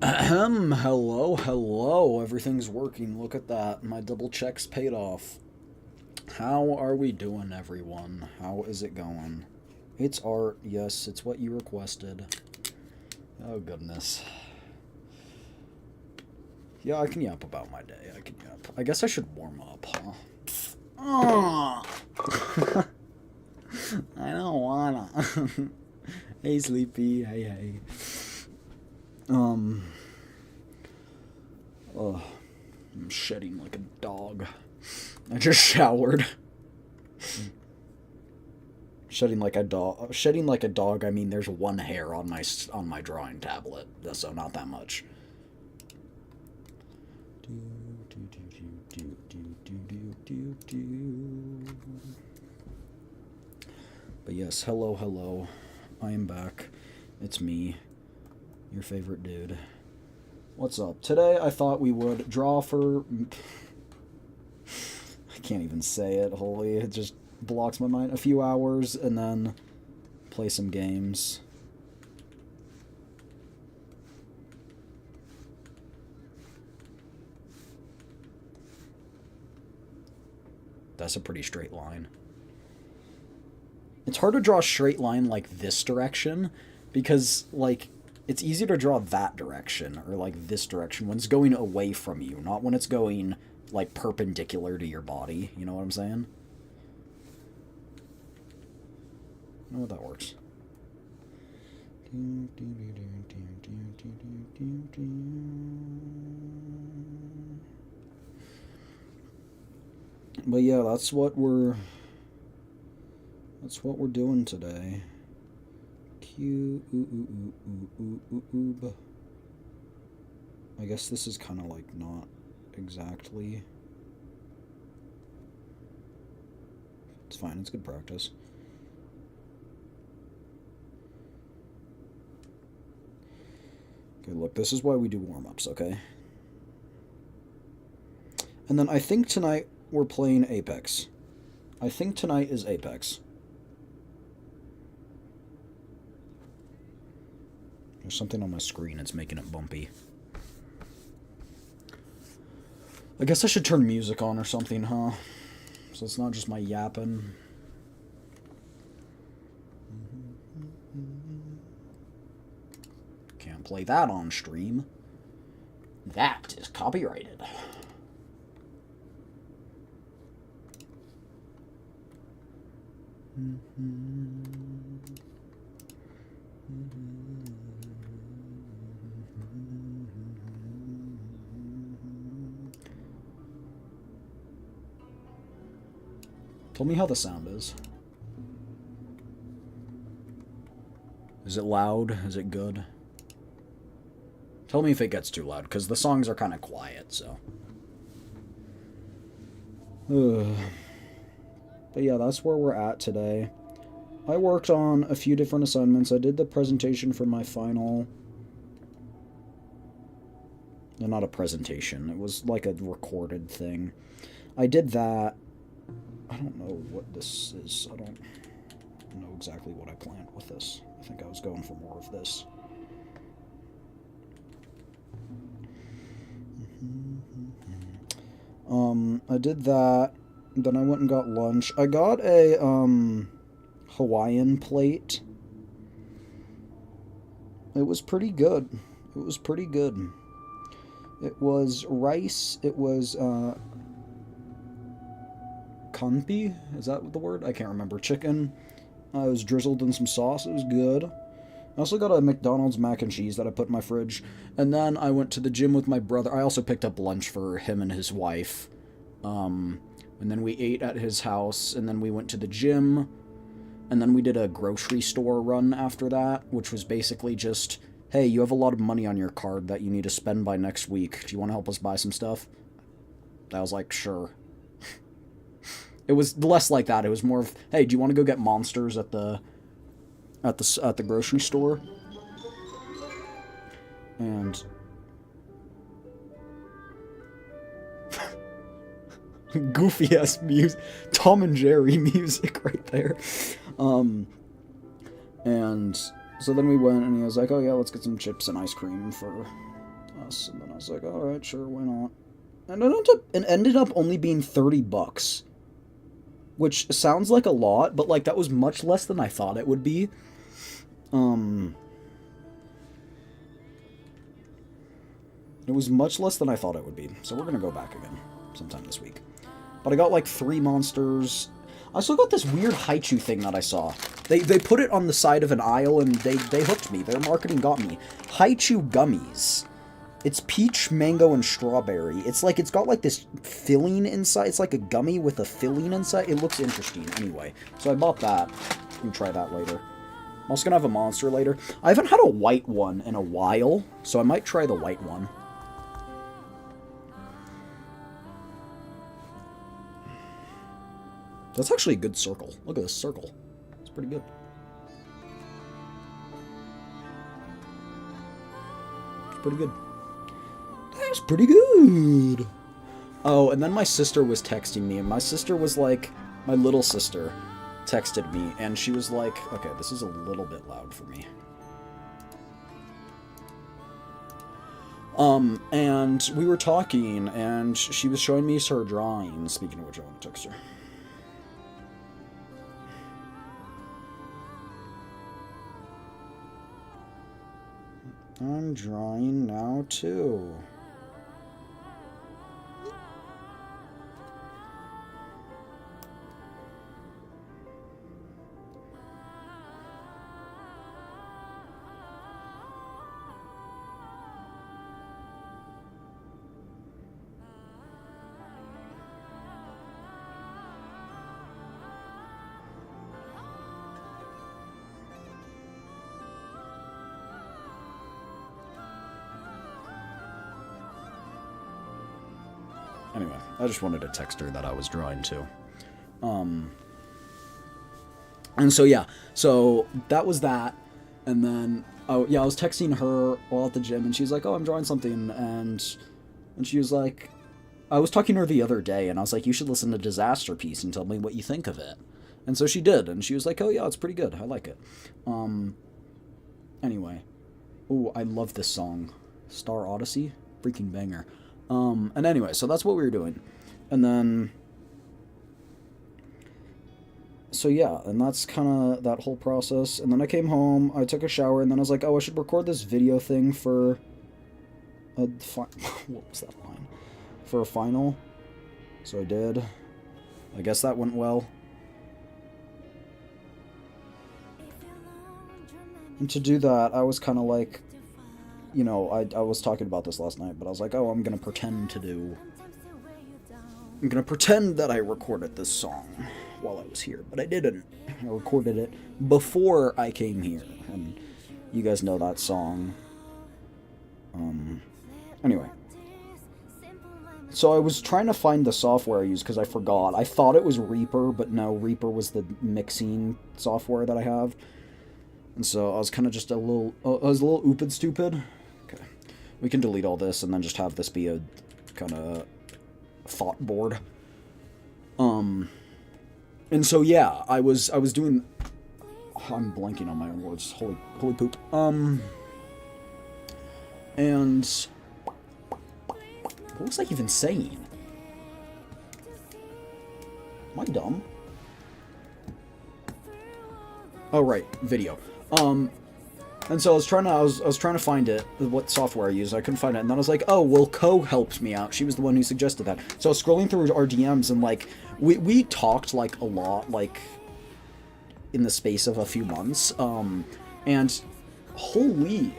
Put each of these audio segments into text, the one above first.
Hello, hello. Everything's working. Look at that. My double checks paid off. How are we doing, everyone? How is it going? It's art. Yes, it's what you requested. Oh, goodness. Yeah, I can yap about my day. I can yap. I guess I should warm up, huh? I don't wanna. Hey, Sleepy. Hey, hey. Um. Oh, I'm shedding like a dog. I just showered. Shedding like a dog. Shedding like a dog. I mean, there's one hair on my drawing tablet, so not that much. But yes, hello, hello. I am back. It's me, your favorite dude. What's up? Today I thought we would draw for... I can't even say it, holy. It just blocks my mind. A few hours and then play some games. That's a pretty straight line. It's hard to draw a straight line like this direction because, like, it's easier to draw that direction or, like, this direction when it's going away from you, not when it's going, like, perpendicular to your body. You know what I'm saying? I know how that works. But yeah, that's what we're doing today. I guess this is kind of like not exactly. It's fine. It's good practice. Okay, look, this is why we do warm-ups, okay? And then I think tonight we're playing Apex. I think tonight is Apex. There's something on my screen, it's making it bumpy. I guess I should turn music on or something, huh? So it's not just my yapping. Can't play that on stream. That is copyrighted. Tell me how the sound is. Is it loud? Is it good? Tell me if it gets too loud, because the songs are kind of quiet, so. But yeah, that's where we're at today. I worked on a few different assignments. I did the presentation for my final... No, not a presentation. It was like a recorded thing. I did that. I don't know what this is. I don't know exactly what I planned with this. I think I was going for more of this. I did that. Then I went and got lunch. I got a, Hawaiian plate. It was pretty good. It was pretty good. It was rice. It was, kanpi? Is that the word? I can't remember. Chicken. It was drizzled in some sauce. It was good. I also got a McDonald's mac and cheese that I put in my fridge. And then I went to the gym with my brother. I also picked up lunch for him and his wife. And then we ate at his house. And then we went to the gym. And then we did a grocery store run after that, which was basically just, hey, you have a lot of money on your card that you need to spend by next week. Do you want to help us buy some stuff? I was like, sure. It was less like that. It was more of, hey, do you want to go get Monsters at the grocery store? And goofy ass music, Tom and Jerry music right there. And so then we went, and he was like, oh yeah, let's get some chips and ice cream for us. And then I was like, alright, sure, why not? And it ended up only being $30. Which sounds like a lot, but like that was much less than I thought it would be. It was much less than I thought it would be. So we're gonna go back again sometime this week. But I got like 3 monsters. I still got this weird Haichu thing that I saw. They put it on the side of an aisle and they hooked me. Their marketing got me. Haichu gummies. It's peach, mango, and strawberry. It's got like this filling inside. It's like a gummy with a filling inside. It looks interesting anyway. So I bought that. We can try that later. I'm also gonna have a monster later. I haven't had a white one in a while, so I might try the white one. That's actually a good circle. Look at this circle. It's pretty good. It's pretty good. That's pretty good. Oh, and then my sister was texting me, and my sister was like, my little sister texted me, and she was like, okay, this is a little bit loud for me. And we were talking, and she was showing me her drawings. Speaking of which, I want to text her. I'm drawing now, too. Anyway, I just wanted to text her that I was drawing too. And so yeah, so that was that. And then, oh yeah, I was texting her while at the gym, and she's like, oh, I'm drawing something. And she was like, I was talking to her the other day, and I was like, you should listen to Disaster Piece and tell me what you think of it. And so she did, and she was like, oh yeah, it's pretty good. I like it. Anyway. Ooh, I love this song. Star Odyssey? Freaking banger. And anyway, so that's what we were doing. And then... So yeah, and that's kind of that whole process. And then I came home, I took a shower, and then I was like, oh, I should record this video thing for... what was that line? For a final. So I did. I guess that went well. And to do that, I was kind of like... You know, I was talking about this last night, but I was like, oh, I'm going to pretend that I recorded this song while I was here. But I didn't. I recorded it before I came here. And you guys know that song. Anyway. So I was trying to find the software I used because I forgot. I thought it was Reaper, but no, Reaper was the mixing software that I have. And so I was kind of just I was a little oopid stupid. Okay. We can delete all this and then just have this be a kind of thought board. And so yeah, I was doing... Oh, I'm blanking on my own words. Holy poop. And... What was I even saying? Am I dumb? Oh, right. Video. And so I was trying to find it, what software I use. I couldn't find it, and then I was like, oh, well, Co helped me out. She was the one who suggested that. So I was scrolling through our DMs, and like we talked like a lot, like in the space of a few months. And holy,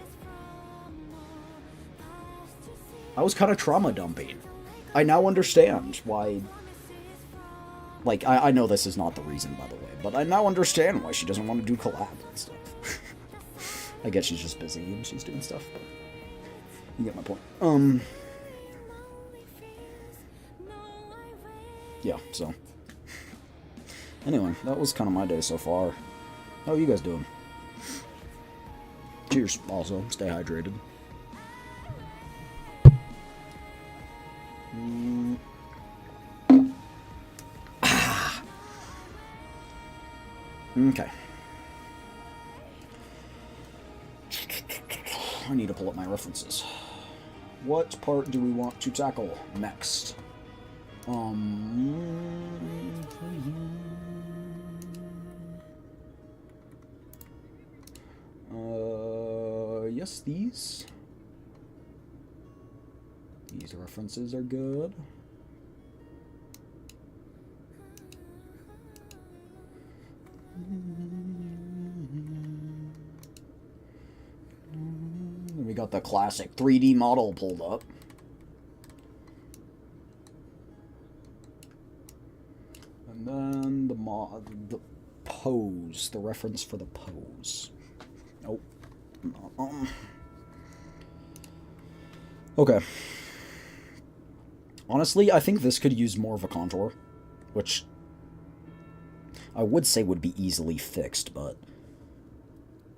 I was kind of trauma dumping. I now understand why. Like, I know this is not the reason, by the way, but I now understand why she doesn't want to do collabs and stuff. I guess she's just busy and she's doing stuff, but you get my point. Yeah, so. Anyway, that was kind of my day so far. How are you guys doing? Cheers, also. Stay hydrated. Okay. I need to pull up my references. What part do we want to tackle next? Yes, these. These references are good. We got the classic 3D model pulled up. And then the pose, the reference for the pose. Oh. Okay. Honestly, I think this could use more of a contour, which I would say would be easily fixed, but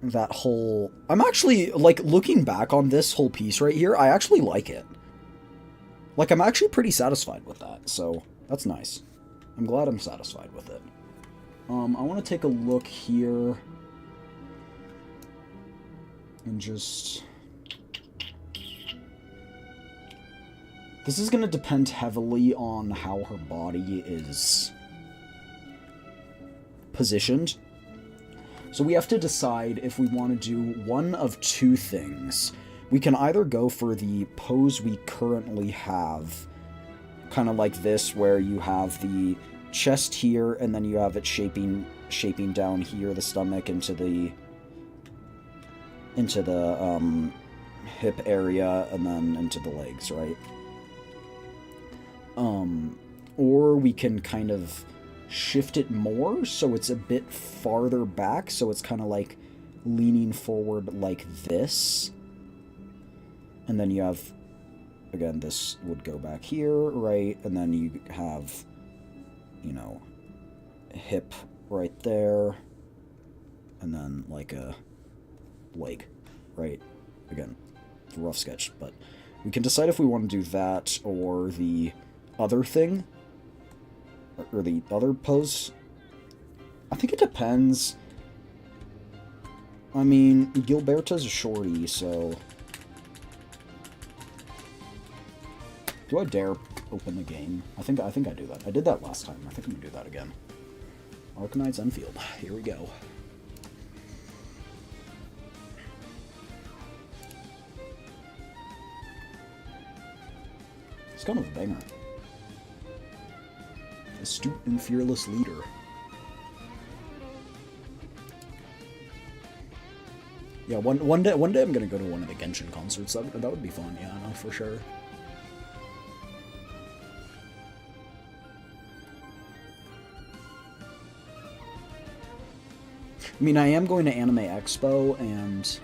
that whole... I'm actually, like, looking back on this whole piece right here, I actually like it. Like, I'm actually pretty satisfied with that, so that's nice. I'm glad I'm satisfied with it. I want to take a look here and just... This is going to depend heavily on how her body is positioned. So we have to decide if we want to do one of two things. We can either go for the pose we currently have, kind of like this, where you have the chest here, and then you have it shaping down here, the stomach into the hip area, and then into the legs, right? Or we can kind of shift it more so it's a bit farther back, so it's kind of like leaning forward like this. And then you have, again, this would go back here, right? And then you have, you know, hip right there, and then like a leg, right? Again, it's a rough sketch, but we can decide if we want to do that or the other thing, or the other pose. I think it depends. I mean, Gilberta's a shorty, so... Do I dare open the game? I think I do that. I did that last time. I think I'm gonna do that again. Arcanite's Enfield. Here we go. It's kind of a banger. Astute and fearless leader. Yeah, one day I'm gonna go to one of the Genshin concerts. That would be fun. Yeah, no, for sure. I mean, I am going to Anime Expo and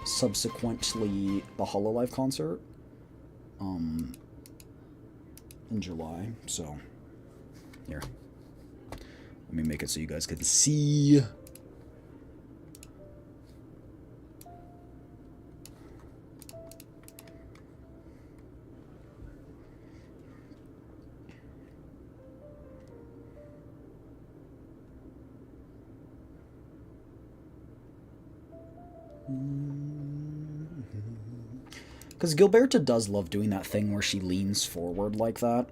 subsequently the Hololive concert in July, so here. Let me make it so you guys can see. Because Gilberta does love doing that thing where she leans forward like that.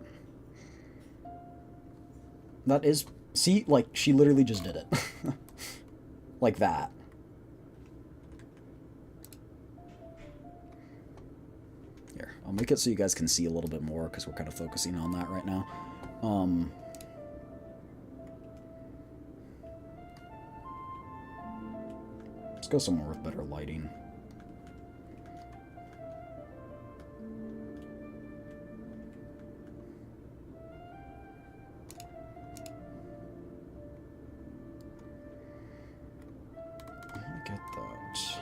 That is... See? Like, she literally just did it. Like that. Here, I'll make it so you guys can see a little bit more, because we're kind of focusing on that right now. Let's go somewhere with better lighting. Get that.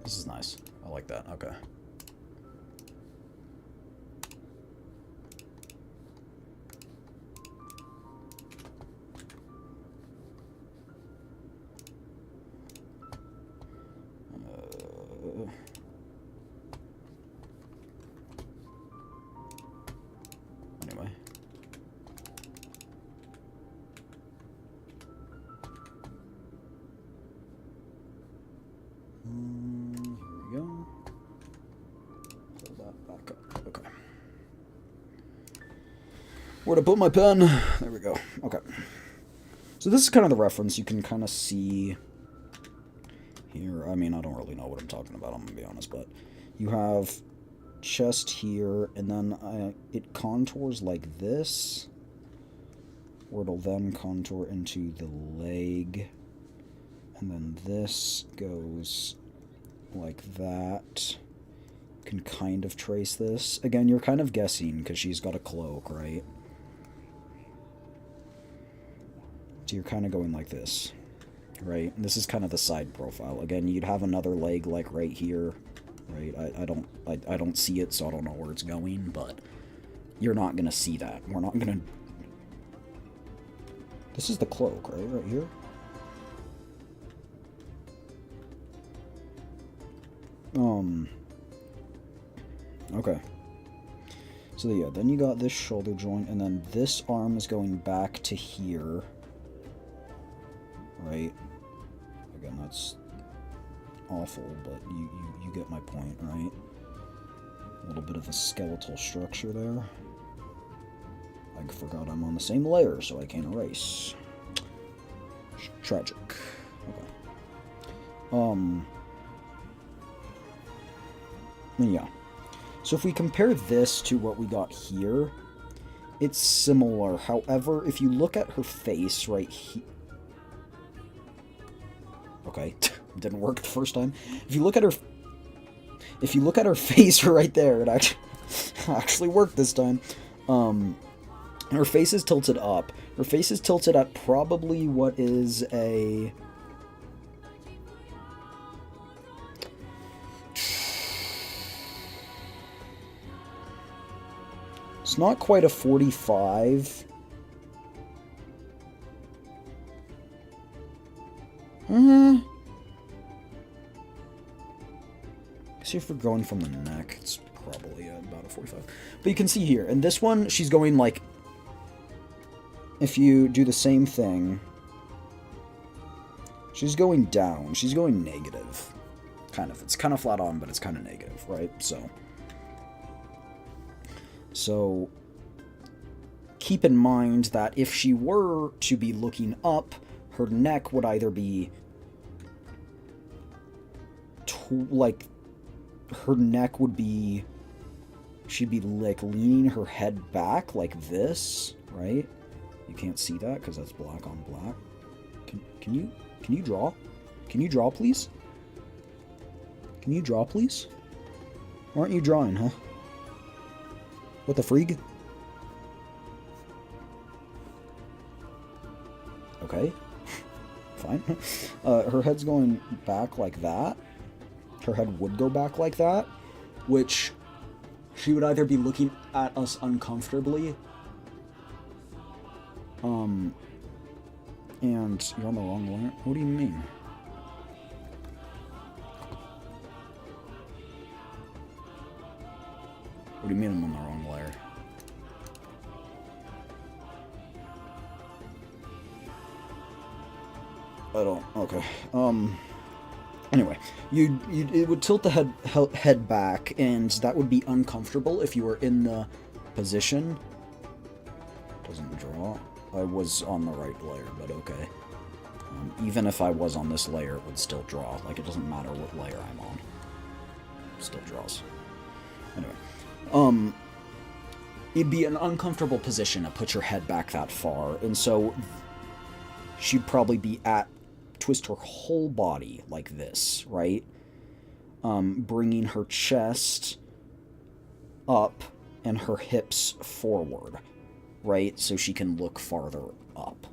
This is nice. I like that. Okay. Where to put my pen? There we go. Okay. So this is kind of the reference you can kind of see here. I mean, I don't really know what I'm talking about, I'm going to be honest, but you have chest here, and then it contours like this, where it'll then contour into the leg, and then this goes like that. You can kind of trace this. Again, you're kind of guessing, because she's got a cloak, right? So you're kind of going like this, right? And this is kind of the side profile. Again, you'd have another leg like right here, right? I don't see it, so I don't know where it's going, but you're not gonna see that. We're not gonna. This is the cloak, right? Right here. Okay. So yeah, then you got this shoulder joint, and then this arm is going back to here. Right? Again, that's awful, but you get my point, right? A little bit of a skeletal structure there. I forgot I'm on the same layer, so I can't erase. Tragic. Okay. Yeah. So if we compare this to what we got here, it's similar. However, if you look at her face right here... Okay, didn't work the first time. If you look at her face right there, it actually worked this time. Her face is tilted up. Her face is tilted at probably what is a... It's not quite a 45. See if we're going from the neck, it's probably about a 45. But you can see here, and this one, she's going like... If you do the same thing, she's going down. She's going negative. Kind of. It's kind of flat on, but it's kind of negative, right? So keep in mind that if she were to be looking up, her neck would either be like her neck would be, she'd be like leaning her head back like this, right? You can't see that because that's black on black. Can you draw? Can you draw, please? Can you draw, please? Aren't you drawing, huh? What the freak? Okay. Fine. Her head's going back like that. Her head would go back like that, which she would either be looking at us uncomfortably, and you're on the wrong layer. What do you mean? What do you mean I'm on the wrong layer? I don't. Okay. Anyway, it would tilt the head back, and that would be uncomfortable if you were in the position. Doesn't draw. I was on the right layer, but okay. Even if I was on this layer, it would still draw. Like, it doesn't matter what layer I'm on. It still draws. Anyway. It'd be an uncomfortable position to put your head back that far, and so she'd probably be twist her whole body like this, right? Bringing her chest up and her hips forward, right? So she can look farther up.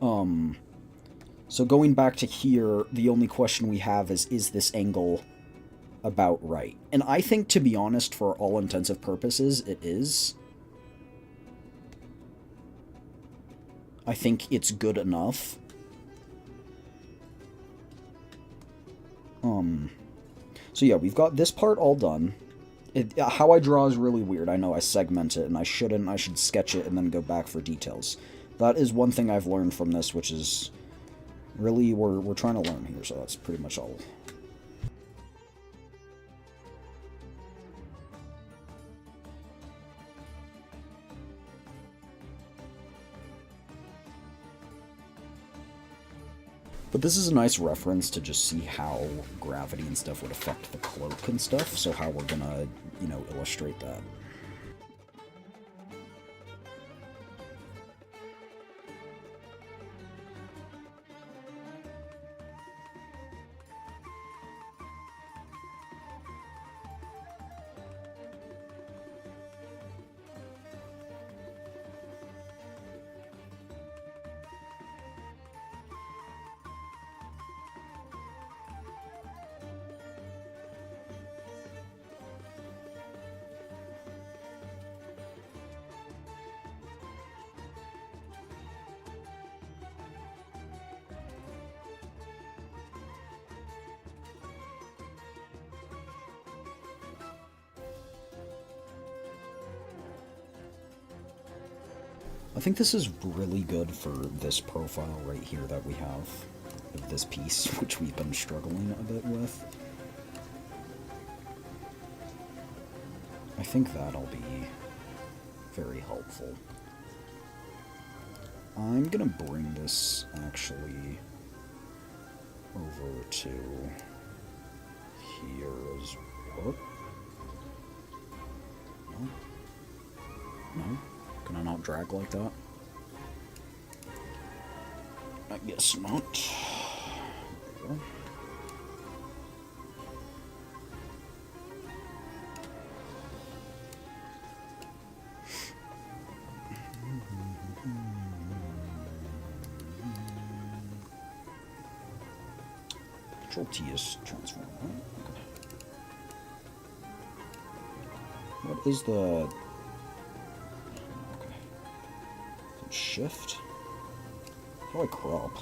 So going back to here, the only question we have is this angle about right? And I think, to be honest, for all intensive purposes, it is. I think it's good enough. So yeah, we've got this part all done. How I draw is really weird. I know I segment it, and I shouldn't. I should sketch it and then go back for details. That is one thing I've learned from this, which is really we're trying to learn here, so that's pretty much all. But this is a nice reference to just see how gravity and stuff would affect the cloak and stuff, so how we're gonna, you know, illustrate that. I think this is really good for this profile right here that we have of this piece, which we've been struggling a bit with. I think that'll be very helpful. I'm gonna bring this actually over to here as well. No? No? Can I not drag like that? I guess not. There we go. Control T is transform, right? Okay. What is the... Shift? How do I crop?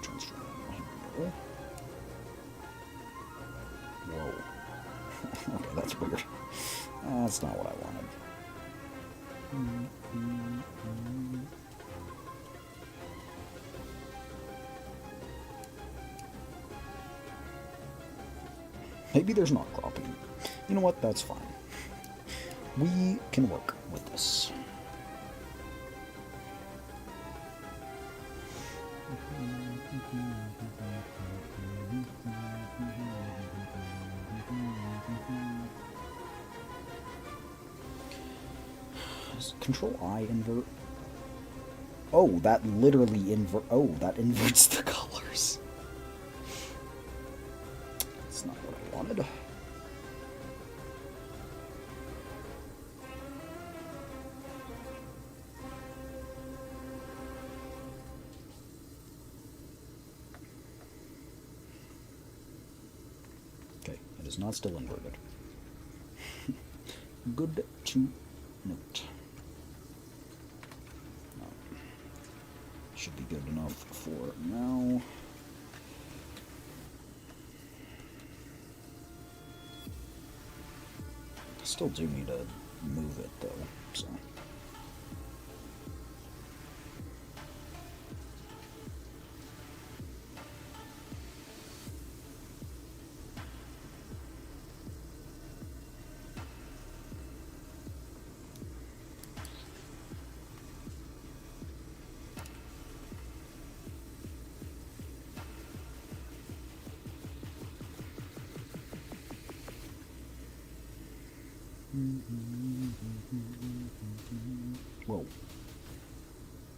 Transform. Whoa. Okay, that's weird. That's not what I wanted. Maybe there's not cropping. You know what? That's fine. We can work with this. Control I invert. Oh, that literally invert. Oh, that inverts the colors. That's not what I wanted. Okay, it is not still inverted. Good to note. Should be good enough for now. Still do need to move it though, so. Whoa.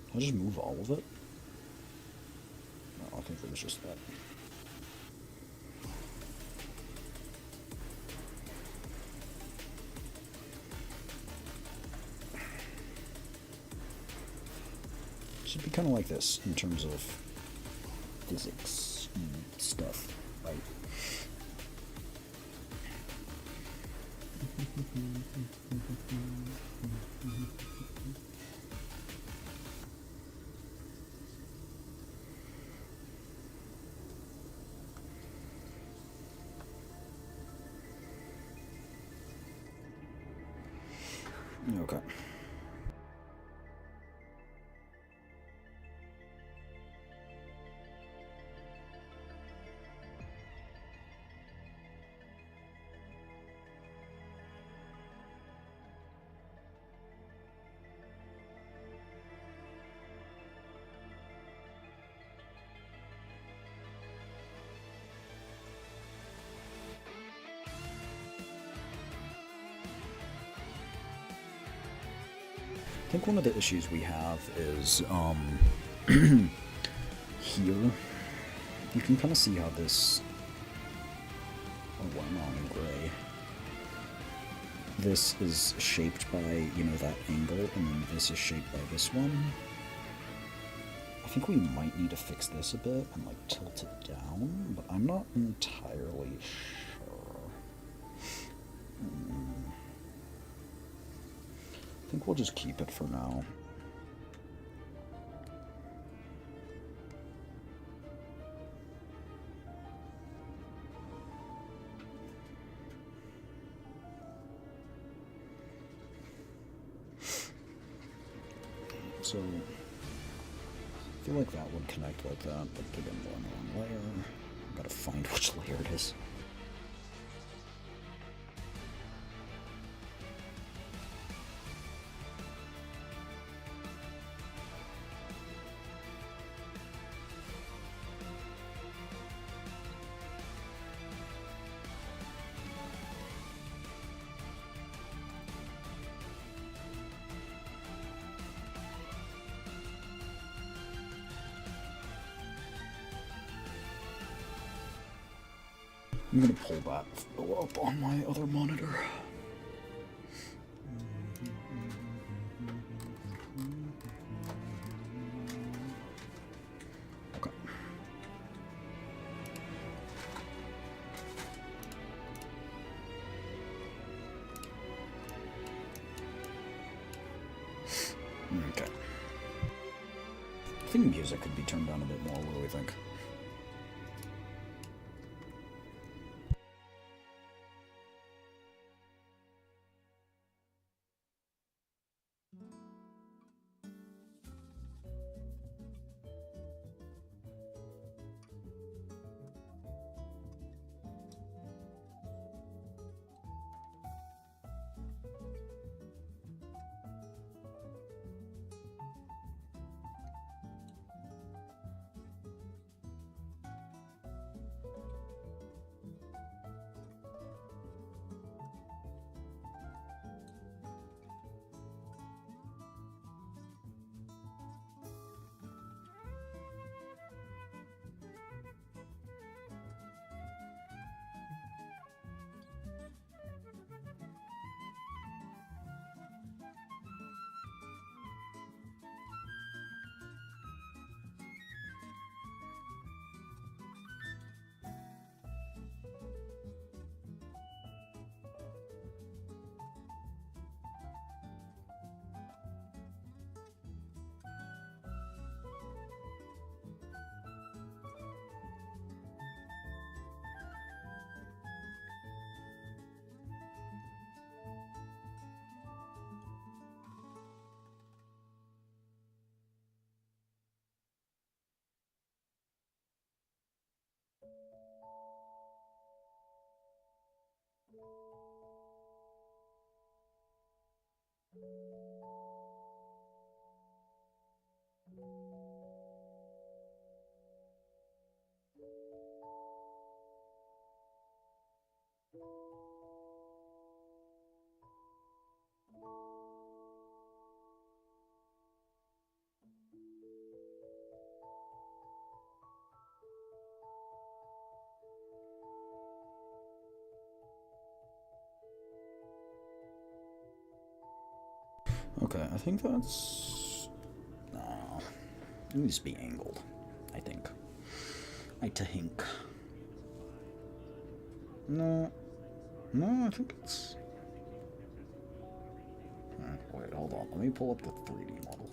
Can I just move all of it? No, I think it was just that. Should be kind of like this in terms of physics and stuff, right? Okay. think one of the issues we have is, here, you can kind of see how this, oh, well, I'm wrong in gray. This is shaped by, you know, that angle, and then this is shaped by this one. I think we might need to fix this a bit and, like, tilt it down, but I'm not entirely sure. I think we'll just keep it for now. So, I feel like that would connect like that, but again, we're on the wrong layer. I gotta find which layer it is. I'm gonna pull that photo up on my other monitor. Okay. Okay. I think music could be turned down a bit more. What do we think? Okay, I think that's... No. It needs to be angled, I think. I think. No. No, I think it's... Wait, hold on. Let me pull up the 3D model.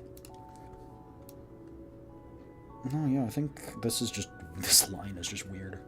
No, yeah, I think this is just... This line is just weird.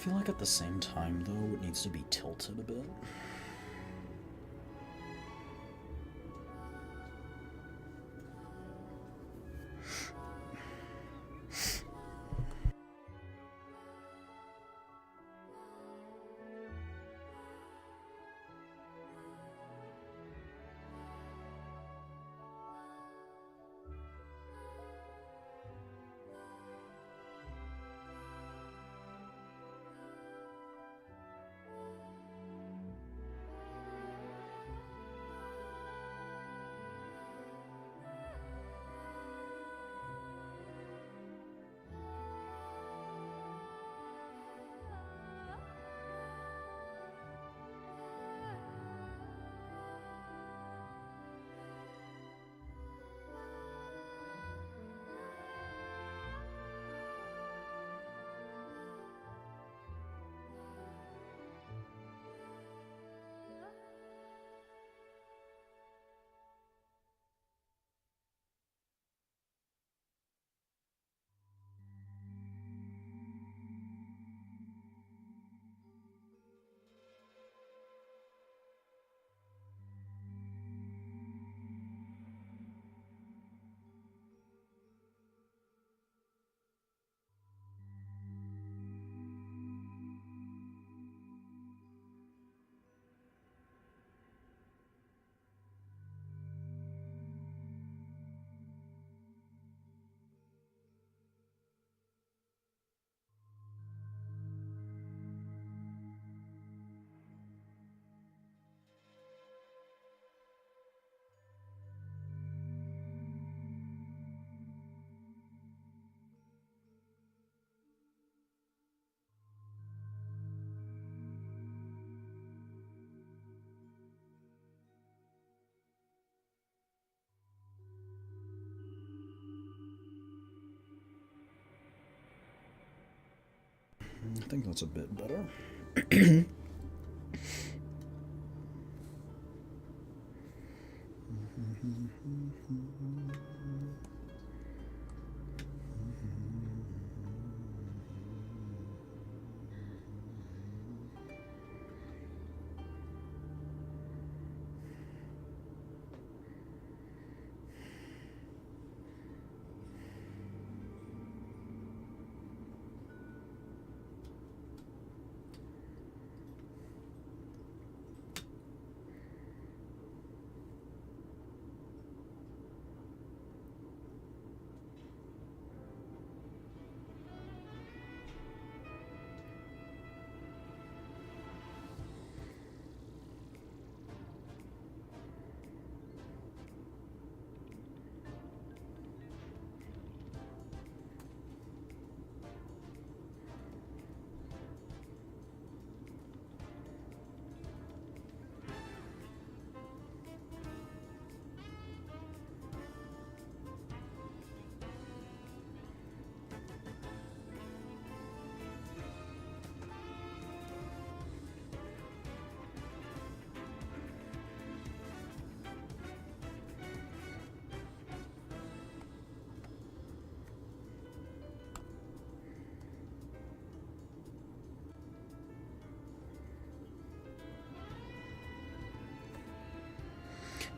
I feel like at the same time, though, it needs to be tilted a bit. I think that's a bit better.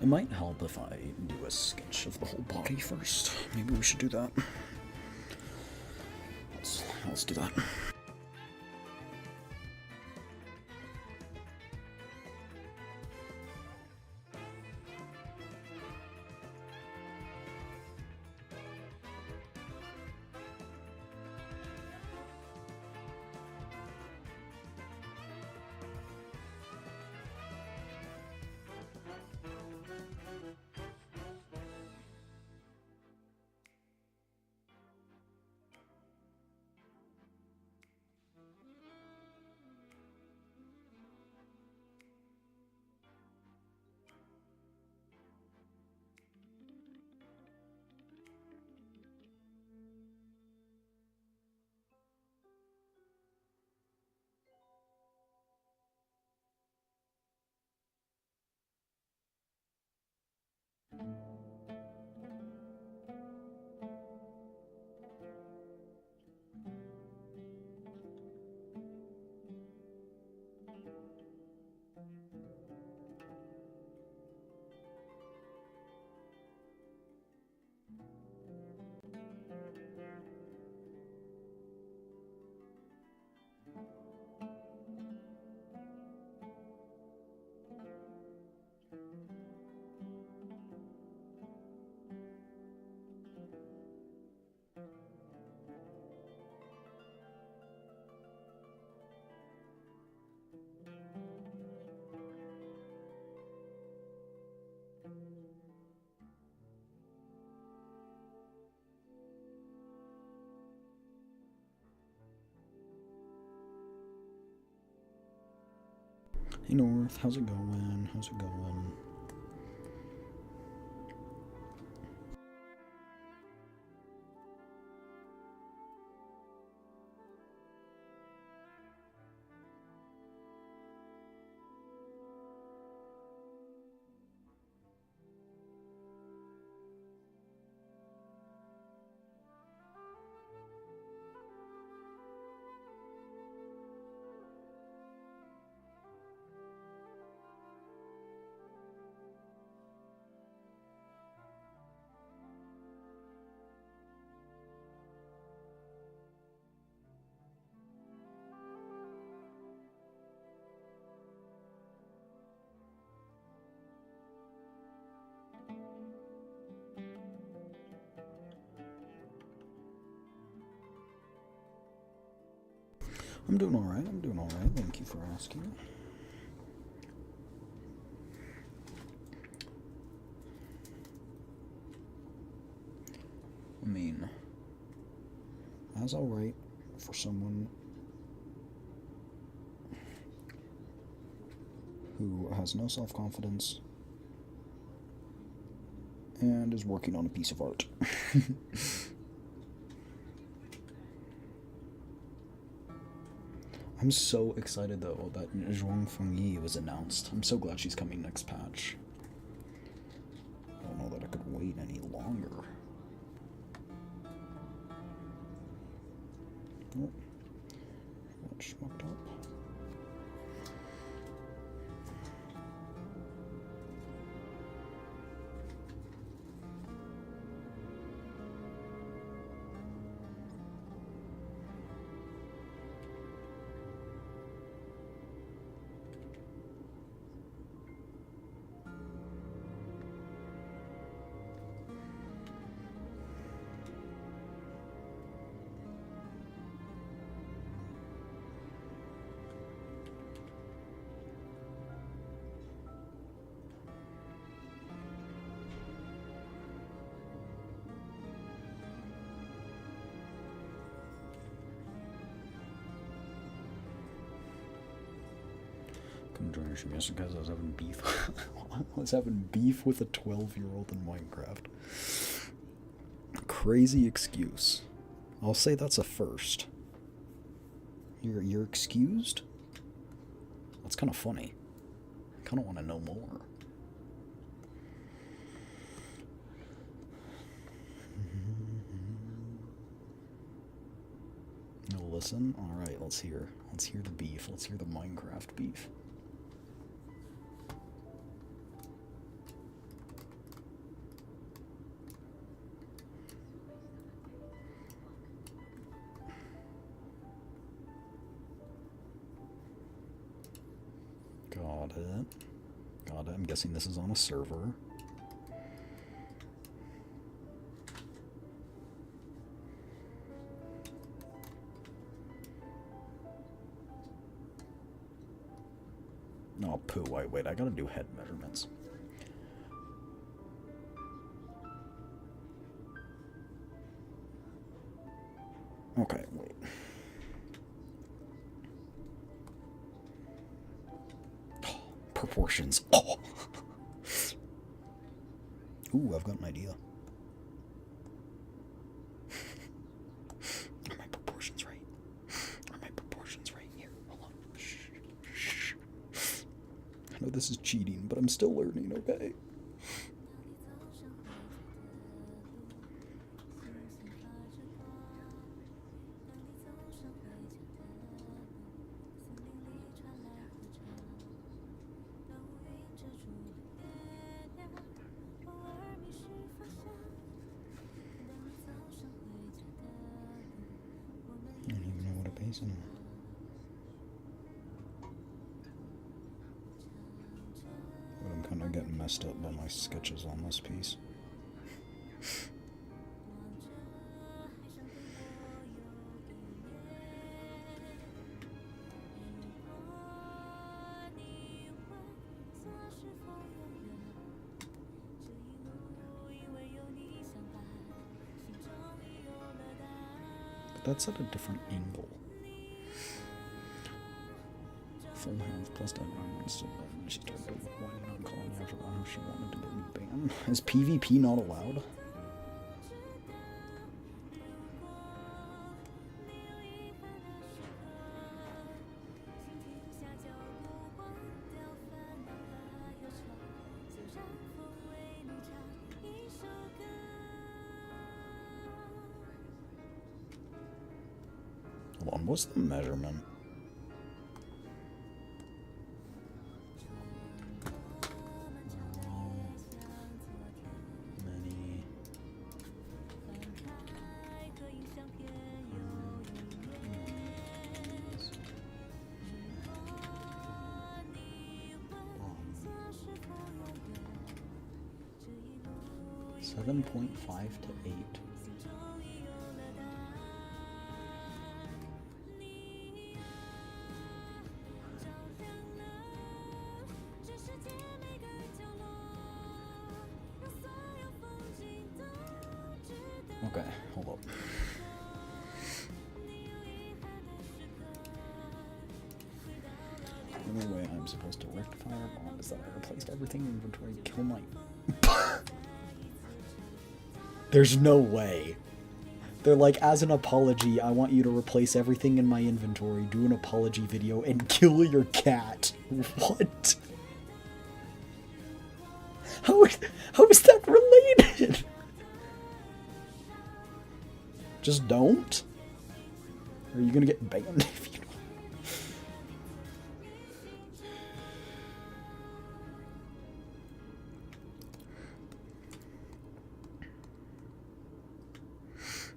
It might help if I do a sketch of the whole body first. Maybe we should do that. Let's do that. Hey North, how's it going? How's it going? I'm doing alright, I'm doing alright, thank you for asking. I mean, that's alright for someone who has no self-confidence and is working on a piece of art. I'm so excited though that Zhuang Fengyi was announced. I'm so glad she's coming next patch. I don't know that I could wait any longer. Oh, got schmucked up. Couldn't join stream yesterday because I was having beef. I was having beef with a 12-year-old in Minecraft. Crazy excuse. I'll say that's a first. You're excused? That's kind of funny. I kind of want to know more. No, listen. All right, let's hear the beef. Let's hear the Minecraft beef. Got it. Got it. I'm guessing this is on a server. Oh, poo. Wait. I gotta do head measurements. Okay, wait. Oh, proportions. Oh! Ooh, I've got an idea. Are my proportions right? Are my proportions right? Here, hold on. Shh. I know this is cheating, but I'm still learning, okay? I don't even know what a basin is. But I'm kind of getting messed up by my sketches on this piece. But that's at a different angle. full health, plus that she started whining on calling after that how she wanted to get me banned. Is PvP not allowed? Hold on, what's the measurement? Many. 7.5 to 8. Okay, hold up. The only way I'm supposed to rectify our bomb is that I replaced everything in inventory, kill my... There's no way. They're like, as an apology, I want you to replace everything in my inventory, do an apology video, and kill your cat. What? How is that related? Just don't? Or are you gonna get banned if you don't?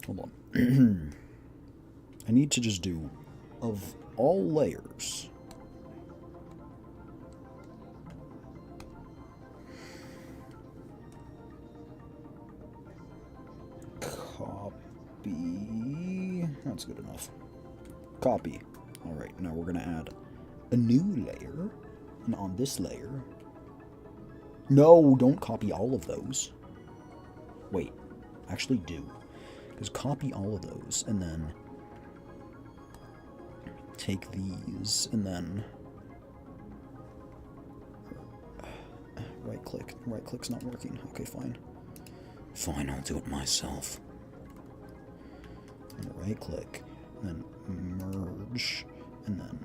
Hold on. I need to just do of all layers. Copy. That's good enough. Copy. Alright, now we're gonna add a new layer. And on this layer. No, don't copy all of those. Wait, actually do. Because copy all of those, and then take these, and then right click. Right click's not working. Okay, fine. Fine, I'll do it myself. And right click, and then merge, and then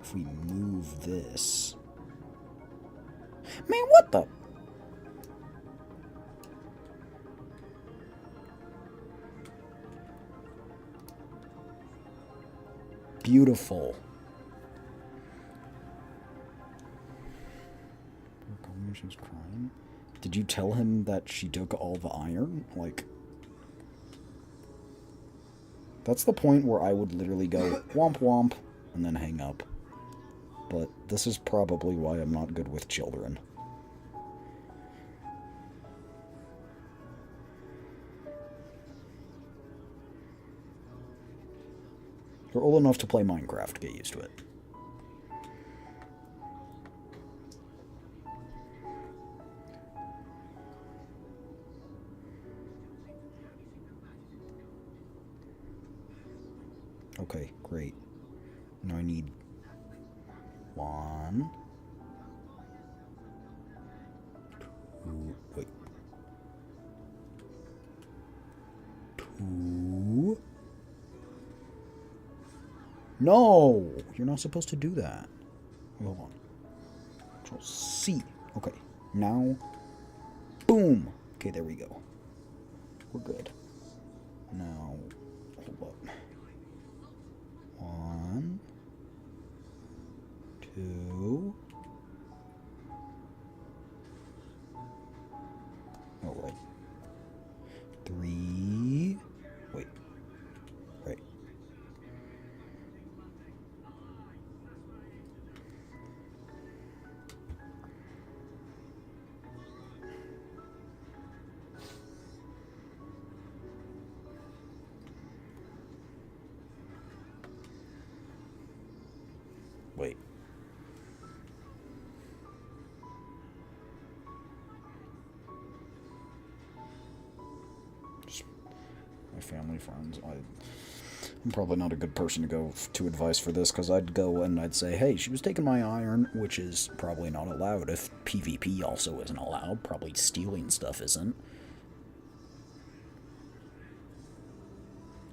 if we move this. Man, what the? Beautiful. She's crying. Did you tell him that she took all the iron? Like, that's the point where I would literally go womp womp and then hang up. But this is probably why I'm not good with children. You're old enough to play Minecraft. Get used to it. Okay, great. Now I need 1, 2, wait. 2. No! You're not supposed to do that. Hold on. Control C. Okay. Now. Boom! Okay, there we go. We're good. Now. Hold up. 1. 2. Oh, right. 3. Wait. Right. Wait. Just my family, friends. I'm probably not a good person to go to advice for this, because I'd go and I'd say, hey, she was taking my iron, which is probably not allowed if PvP also isn't allowed. Probably stealing stuff isn't.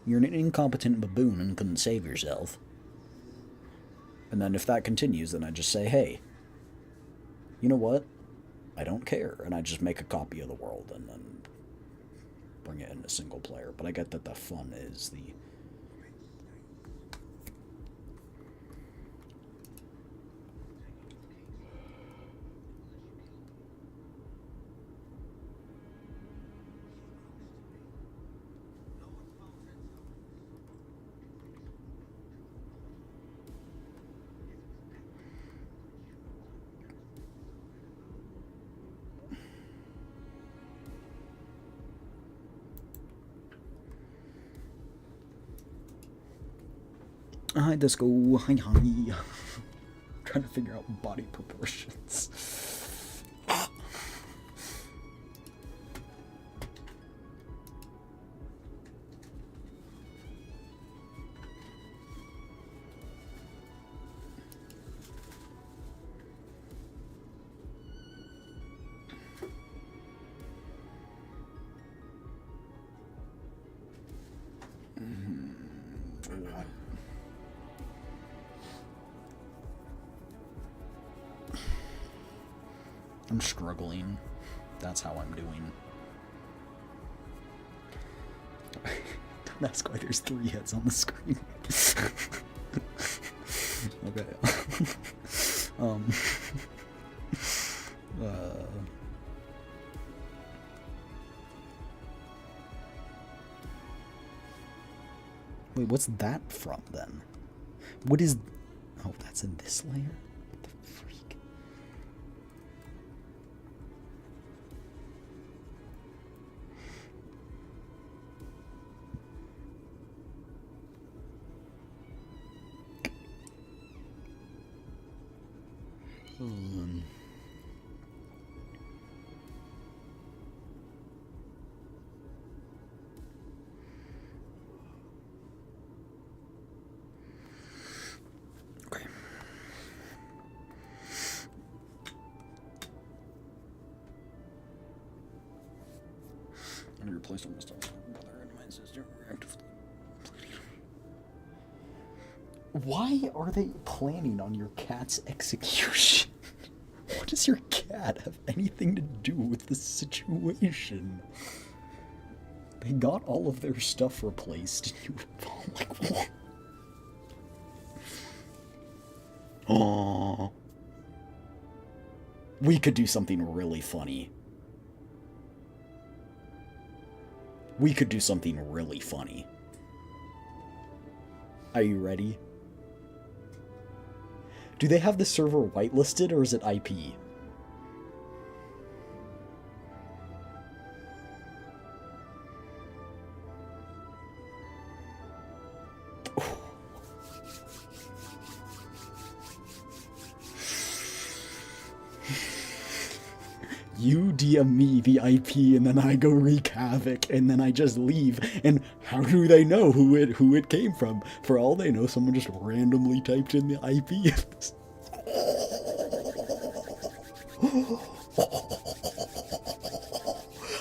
You're an incompetent baboon and couldn't save yourself. And then if that continues, then I just say, hey, you know what? I don't care. And I just make a copy of the world and then bring it into single player. But I get that the fun is the... Hi, Disco. Hi, hi. Trying to figure out body proportions. I'm struggling. That's how I'm doing. Don't ask why there's 3 heads on the screen. Okay. Wait, what's that from then? What is... Oh, that's in this layer? What the freak? Okay. I replaced all my stuff. Brother and my sister were actively... Why are they planning on your cat's execution? What does your cat have anything to do with this situation? They got all of their stuff replaced. And you like what? Aww. We could do something really funny. We could do something really funny. Are you ready? Do they have the server whitelisted or is it IP? You DM me the IP and then I go wreak havoc and then I just leave, and how do they know who it came from? For all they know, someone just randomly typed in the IP.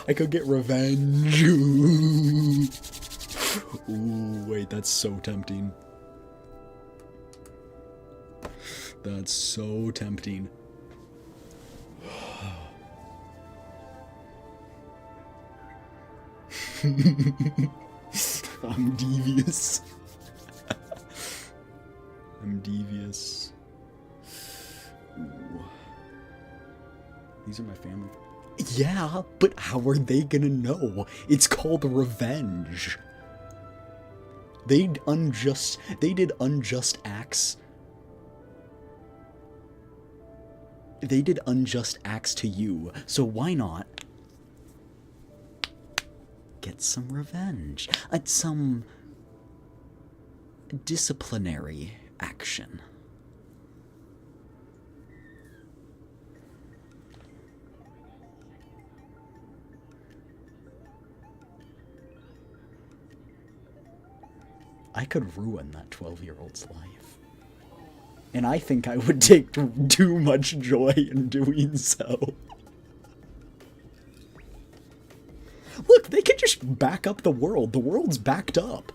I could get revenge. Ooh, wait, that's so tempting. That's so tempting. I'm devious. I'm devious. Ooh. These are my family. Yeah, but how are they gonna know? It's called revenge. They did unjust acts. They did unjust acts to you, so why not get some revenge? Some disciplinary action. I could ruin that 12-year-old's life. And I think I would take too much joy in doing so. Look, they could just back up the world. The world's backed up.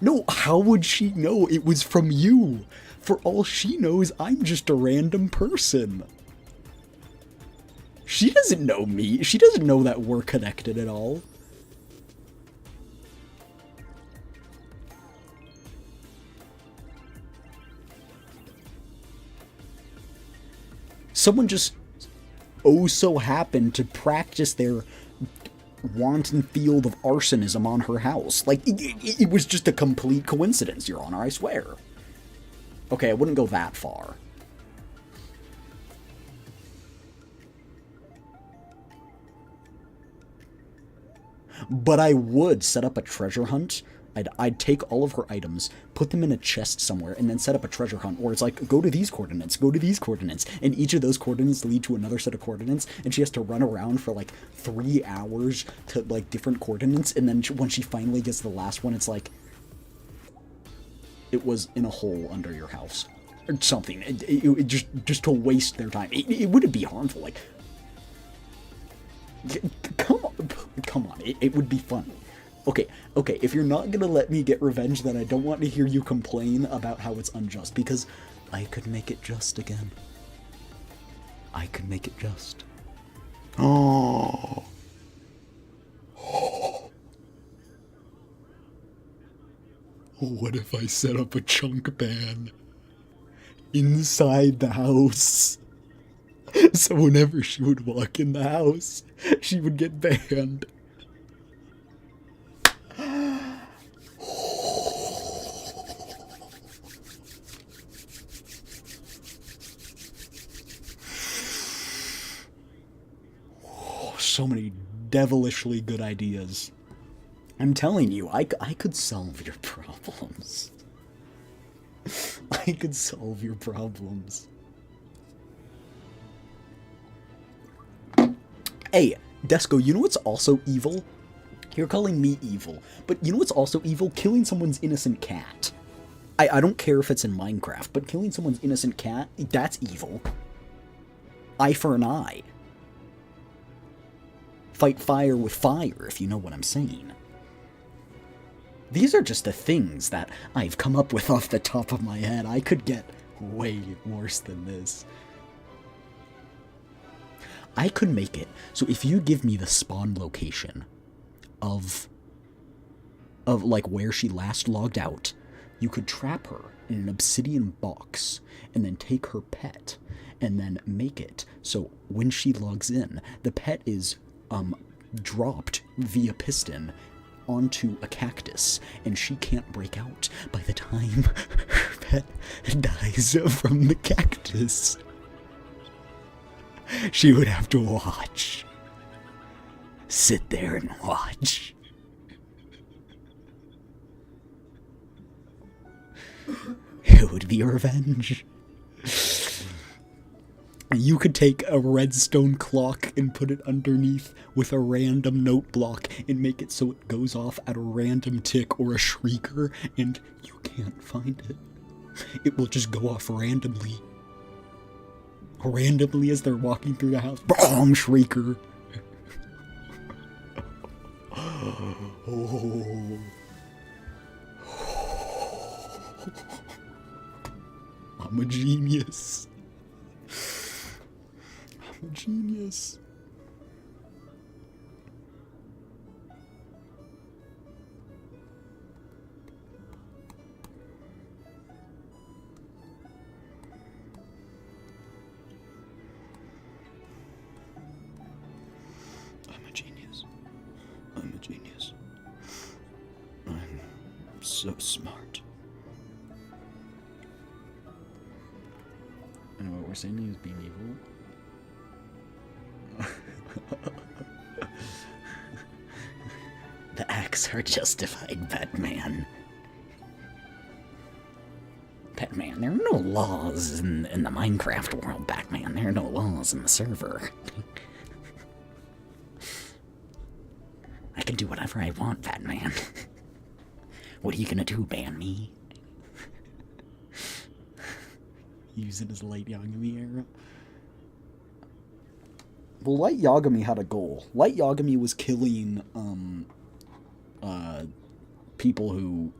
No, how would she know it was from you? For all she knows, I'm just a random person. She doesn't know me. She doesn't know that we're connected at all. Someone just oh so happened to practice their wanton field of arsonism on her house. Like, it was just a complete coincidence, Your Honor, I swear. Okay, I wouldn't go that far. But I would set up a treasure hunt. I'd take all of her items, put them in a chest somewhere, and then set up a treasure hunt where it's like, go to these coordinates, and each of those coordinates lead to another set of coordinates, and she has to run around for like 3 hours to like different coordinates, and then when she finally gets to the last one, it's like, it was in a hole under your house, or something. It just to waste their time. It wouldn't be harmful. Like, come on, it would be fun. Okay, if you're not gonna let me get revenge, then I don't want to hear you complain about how it's unjust, because I could make it just again. I could make it just. Oh. What if I set up a chunk ban inside the house? So whenever she would walk in the house, she would get banned. So many devilishly good ideas. I'm telling you, I could solve your problems. I could solve your problems. Hey, Desco, you know what's also evil? You're calling me evil, but you know what's also evil? Killing someone's innocent cat. I don't care if it's in Minecraft, but killing someone's innocent cat, that's evil. Eye for an eye. Fight fire with fire, if you know what I'm saying. These are just the things that I've come up with off the top of my head. I could get way worse than this. I could make it so if you give me the spawn location of like where she last logged out, you could trap her in an obsidian box and then take her pet and then make it so when she logs in, the pet is dropped via piston onto a cactus, and she can't break out by the time her pet dies from the cactus. She would have to watch. Sit there and watch. It would be revenge. You could take a redstone clock and put it underneath with a random note block and make it so it goes off at a random tick or a shrieker, and you can't find it. It will just go off randomly. Randomly as they're walking through the house. Boom! Shrieker. Oh. I'm a genius. I'm a genius. I'm a genius. I'm a genius. I'm so smart. And what we're saying is being evil. The acts are justified, Batman. Batman, there are no laws in the Minecraft world, Batman. There are no laws in the server. I can do whatever I want, Batman. What are you gonna do, ban me? Use it as Light Yagami arrow. Well, Light Yagami had a goal. Light Yagami was killing people who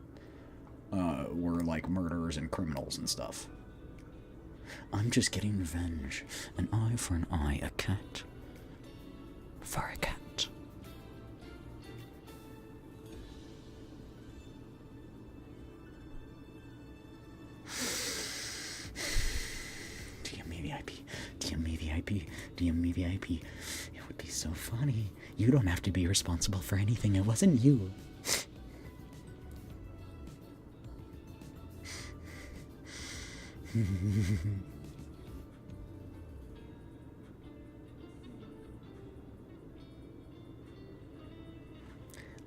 were like murderers and criminals and stuff. I'm just getting revenge. An eye for an eye, a cat for a cat. DM me VIP, DM me VIP, DM me VIP. It would be so funny. You don't have to be responsible for anything. It wasn't you.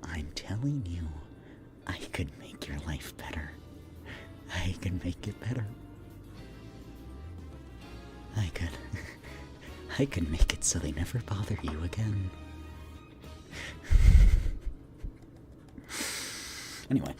I'm telling you, I could make your life better. I could make it better. I could. I could make it so they never bother you again. Anyway.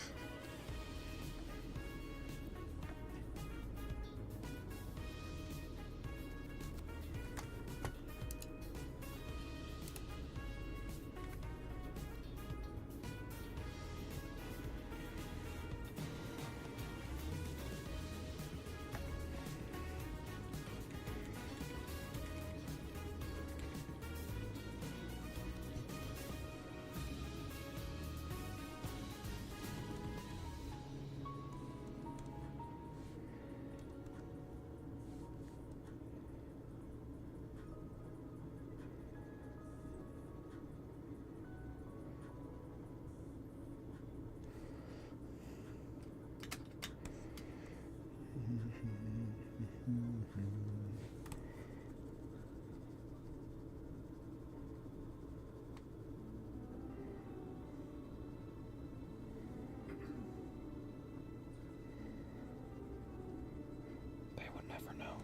They would never know.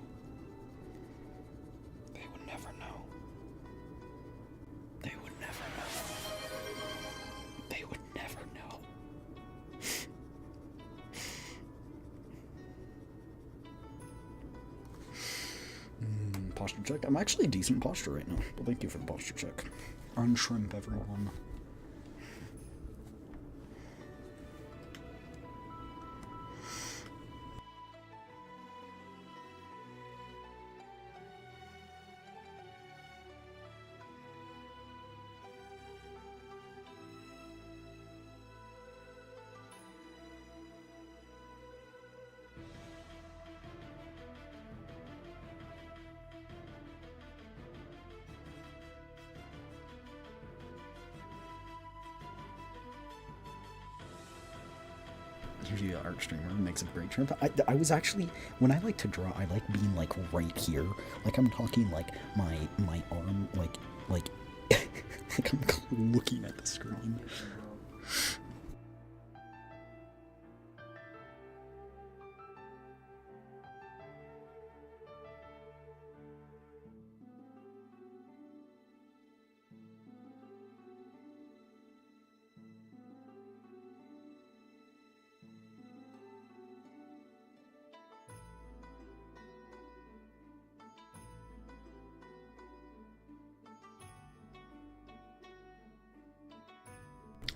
They would never know. They would never know. They would never know. Posture check. I'm actually decent posture right now. Well, thank you for the posture check. Unshrimp, everyone. Usually an art streamer makes a great shrimp. I was actually, when I like to draw, I like being like right here. Like I'm talking like my arm, like like I'm looking at the screen.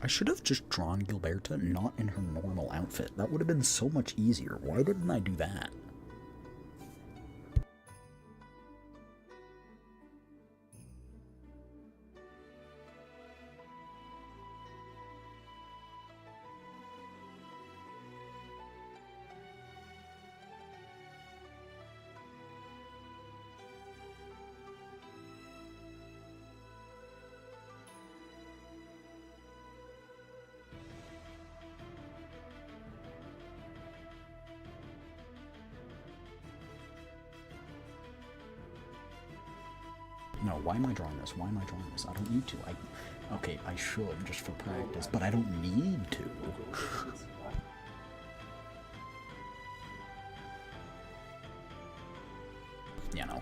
I should have just drawn Gilberta not in her normal outfit. That would have been so much easier. Why didn't I do that? No, why am I drawing this? Why am I drawing this? I don't need to. Okay, I should just for practice, but I don't need to. You know.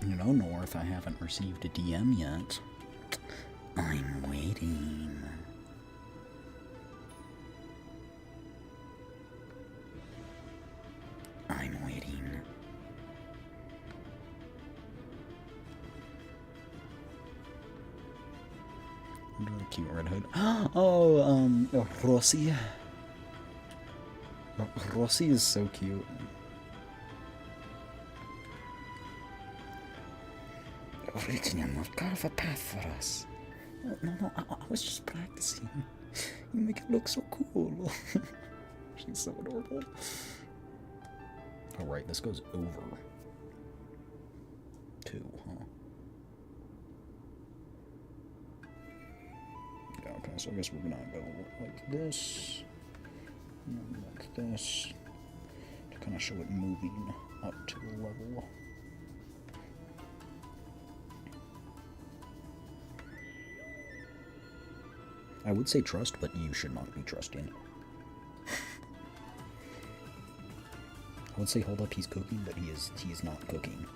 You know, North, I haven't received a DM yet. I'm waiting. I'm waiting. What a cute red hood. Oh, Rossi. Rossi is so cute. Originium, carve a path for us. Oh, no, I was just practicing. You make it look so cool. She's so adorable. Oh, right, this goes over. 2, huh? Yeah, okay, so I guess we're gonna go like this. And then like this. To kind of show it moving up to a level. I would say trust, but you should not be trusting. I would say hold up, he's cooking, but he is not cooking.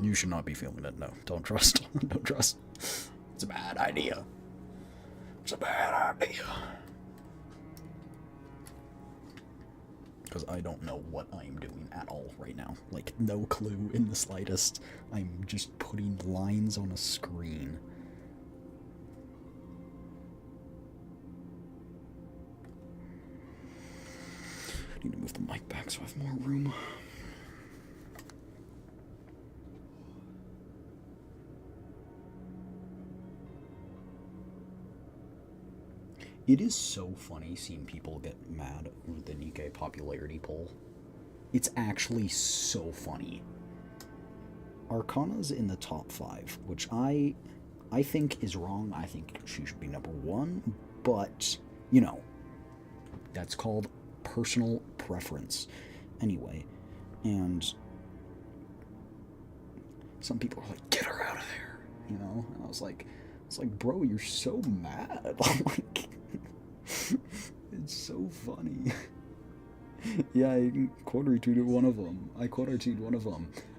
You should not be filming it. No, don't trust. Don't trust. It's a bad idea. It's a bad idea. Because I don't know what I'm doing at all right now. Like, no clue in the slightest. I'm just putting lines on a screen. I need to move the mic back so I have more room. It is so funny seeing people get mad over the Nikkei popularity poll. It's actually so funny. Arcana's in the top 5, which I think is wrong. I think she should be number 1, but, you know, that's called personal preference. Anyway, and some people are like, get her out of there, you know? And I was like, bro, you're so mad. Like, it's so funny. Yeah, I quote retweeted one of them.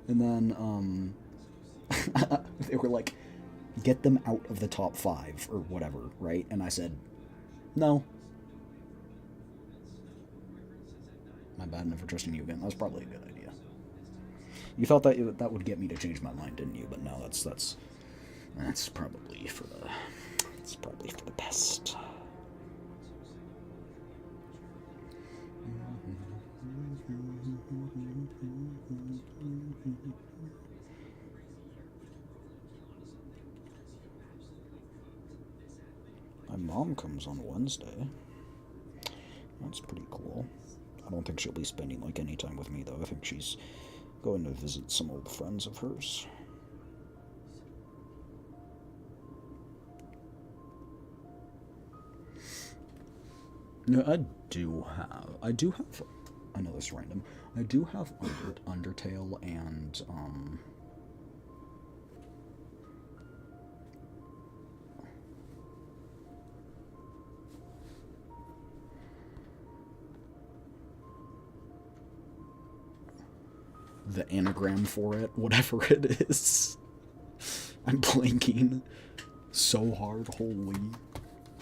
And then they were like, get them out of the top 5 or whatever, right? And I said, no. My bad, never trusting you again. That was probably a good idea. You thought that would get me to change my mind, didn't you? But no, that's probably for the best. My mom comes on Wednesday. That's pretty cool. I don't think she'll be spending like any time with me though. I think she's going to visit some old friends of hers. No, I do have. I know this is random. I do have Undertale and the anagram for it, whatever it is. I'm blinking so hard. Holy,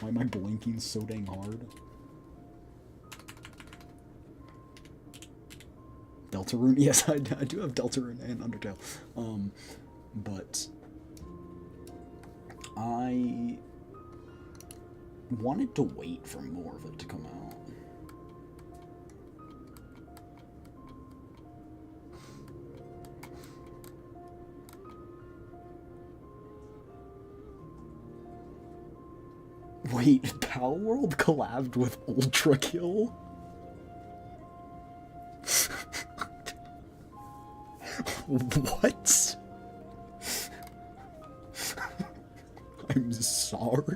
why am I blinking so dang hard? Deltarune? Yes, I do have Deltarune and Undertale. But I wanted to wait for more of it to come out. Wait, Power World collabed with Ultra Kill? What? I'm sorry?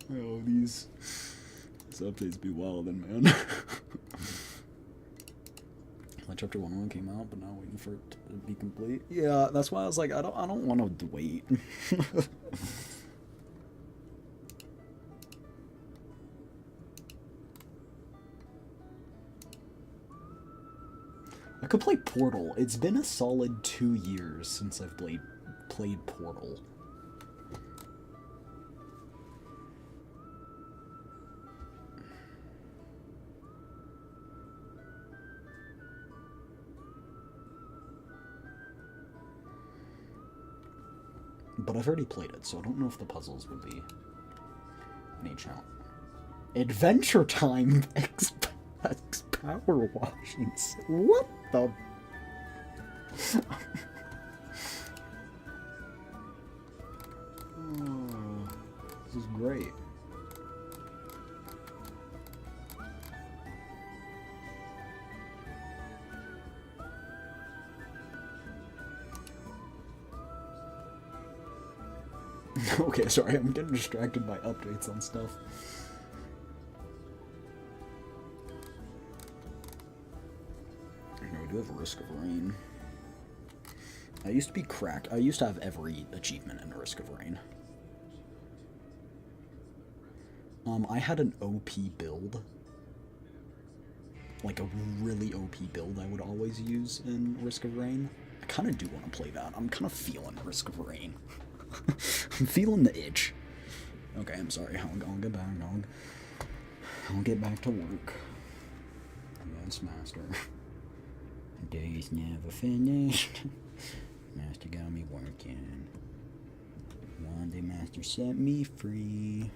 Oh, these updates be wildin', man. Like chapter 1 came out, but now waiting for it to be complete. Yeah, that's why I was like, I don't want to wait. I could play Portal. It's been a solid 2 years since I've played Portal. But I've already played it, so I don't know if the puzzles would be any challenge. Adventure Time X Power Washings. What the? Oh, this is great. Okay, sorry, I'm getting distracted by updates on stuff. We do have Risk of Rain. I used to be cracked. I used to have every achievement in Risk of Rain. I had an OP build. Like a really OP build I would always use in Risk of Rain. I kind of do want to play that. I'm kind of feeling Risk of Rain. I'm feeling the itch. Okay, I'm sorry. I'll get back. I'll get back to work. Yes, Master. Day's never finished. Master got me working. One day, Master set me free.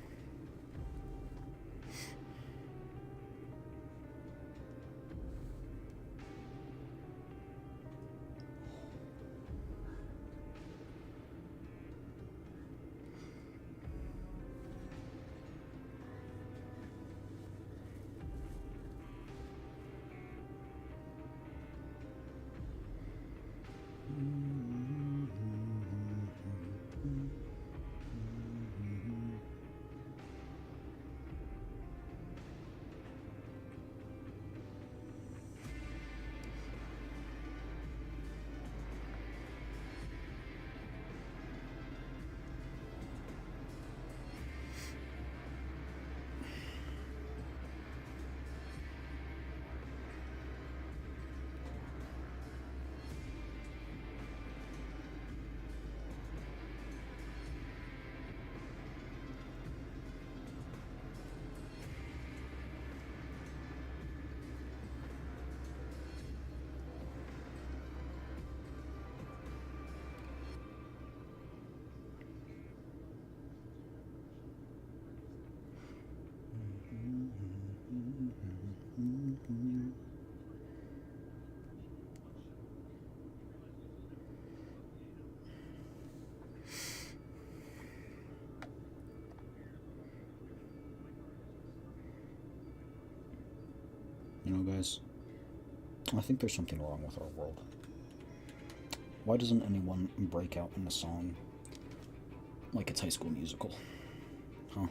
You know, guys, I think there's something wrong with our world. Why doesn't anyone break out in a song like it's High School Musical? Huh?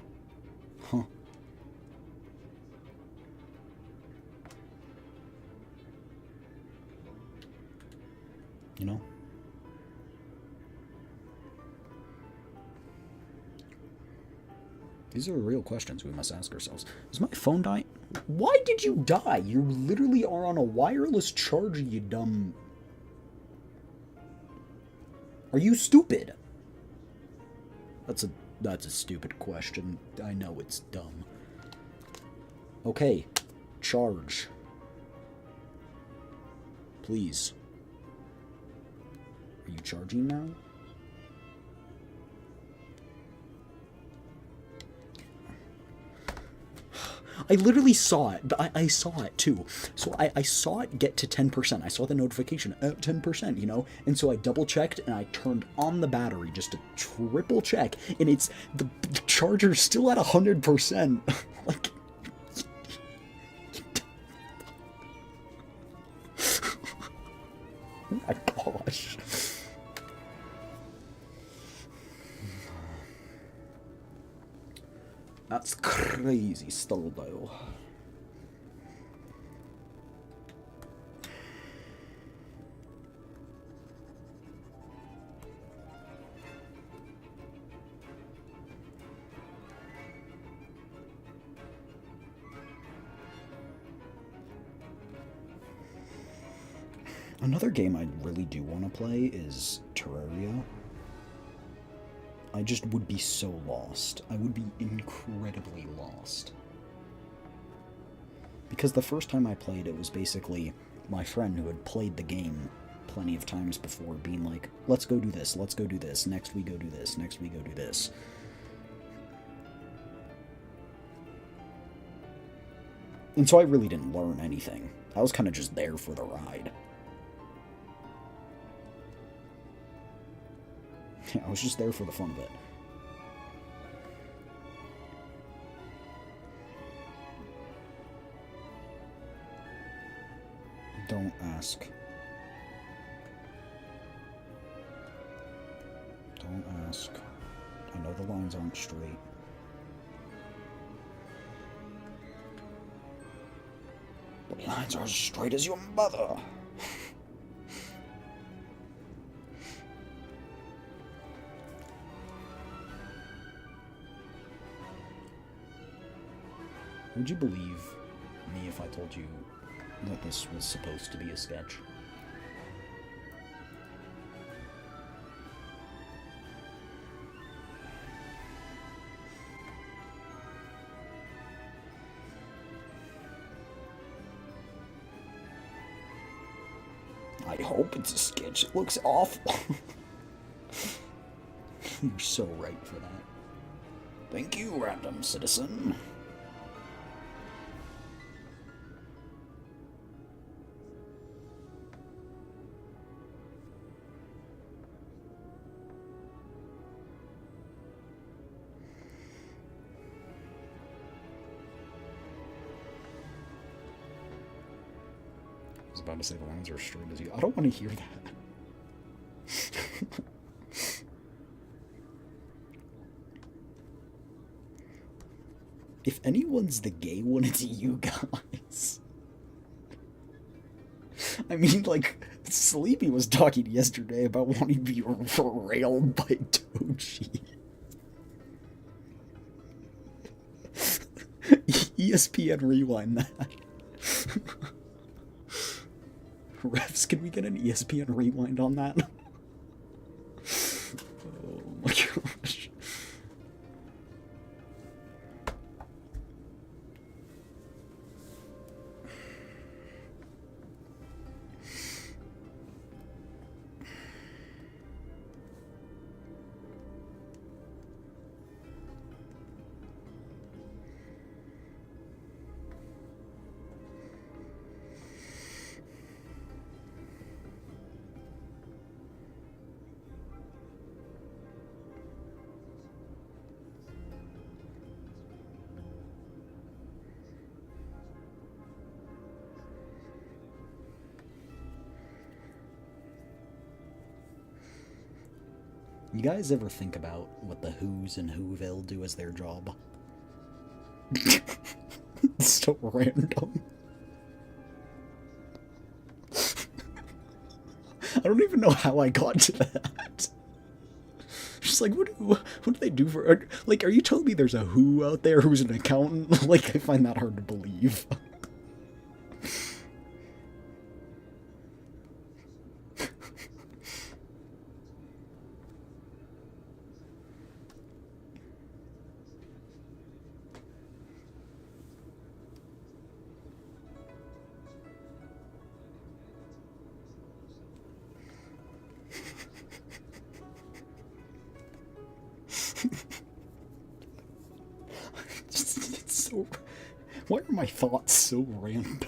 Huh? You know? These are real questions we must ask ourselves. Is my phone dying? Why did you die? You literally are on a wireless charger, you dumb... Are you stupid? That's a stupid question. I know it's dumb. Okay. Charge. Please. Are you charging now? I literally saw it, but I saw it too. So I saw it get to 10%. I saw the notification at 10%, you know? And so I double checked and I turned on the battery just to triple check. And it's, the charger's still at 100%. Like, oh my gosh. That's crazy still, though. Another game I really do want to play is Terraria. I just would be so lost. I would be incredibly lost. Because the first time I played, it was basically my friend who had played the game plenty of times before being like, let's go do this, let's go do this, next we go do this, next we go do this. And so I really didn't learn anything. I was kind of just there for the ride. Yeah, I was just there for the fun of it. Don't ask. Don't ask. I know the lines aren't straight. The lines are as straight as your mother. Would you believe me if I told you that this was supposed to be a sketch? I hope it's a sketch. It looks awful. You're so right for that. Thank you, random citizen. I was about to say the lines are as straight as you. I don't want to hear that. If anyone's the gay one, it's you guys. I mean, like, Sleepy was talking yesterday about wanting to be railed by Doji. ESPN rewind that. Refs, can we get an ESPN rewind on that? Oh my gosh. You guys ever think about what the Who's in Whoville do as their job? It's so random. I don't even know how I got to that. Just like, what do they do for... Like, are you telling me there's a Who out there who's an accountant? Like, I find that hard to believe. It's so... Why are my thoughts so random?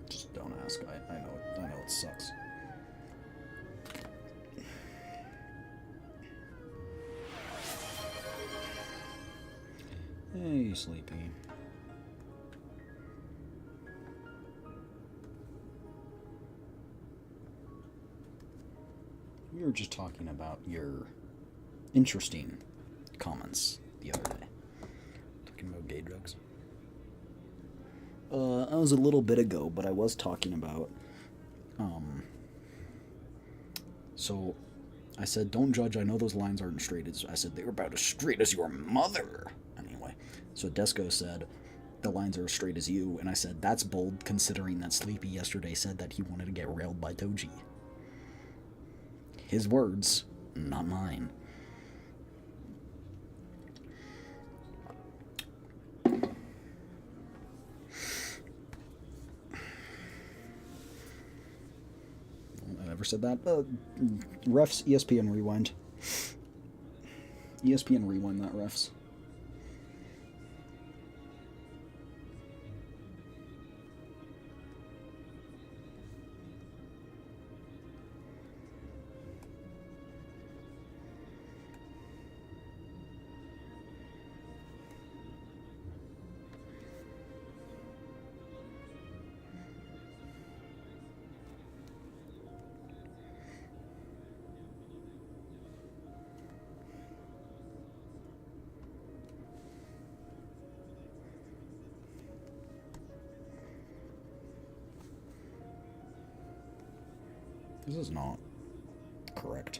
Just don't ask. I know it sucks. Hey, Sleepy. We were just talking about your interesting comments the other day. Talking about gay jokes. That was a little bit ago, but I was talking about, so I said, don't judge, I know those lines aren't straight. I said, they were about as straight as your mother. Anyway, so Desco said, the lines are as straight as you, and I said, that's bold considering that Sleepy yesterday said that he wanted to get railed by Toji. His words, not mine. I ever said that? Refs, ESPN Rewind. ESPN Rewind, that refs. This is not correct.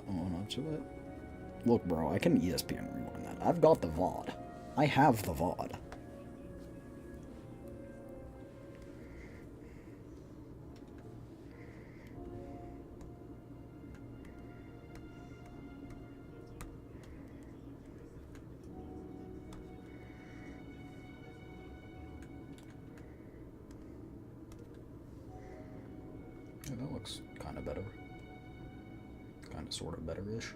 Own up to it. Look, bro, I can ESPN Rewind that. I've got the VOD. I have the VOD. Yeah, that looks kind of better. Kind of, sort of better-ish.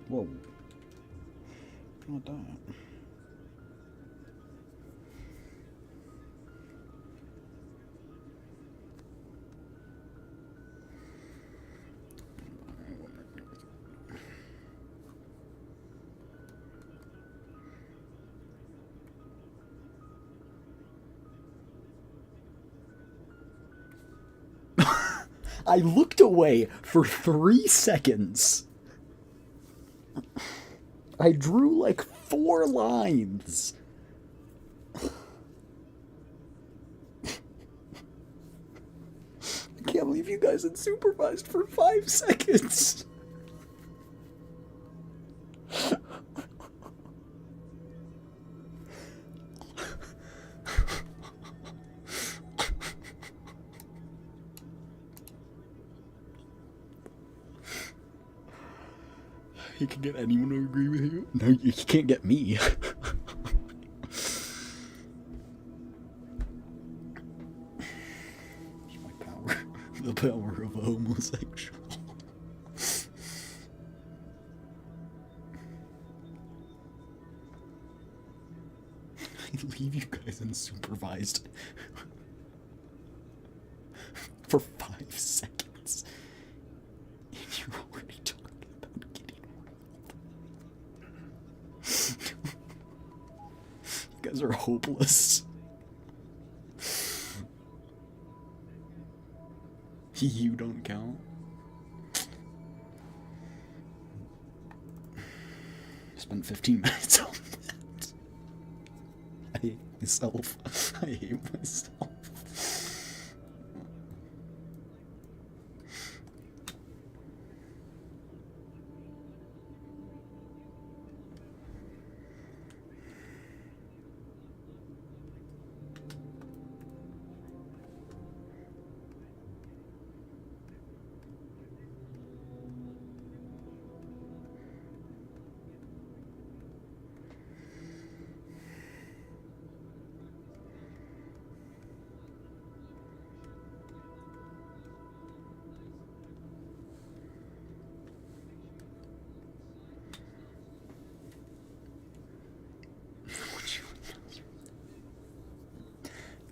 Whoa. Not that. I looked away for 3 seconds. I drew like 4 lines. I can't believe you guys had supervised for 5 seconds. He can get anyone to agree with you? No, he can't get me. My power. The power of a homosexual. I leave you guys unsupervised for 5 seconds. And you're already talking about getting world. You guys are hopeless. You don't count. Spent 15 minutes on that. I hate myself. I hate myself.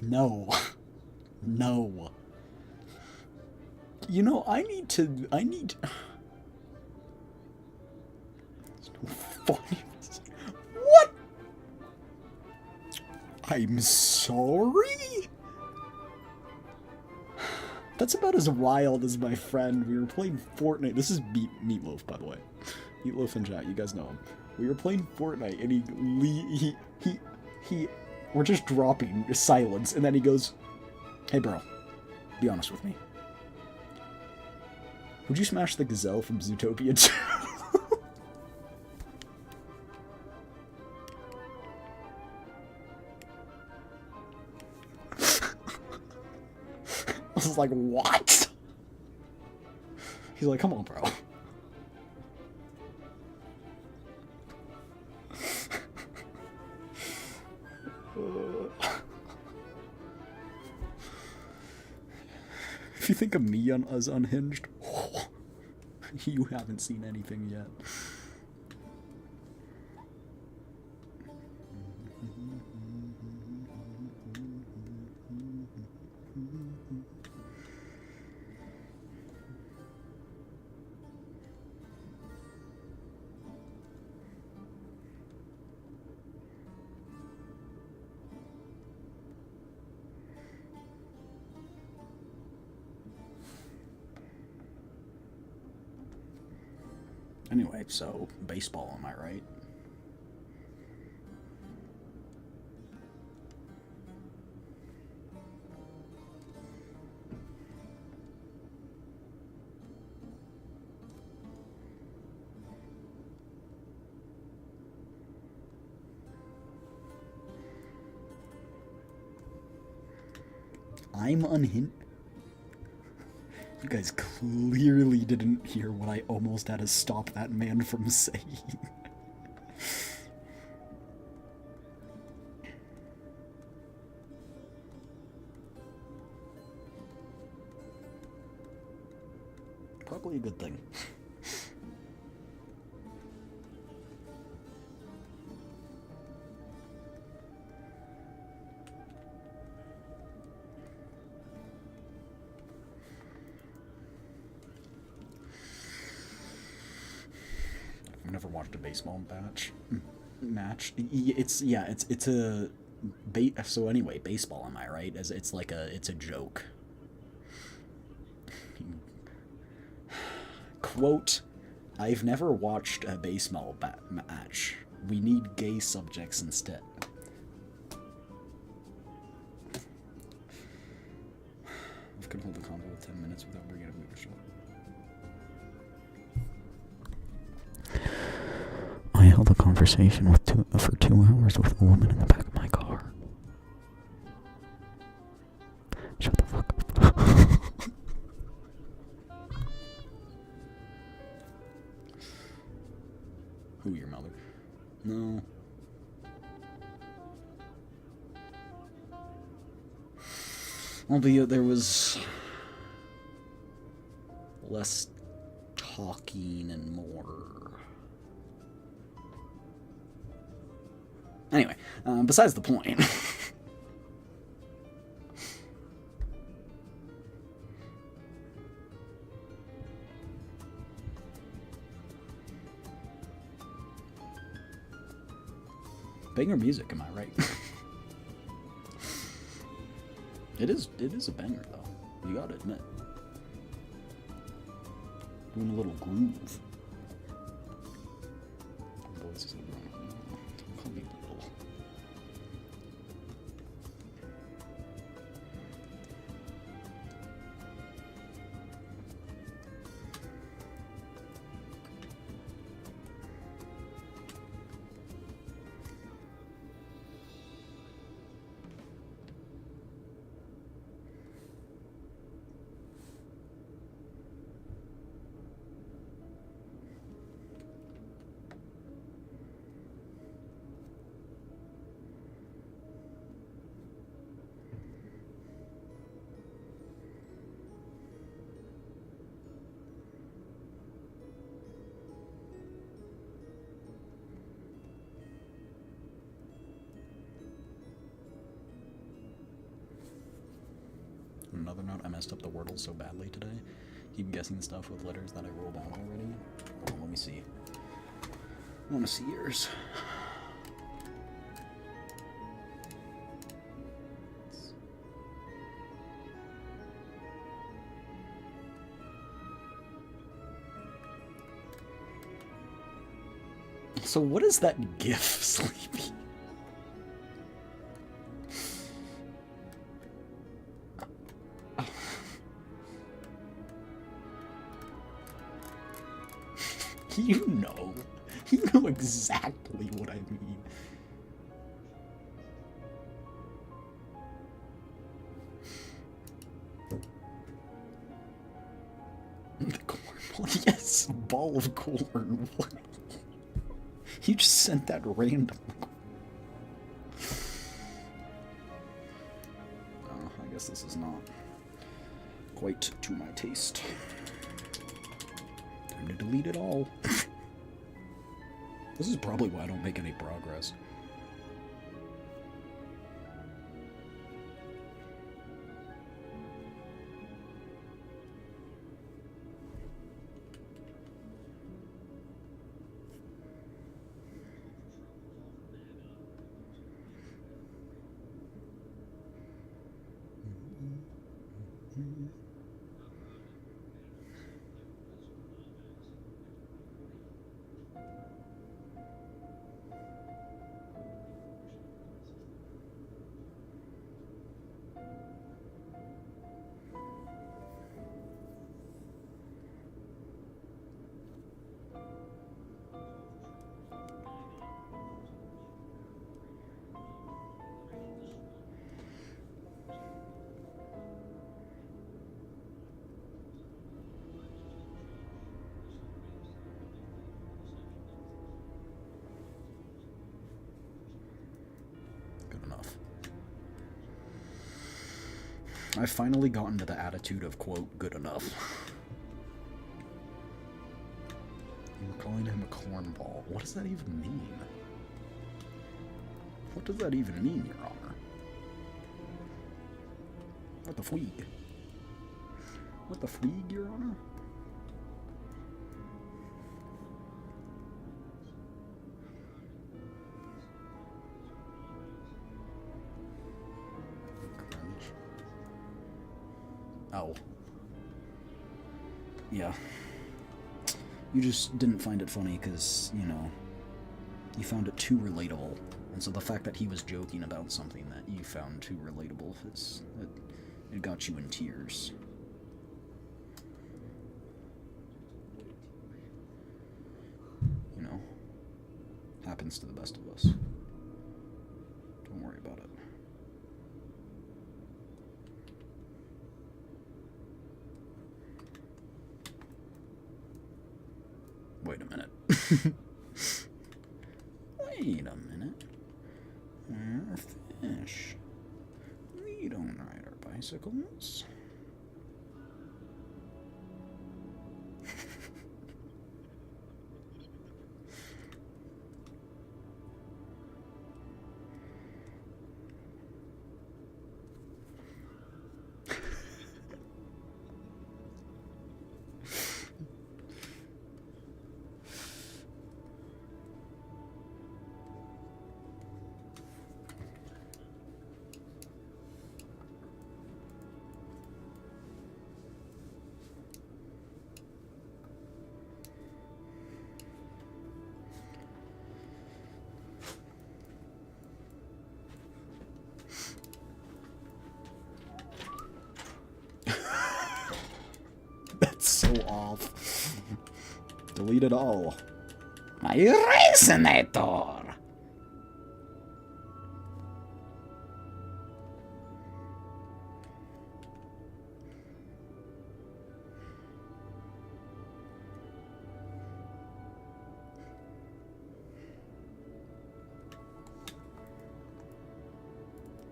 No. No. You know, I need... It's no funny. What? I'm sorry? That's about as wild as my friend. We were playing Fortnite. This is Meatloaf, by the way. Meatloaf and chat, you guys know him. We were playing Fortnite, and he we're just dropping silence, and then he goes, "Hey, bro, be honest with me. Would you smash the gazelle from Zootopia 2?" I was like, what? He's like, come on, bro. If you think of me as unhinged, you haven't seen anything yet. Anyway, so, baseball, am I right? I'm unhinged. You guys clearly didn't hear what I almost had to stop that man from saying. Probably a good thing. I've never watched a baseball match. It's a so anyway, baseball, am I right? It's a joke. Quote, I've never watched a baseball match. We need gay subjects instead. I could hold the convo with 10 minutes without bringing up leadership. I held a conversation for 2 hours with a woman in the back of my car. Shut the fuck up. No. Albeit there was less talking and more. Anyway, besides the point. Banger music, am I right? It is a banger though. You gotta admit. Doing a little groove. Boys is don't call me little. Another note, I messed up the Wordle so badly today. Keep guessing stuff with letters that I rolled out already. Hold on, let me see. I want to see yours. So what is that GIF, Sleepy? You know exactly what I mean. The corn ball, yes, ball of corn. What? You just sent that random. Oh, I guess this is not quite to my taste. Time to delete it all. This is probably why I don't make any progress. I've finally gotten to the attitude of, quote, good enough. You're calling him a cornball. What does that even mean? What does that even mean, Your Honor? What the fleeg? What the fleeg, Your Honor? Oh. Yeah. You just didn't find it funny because, you know, you found it too relatable. And so the fact that he was joking about something that you found too relatable, it got you in tears. You know, happens to the best of us. Don't worry about it. Wait a minute. Icicles? That's so off. Delete it all. My resonator!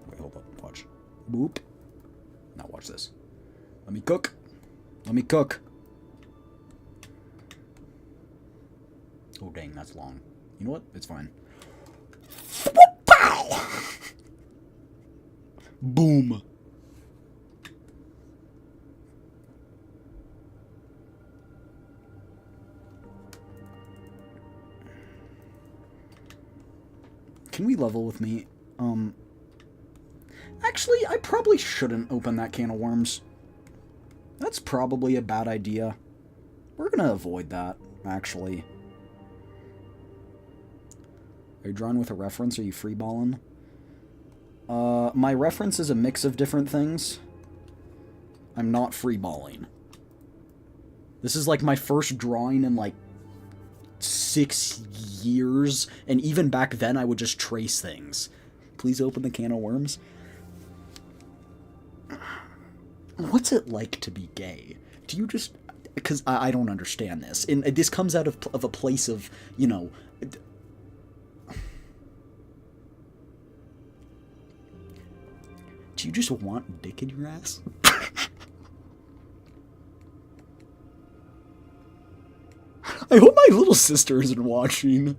Wait, hold up. Watch. Boop. Now watch this. Let me cook. Let me cook. Oh, dang, that's long. You know what? It's fine. Pow! Boom. Can we level with me? Actually, I probably shouldn't open that can of worms. That's probably a bad idea. We're gonna avoid that, actually. Are you drawing with a reference? Are you freeballing? My reference is a mix of different things. I'm not freeballing. This is like my first drawing in like 6 years, and even back then I would just trace things. Please open the can of worms. What's it like to be gay? Do you just... Because I don't understand this. And this comes out of a place of, you know... Do you just want dick in your ass? I hope my little sister isn't watching.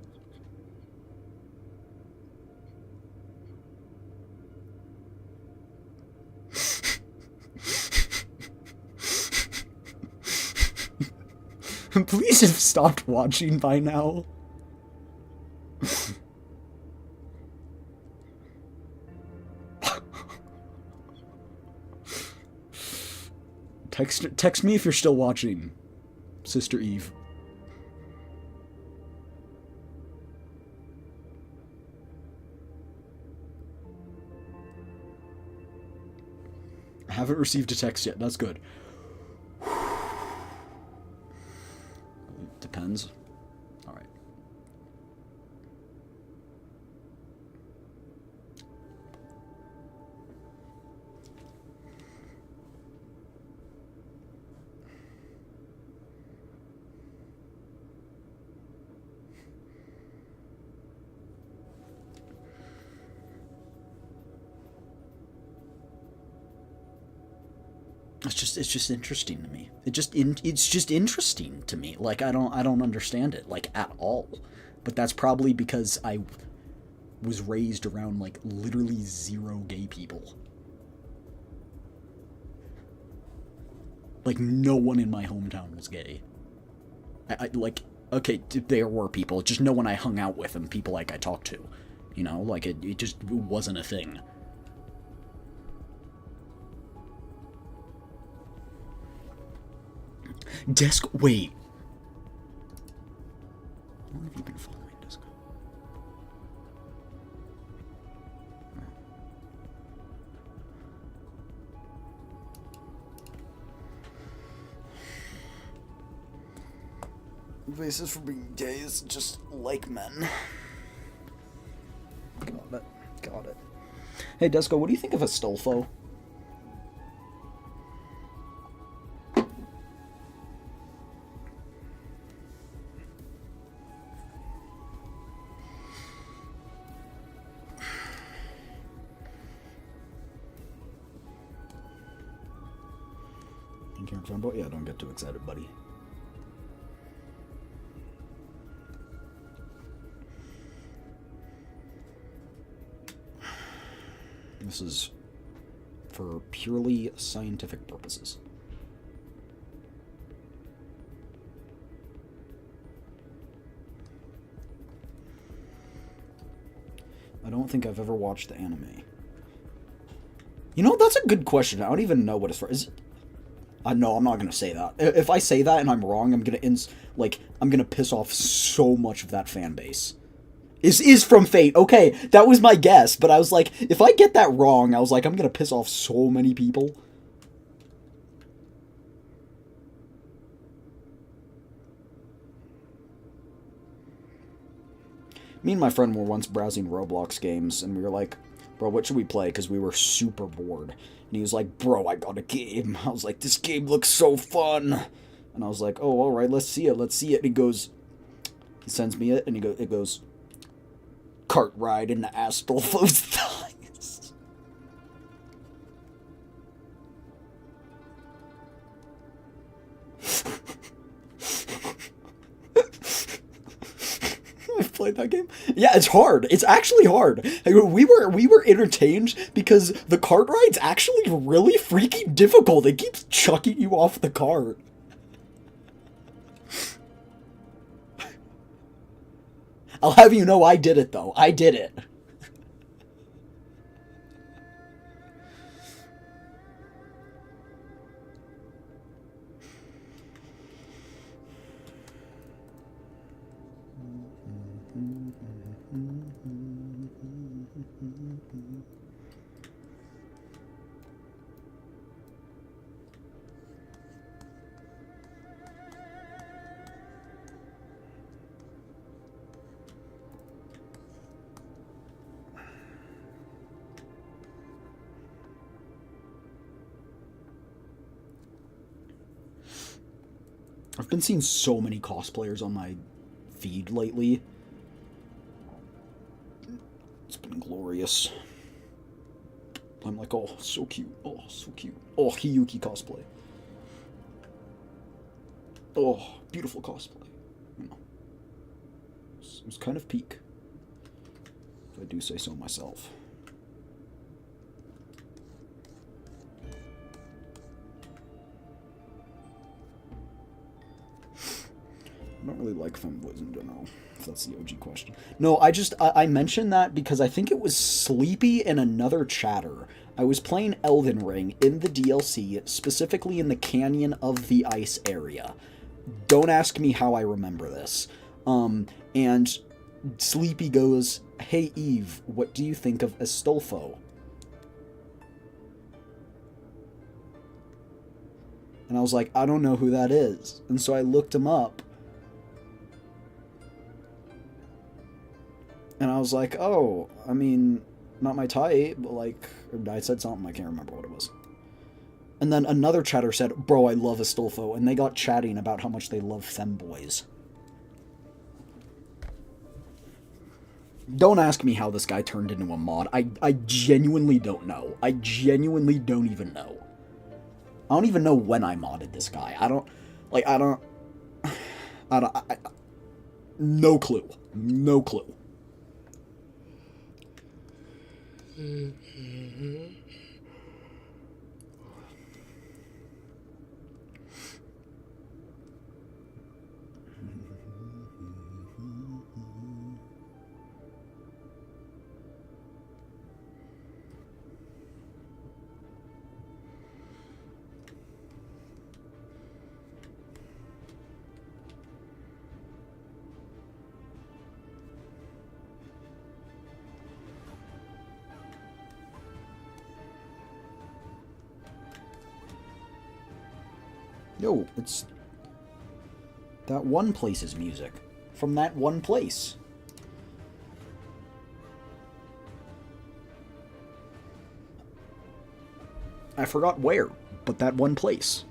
Please have stopped watching by now. Text me if you're still watching, Sister Eve. I haven't received a text yet. That's good. Depends. All right. It's just interesting to me. It's just interesting to me. Like I don't understand it like at all. But that's probably because I was raised around like literally 0 gay people. Like no one in my hometown was gay. I like okay, there were people, just no one I hung out with and people like I talked to. You know, like it just wasn't a thing. Desk, wait. How long have you been following Desk? The basis for being gay is just like men. Got it. Hey, Desco, what do you think of Astolfo? Karen fanboy? Yeah, don't get too excited, buddy. This is for purely scientific purposes. I don't think I've ever watched the anime. You know, that's a good question. I don't even know what it's for. Is it... no, I'm not gonna say that. If I say that and I'm wrong, I'm gonna piss off so much of that fan base. Is from Fate. Okay, that was my guess, but I was like, if I get that wrong, I was like, I'm gonna piss off so many people. Me and my friend were once browsing Roblox games, and we were like, bro, what should we play? Because we were super bored. And he was like, bro, I got a game. I was like, this game looks so fun. And I was like, oh, all right, let's see it. Let's see it. And he goes, he sends me it, and it goes, cart ride into Astolfo's thighs. I've played that game. Yeah, it's hard. It's actually hard. We were entertained because the cart ride's actually really freaking difficult. It keeps chucking you off the cart. I'll have you know I did it, though. I did it. I've been seeing so many cosplayers on my feed lately. It's been glorious. I'm like, oh, so cute. Oh, so cute. Oh, Hiyuki cosplay. Oh, beautiful cosplay. You know, it was kind of peak, if I do say so myself. I don't really like femboys in general, if that's the OG question. No, I mentioned that because I think it was Sleepy and another chatter. I was playing Elden Ring in the DLC, specifically in the Canyon of the Ice area. Don't ask me how I remember this. And Sleepy goes, hey Eve, what do you think of Astolfo? And I was like, I don't know who that is. And so I looked him up. And I was like, oh, I mean, not my type, but like, I said something, I can't remember what it was. And then another chatter said, bro, I love Astolfo, and they got chatting about how much they love femboys. Don't ask me how this guy turned into a mod. I genuinely don't know. I genuinely don't even know. I don't even know when I modded this guy. No clue. No clue. Yo, it's that one place's music. From that one place. I forgot where, but that one place.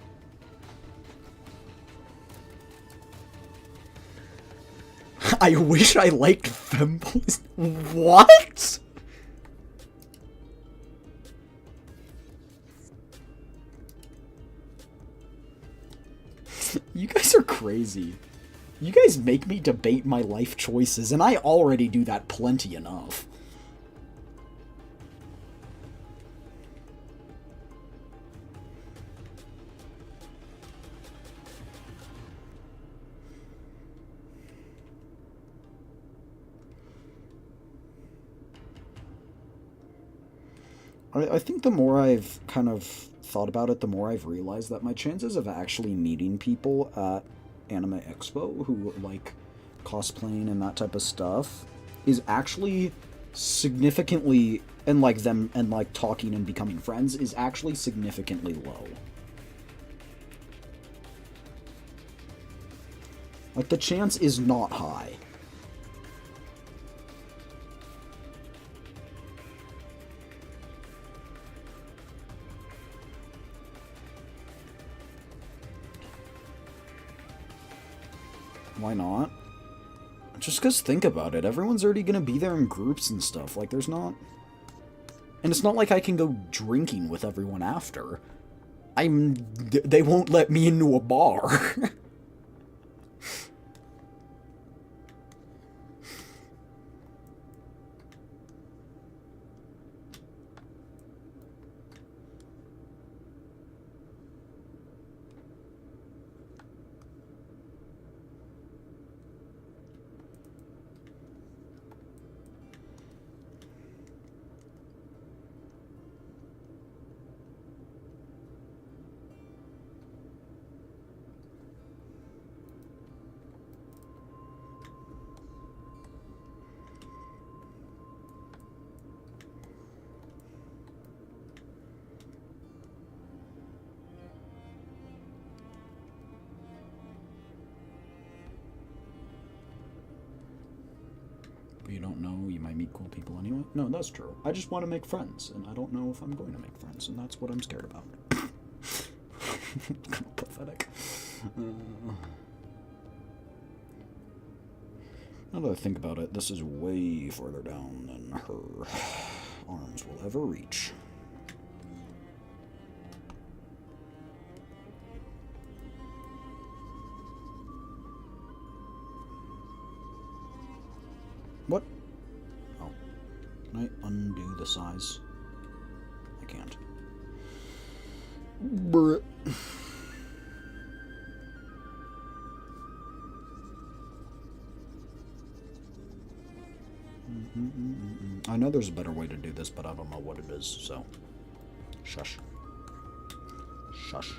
I wish I liked femboys. What? You guys are crazy. You guys make me debate my life choices, and I already do that plenty enough. I think the more I've kind of thought about it, the more I've realized that my chances of actually meeting people at Anime Expo who like cosplaying and that type of stuff is actually significantly, and like them and like talking and becoming friends is actually significantly low. Like the chance is not high. Why not? Just because think about it, everyone's already gonna be there in groups and stuff. Like, there's not... And it's not like I can go drinking with everyone after. They won't let me into a bar. But you don't know, you might meet cool people anyway. No, that's true. I just want to make friends, and I don't know if I'm going to make friends, and that's what I'm scared about. Pathetic. Now that I think about it, this is way further down than her arms will ever reach. What? Oh. Can I undo the size? I can't. Brr. I know there's a better way to do this, but I don't know what it is, so... Shush. Shush.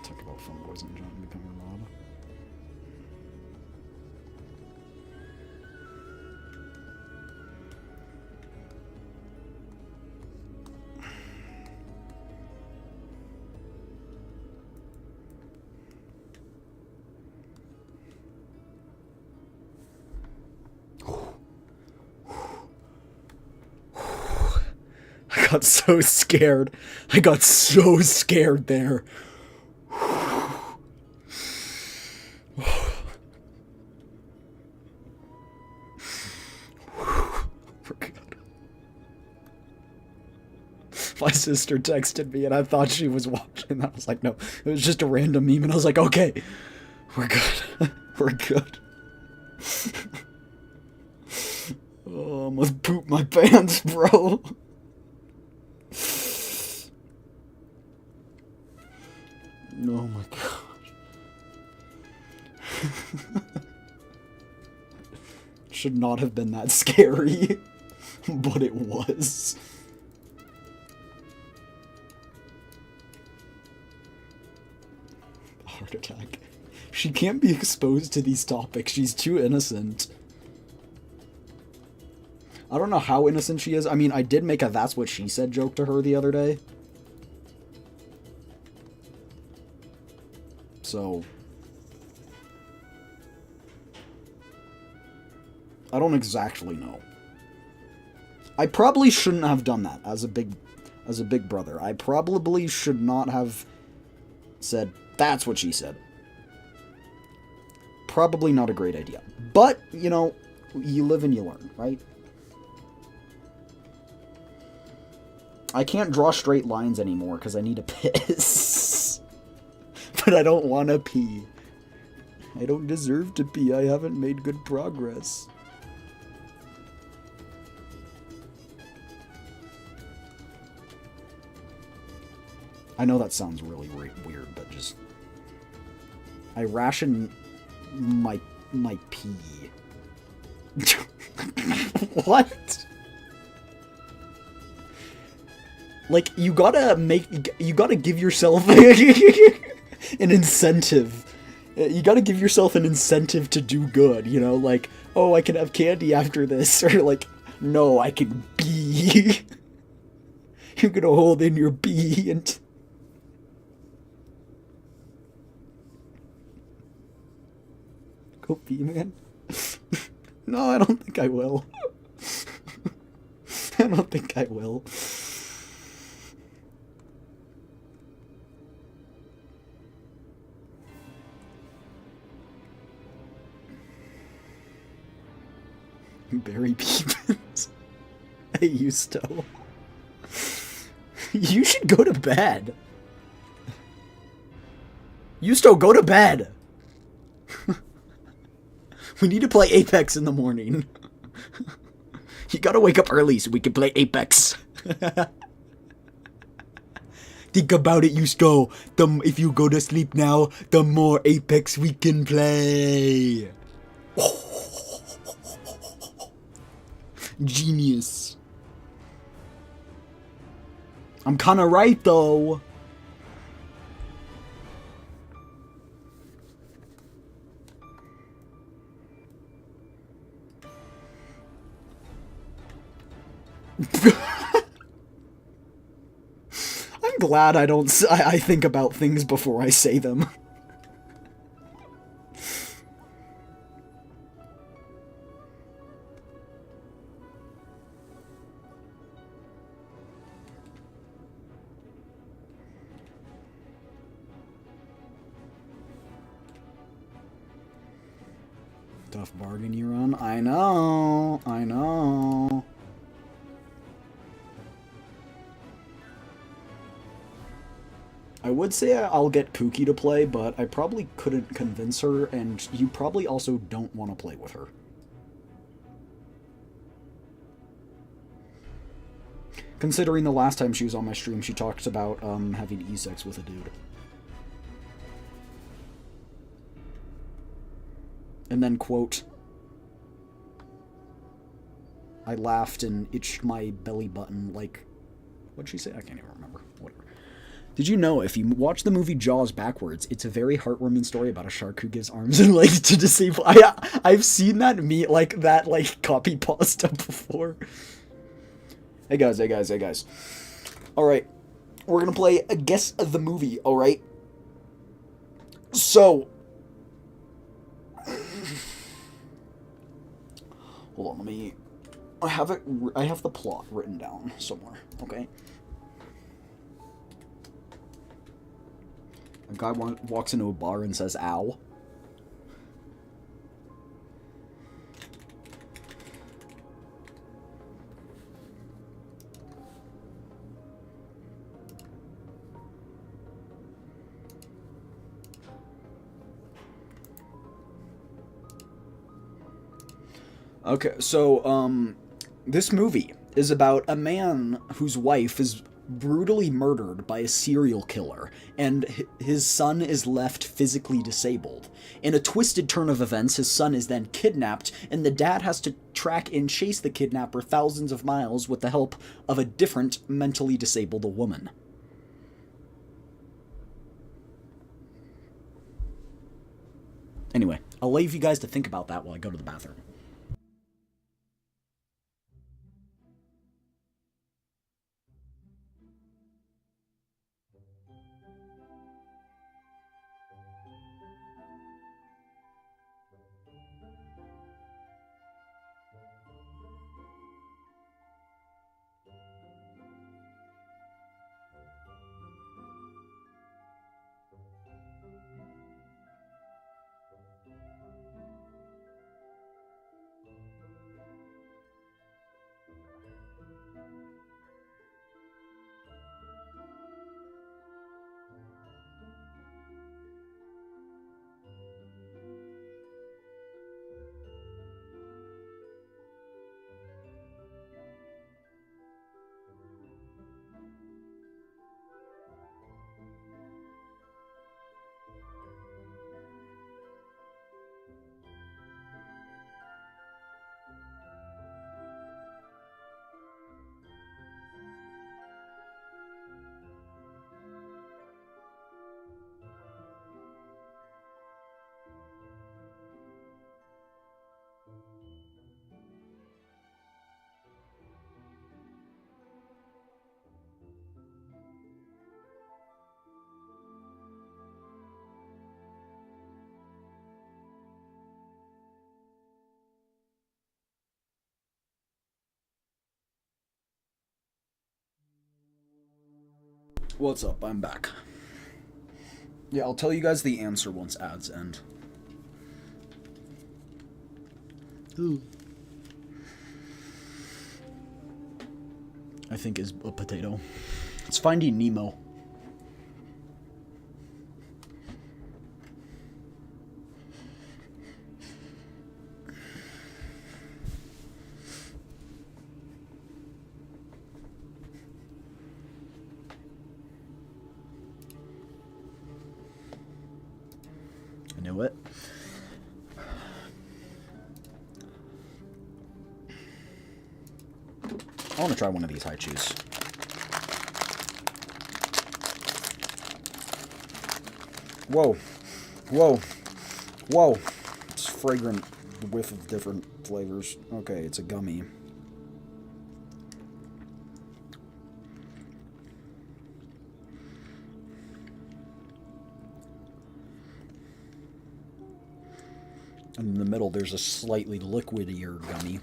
Talk about fanboys and John becoming Rob. I got so scared. I got so scared there. My sister texted me and I thought she was watching. I was like, no, it was just a random meme. And I was like, okay, we're good. We're good. Oh, I almost pooped my pants, bro. Oh my gosh. Should not have been that scary, but it was. Heart attack. She can't be exposed to these topics. She's too innocent. I don't know how innocent she is. I mean, I did make a "that's what she said" joke to her the other day. So... I don't exactly know. I probably shouldn't have done that as a big brother. I probably should not have said, "That's what she said." Probably not a great idea. But, you know, you live and you learn, right? I can't draw straight lines anymore because I need to piss. But I don't want to pee. I don't deserve to pee. I haven't made good progress. I know that sounds really weird, but just... I ration my pee. What? Like, you gotta give yourself an incentive. You gotta give yourself an incentive to do good, you know? Like, oh, I can have candy after this, or like, no, I can pee. You're gonna hold in your pee and... Go pee, man. No, I don't think I will. I don't think I will. Barry Peepins. Hey, Yusto. You should go to bed. Yusto, go to bed. We need to play Apex in the morning. You gotta wake up early so we can play Apex. Think about it, Yusto. If you go to sleep now, the more Apex we can play. Genius. I'm kinda right, though. I'm glad I think about things before I say them. Tough bargain you run. I know. I know. I would say I'll get Pookie to play, but I probably couldn't convince her, and you probably also don't want to play with her. Considering the last time she was on my stream, she talked about having e-sex with a dude. And then, quote, I laughed and itched my belly button like... What'd she say? I can't even remember. Whatever. Did you know, if you watch the movie Jaws backwards, it's a very heartwarming story about a shark who gives arms and legs to disabled... I've seen that copy pasta before. Hey guys, hey guys, hey guys. Alright. We're gonna play a Guess the Movie, alright? So... Hold on, let me... I have the plot written down somewhere, okay? A guy walks into a bar and says, ow. Okay, so, this movie is about a man whose wife is brutally murdered by a serial killer, and his son is left physically disabled. In a twisted turn of events, his son is then kidnapped, and the dad has to track and chase the kidnapper thousands of miles with the help of a different mentally disabled woman. Anyway, I'll leave you guys to think about that while I go to the bathroom. What's up? I'm back. Yeah, I'll tell you guys the answer once ads end. Ooh. I think is a potato. It's Finding Nemo. I knew it. I want to try one of these high chews. Whoa. Whoa. Whoa. It's fragrant whiff of different flavors. Okay, it's a gummy. And in the middle, there's a slightly liquidier gummy.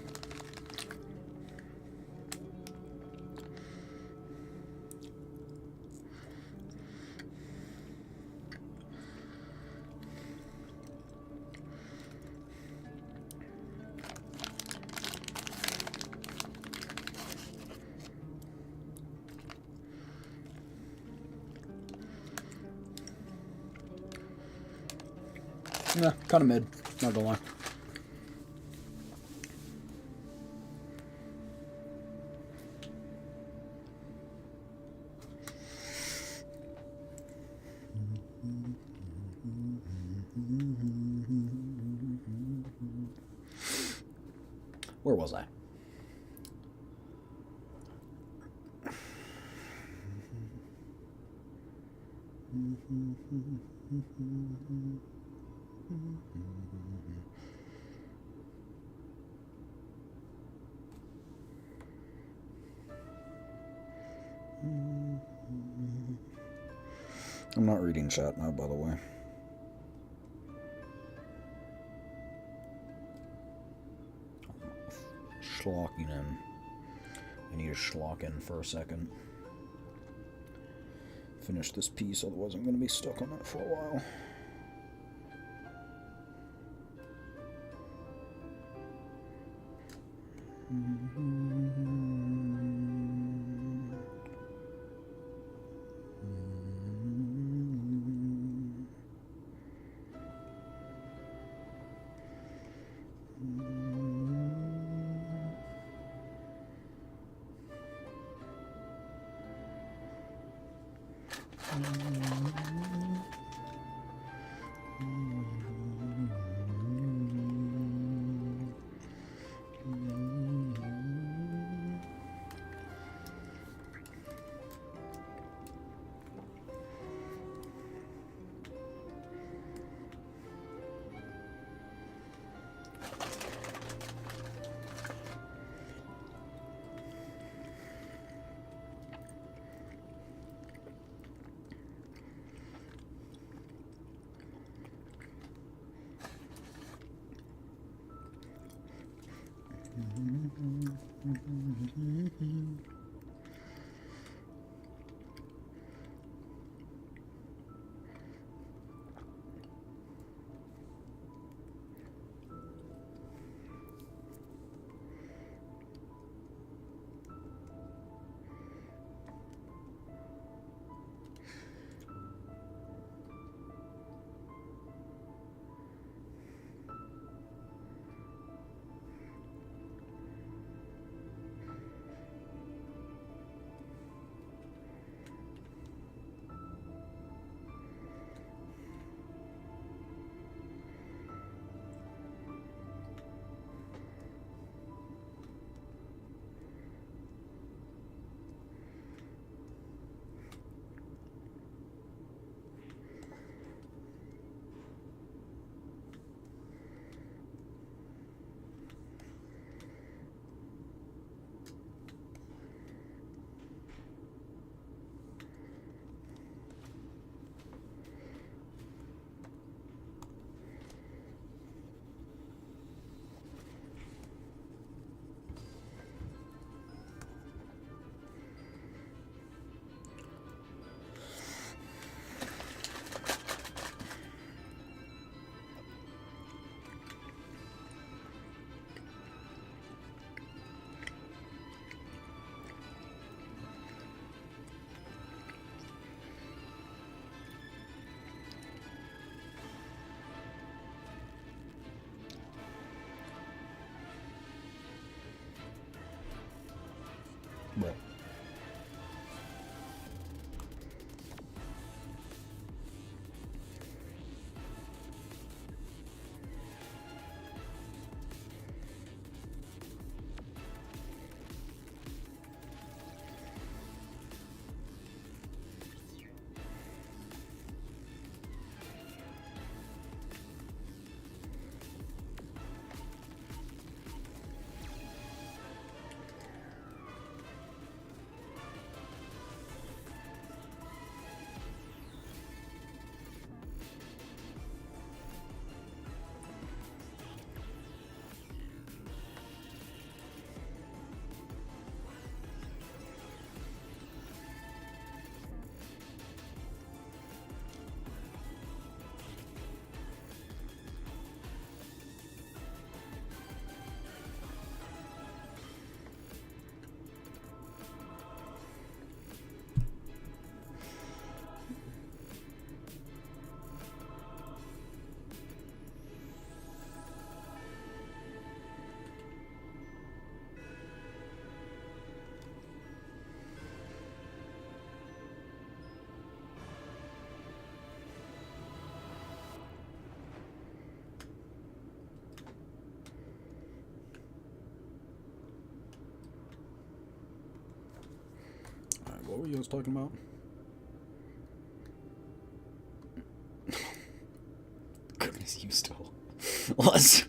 Nah, kind of mid. Not gonna lie. Where was I? I'm not reading chat now, by the way. Schlocking in. I need to schlock in for a second. Finish this piece, otherwise I'm going to be stuck on it for a while. Right. Alright, what were you guys talking about? Goodness, you still. Let's.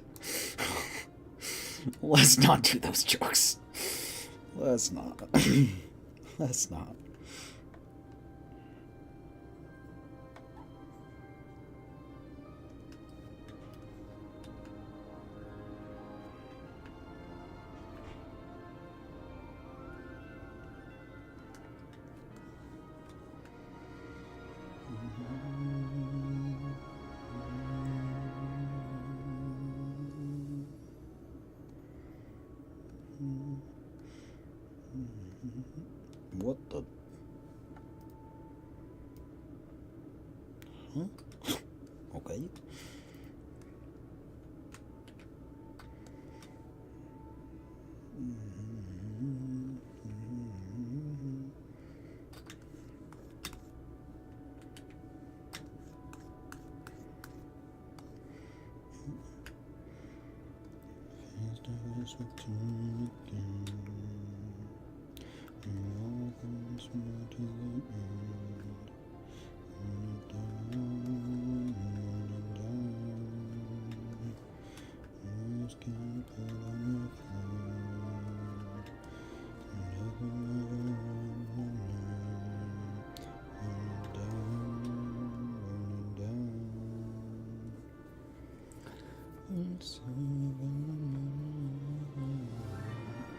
Let's not do those jokes. Let's not. Let's not. What the? Huh? Okay.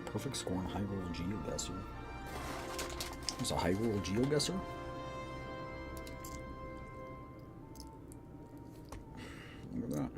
Perfect score on Hyrule GeoGuessr. There's a Hyrule GeoGuessr? Look at that.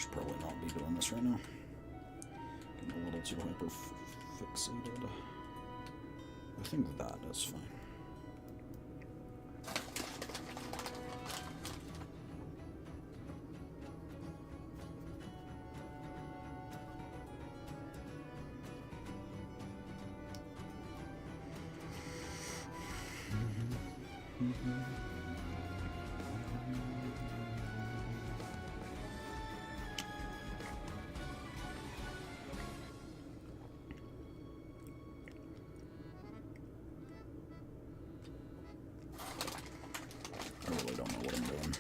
should probably not be doing this right now. Getting a little too hyper fixated. I think that is fine. I really don't know what I'm doing.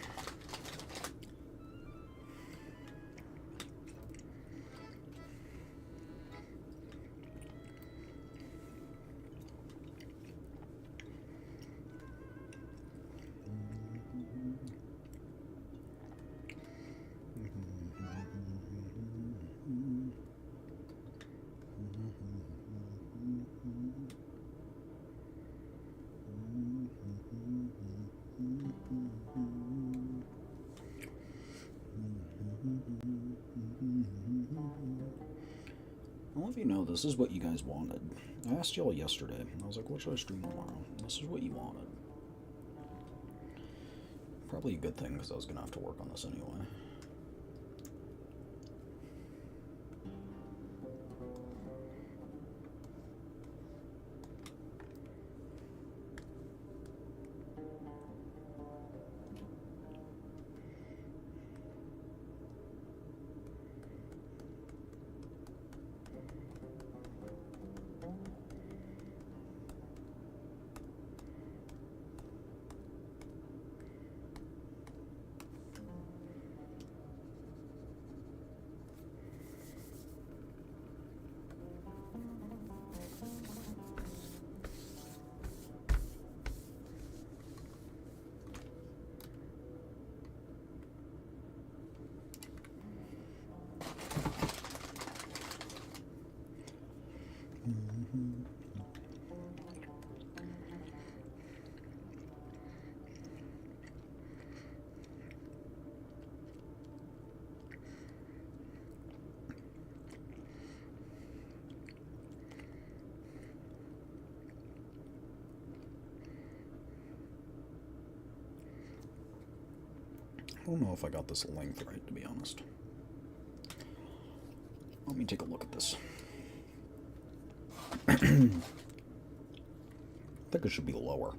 Well, if you know, this is what you guys wanted. I asked y'all yesterday. I was like, what should I stream tomorrow? This is what you wanted. Probably a good thing, because I was going to have to work on this anyway. I don't know if I got this length right, to be honest. Let me take a look at this. I think it should be lower.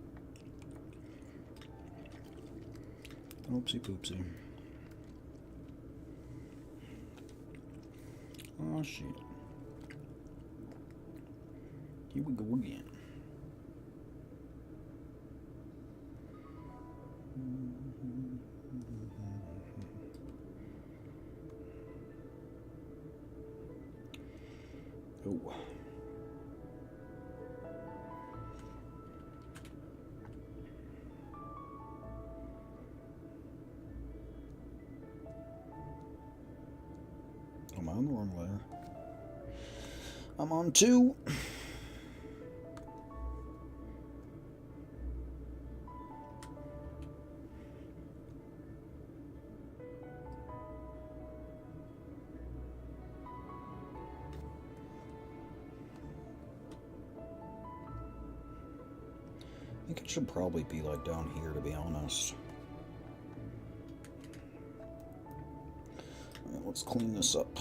Oopsie poopsie. Oh shit. Here we go again. Oh. Am I on the wrong layer? I'm on 2. I think it should probably be like down here, to be honest. Alright, let's clean this up.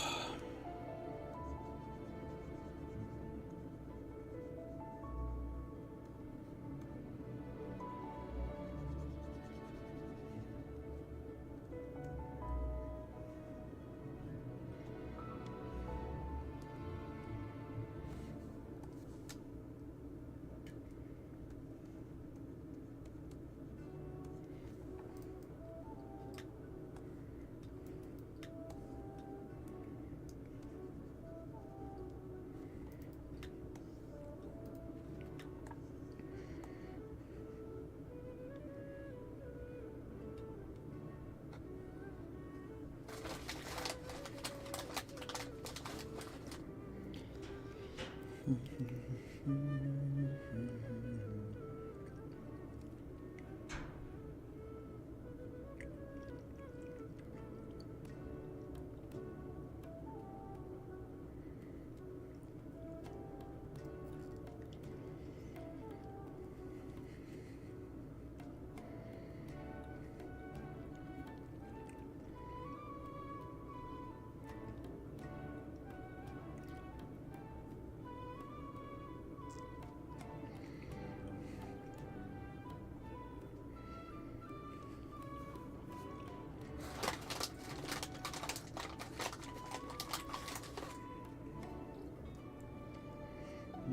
I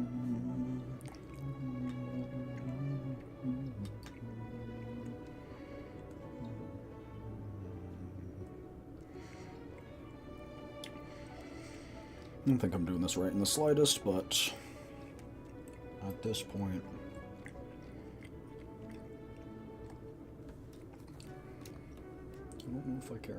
don't think I'm doing this right in the slightest, but at this point, I don't know if I care.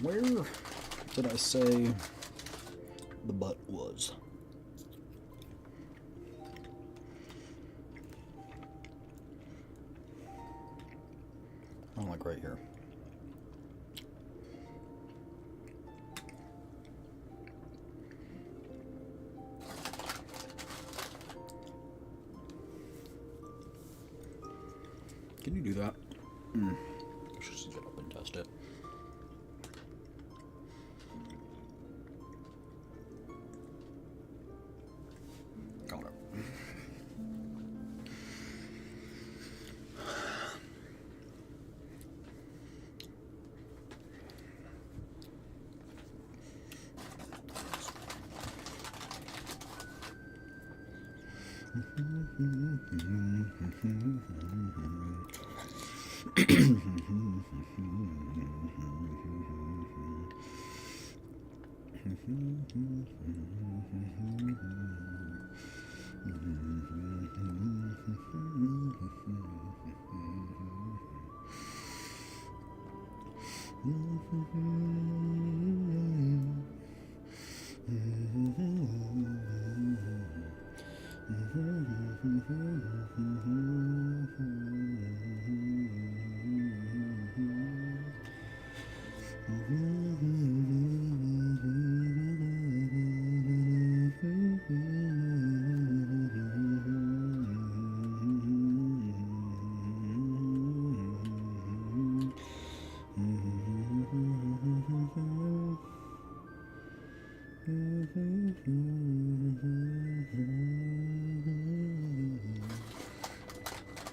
Where did I say the butt was? I don't like right here. Can you do that? I should just get up and test it. Got it.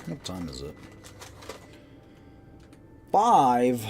What time is it? 5.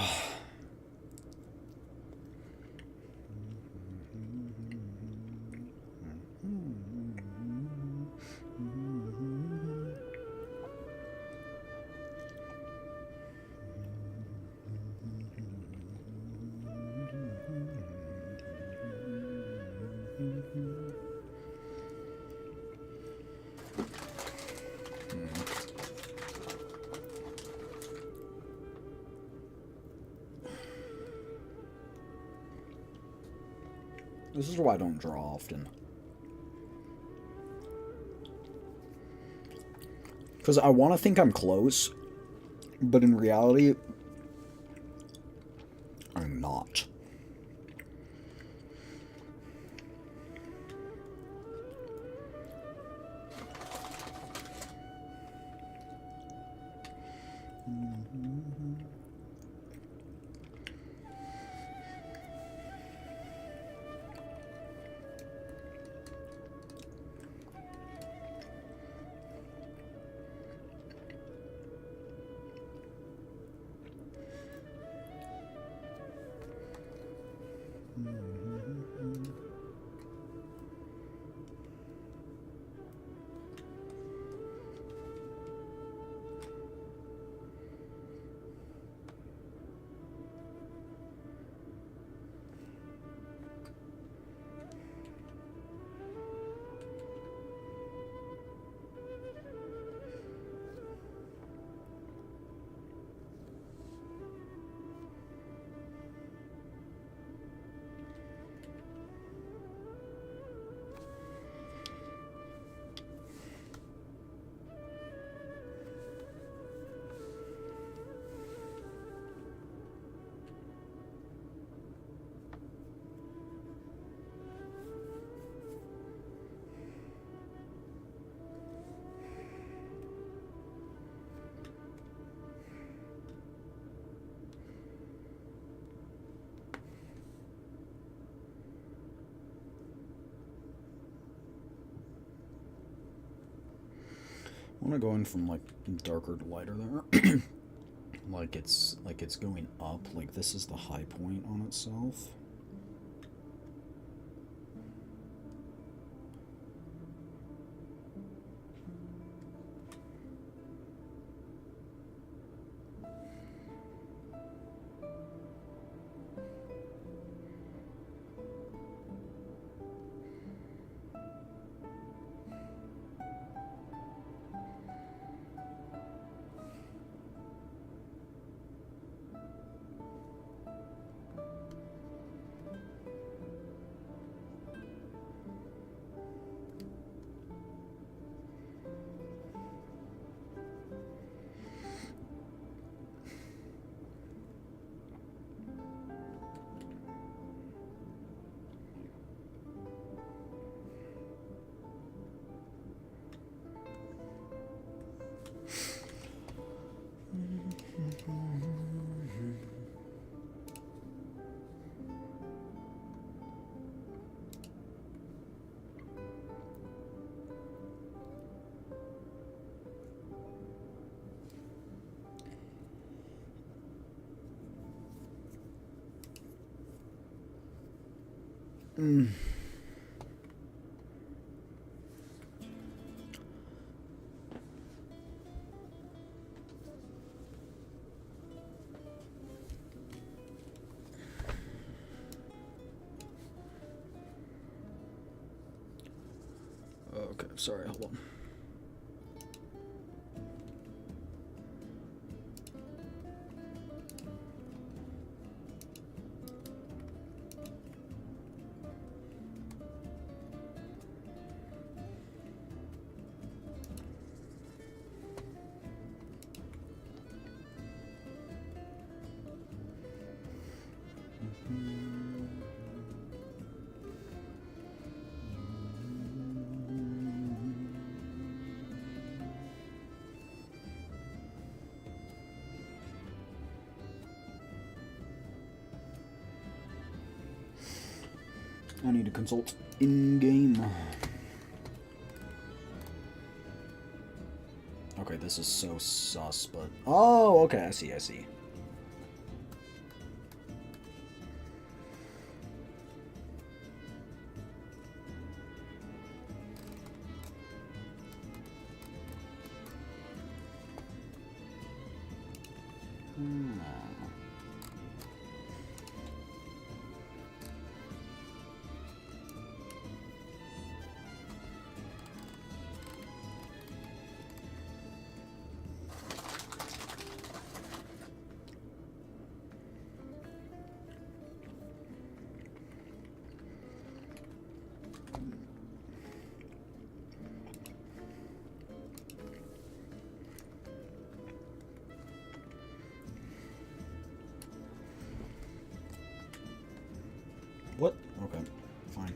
This is why I don't draw often. Because I want to think I'm close, but in reality, I'm not. I want to go in from like darker to lighter there. like it's going up, like this is the high point on itself. Mm. Okay, sorry, hold on. I need to consult in-game. Okay, this is so sus, but... Oh, okay, I see, I see. Hmm. What? Okay, fine.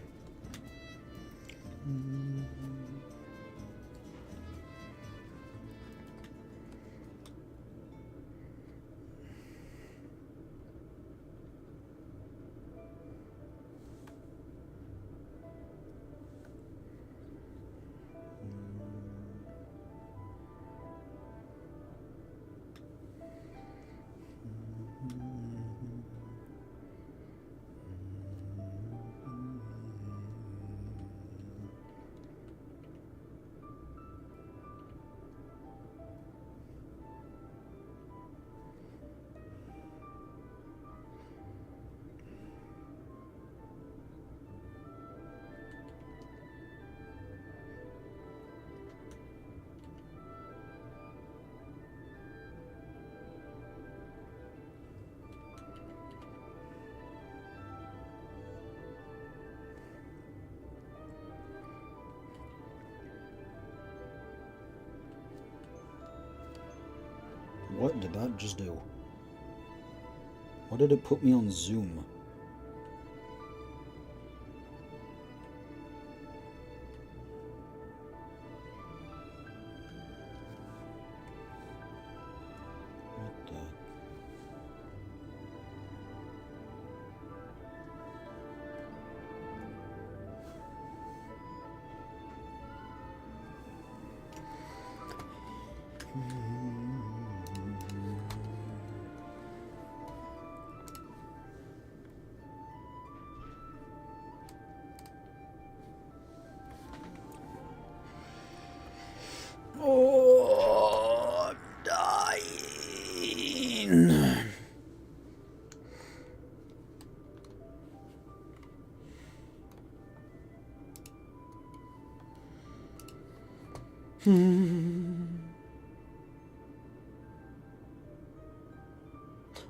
What did that just do? What did it put me on Zoom? What the...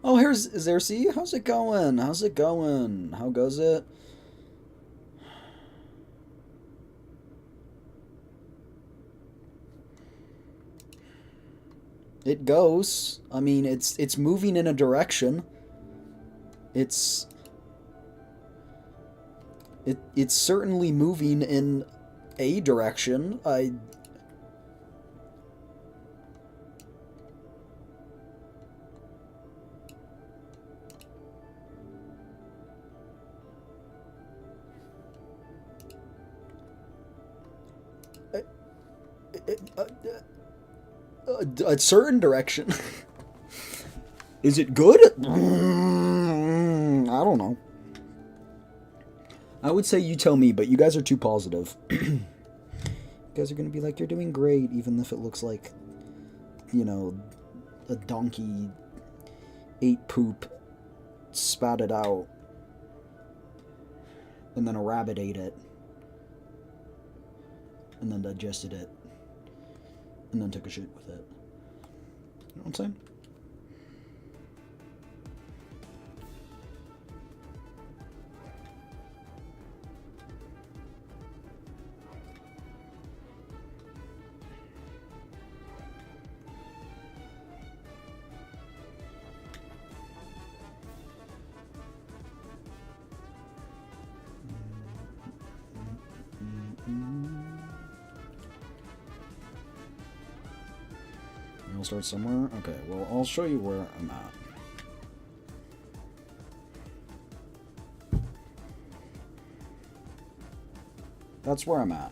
Oh, here's Zercy. How's it going? How's it going? How goes it? It goes. I mean, it's moving in a direction. It's it's certainly moving in a direction. A certain direction. Is it good? I don't know. I would say you tell me, but you guys are too positive. You guys are gonna be like, you're doing great, even if it looks like, you know, a donkey ate poop, spat it out, and then a rabbit ate it, and then digested it, and then took a shit with it. You know what I'm saying? You'll start somewhere? Okay, well, I'll show you where I'm at. That's where I'm at.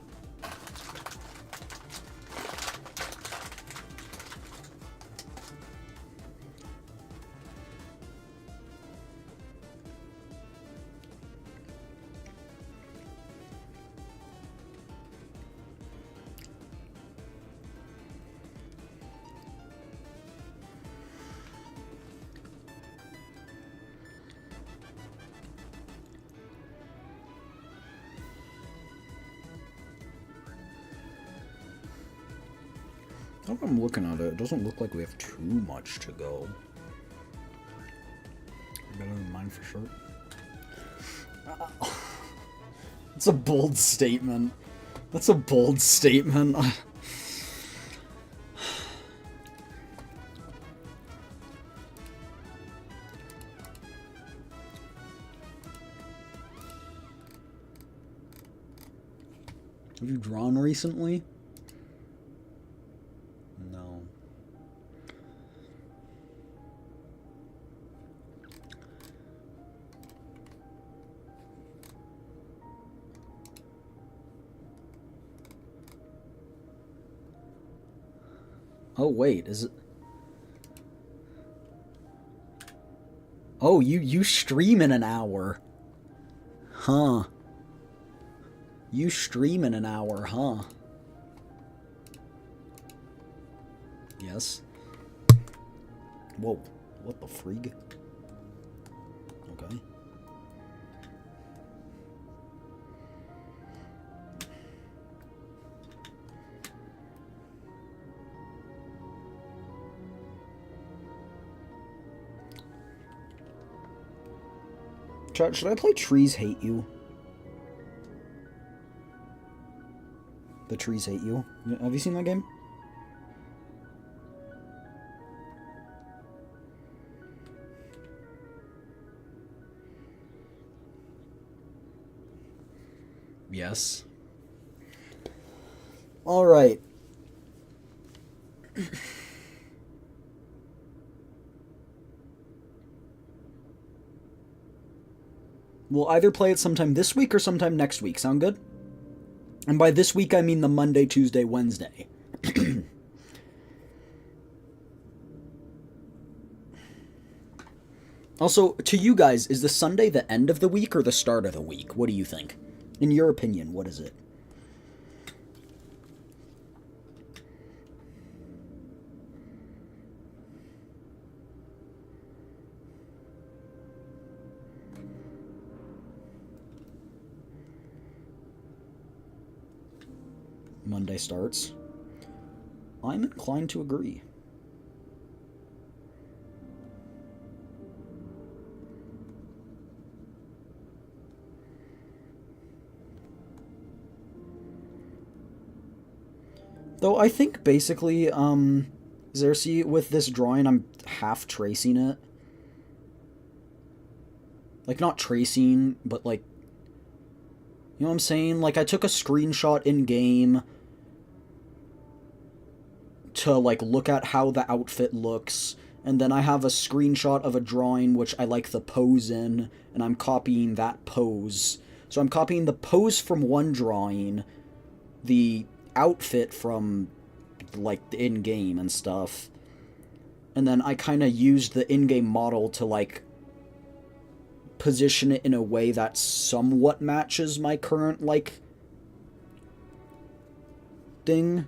Now that I'm looking at it, it doesn't look like we have too much to go. Better than mine for sure. It's a bold statement. That's a bold statement. Have you drawn recently? No. Oh wait, is it? Oh, you stream in an hour. Huh. You stream in an hour, huh? Yes. Whoa, what the frig? Okay. Chat, should I play Trees Hate You? The Trees Hate You. Have you seen that game? Yes. All right. We'll either play it sometime this week or sometime next week. Sound good? And by this week, I mean the Monday, Tuesday, Wednesday. Also, to you guys, is the Sunday the end of the week or the start of the week? What do you think? In your opinion, what is it? Monday starts. I'm inclined to agree. Though I think basically, Xerxes, with this drawing, I'm half tracing it. Like, not tracing, but like, you know what I'm saying? Like, I took a screenshot in game to, like, look at how the outfit looks, and then I have a screenshot of a drawing which I like the pose in, and I'm copying that pose. So I'm copying the pose from one drawing, the outfit from, like, the in-game and stuff, and then I kind of used the in-game model to, like, position it in a way that somewhat matches my current, like, thing.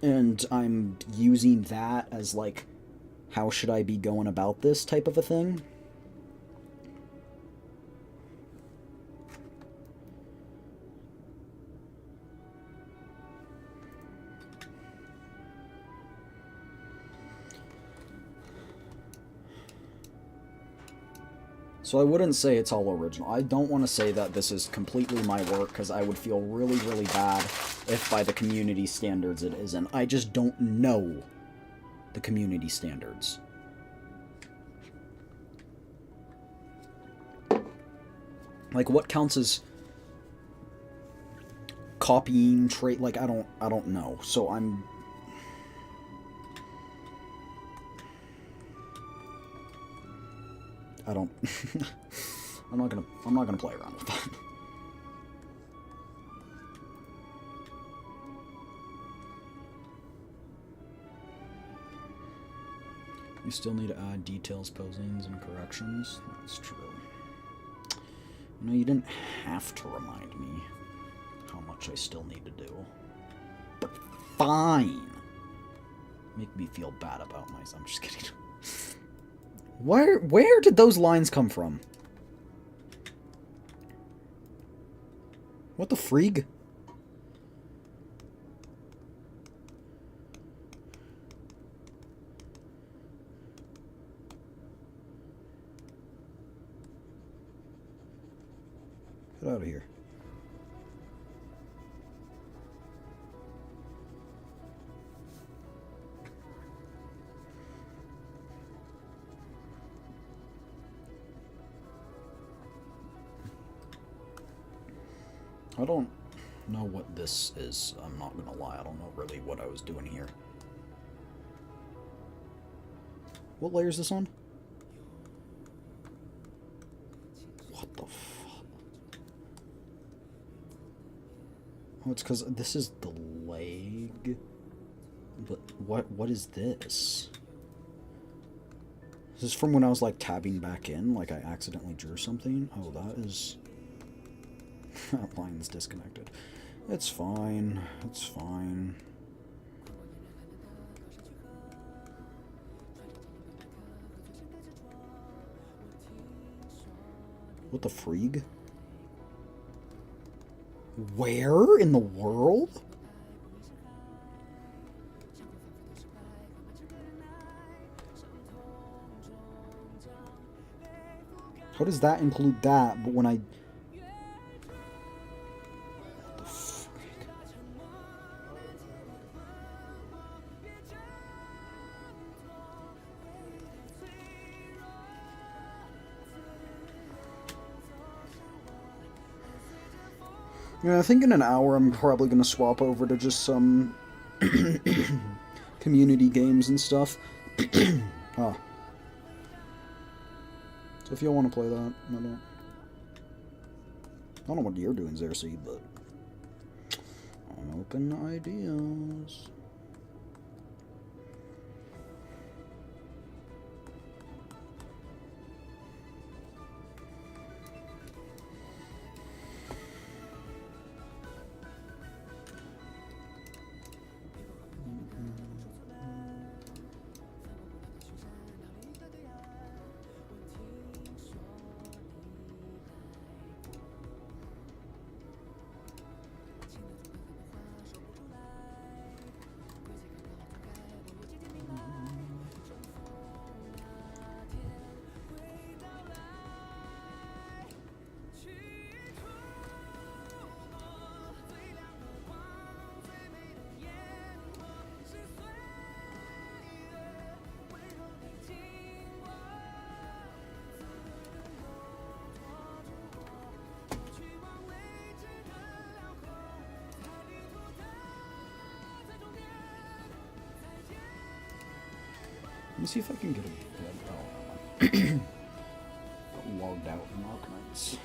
And I'm using that as, like, how should I be going about this type of a thing. So I wouldn't say it's all original. I don't want to say that this is completely my work, because I would feel really, really bad if by the community standards it isn't. I just don't know the community standards. Like, what counts as copying trait? Like, I don't know. So I don't I'm not gonna play around with that. You still need to add details, posings, and corrections. That's true. You know, you didn't have to remind me how much I still need to do. But fine. Make me feel bad about myself. I'm just kidding. Where did those lines come from? What the freak? Get out of here. I don't know what this is. I'm not gonna lie. I don't know really what I was doing here. What layer is this on? What the fuck? Oh, it's because this is the leg. But what is this? Is this from when I was, like, tabbing back in? Like, I accidentally drew something? Oh, that is... that line's disconnected. It's fine. It's fine. What the freak? Where in the world? How does that include that? But when I... What the freak? Yeah, I think in an hour I'm probably going to swap over to just some community games and stuff. Ah. So if y'all want to play that, I don't know what you're doing, Xerxes, but I'm open to ideas. me see if I can get a logged out in Arknights.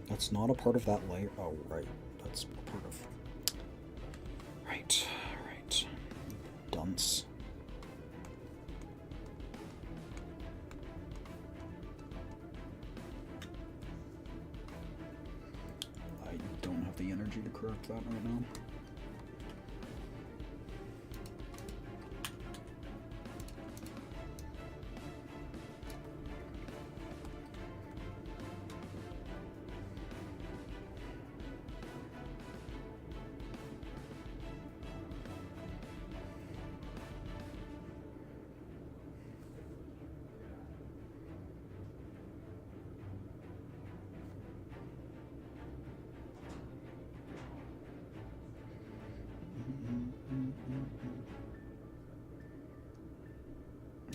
That's not a part of that layer. Oh, right. That's a part of... Right, right. Dunce. I don't have the energy to correct that right now.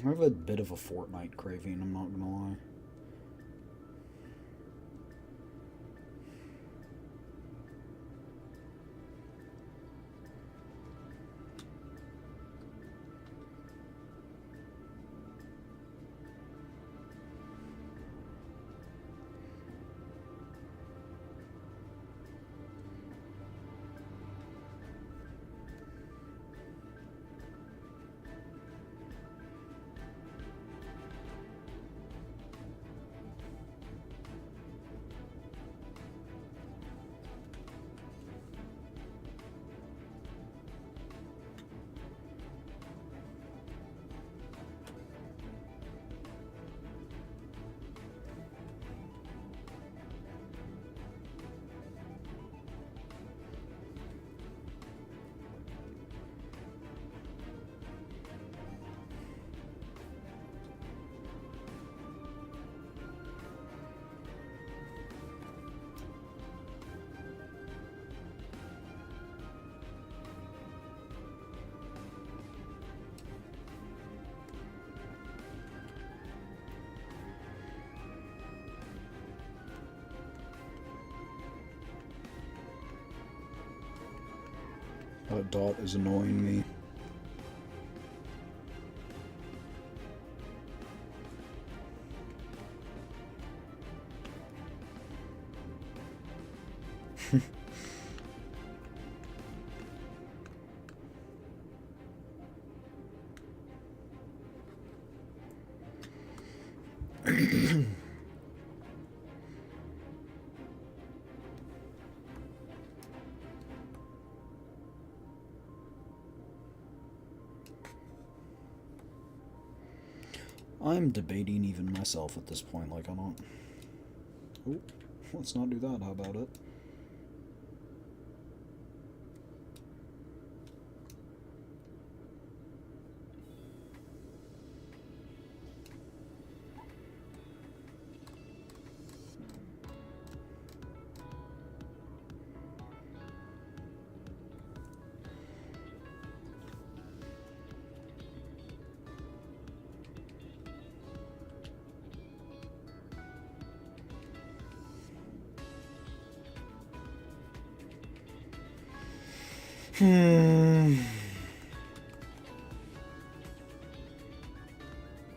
I have a bit of a Fortnite craving, I'm not gonna lie. That dot is annoying me. I'm debating even myself at this point. Like, I don't. Oh, let's not do that. How about it?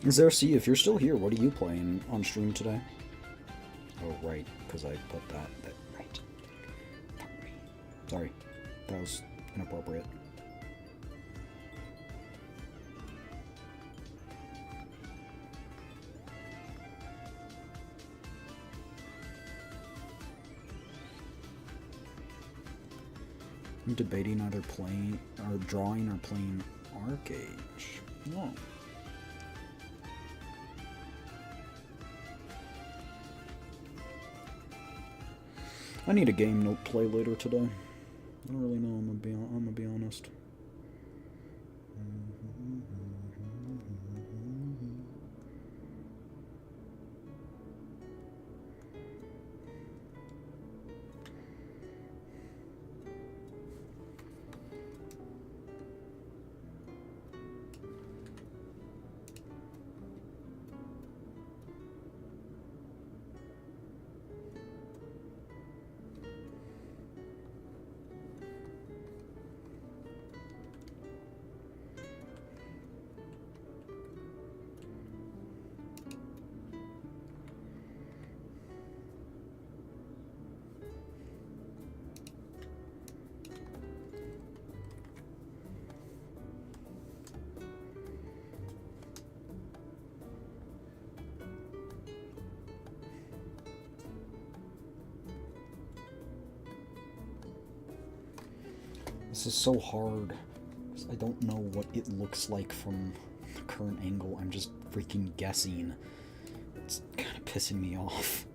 Is there, see, if you're still here, what are you playing on stream today? Oh, right, because I put that right. Sorry, that was inappropriate. I'm debating either playing or drawing or playing Arcage. No. I need a game note play later today. I don't really know. I'm gonna be honest. This is so hard. I don't know what it looks like from the current angle. I'm just freaking guessing. It's kind of pissing me off.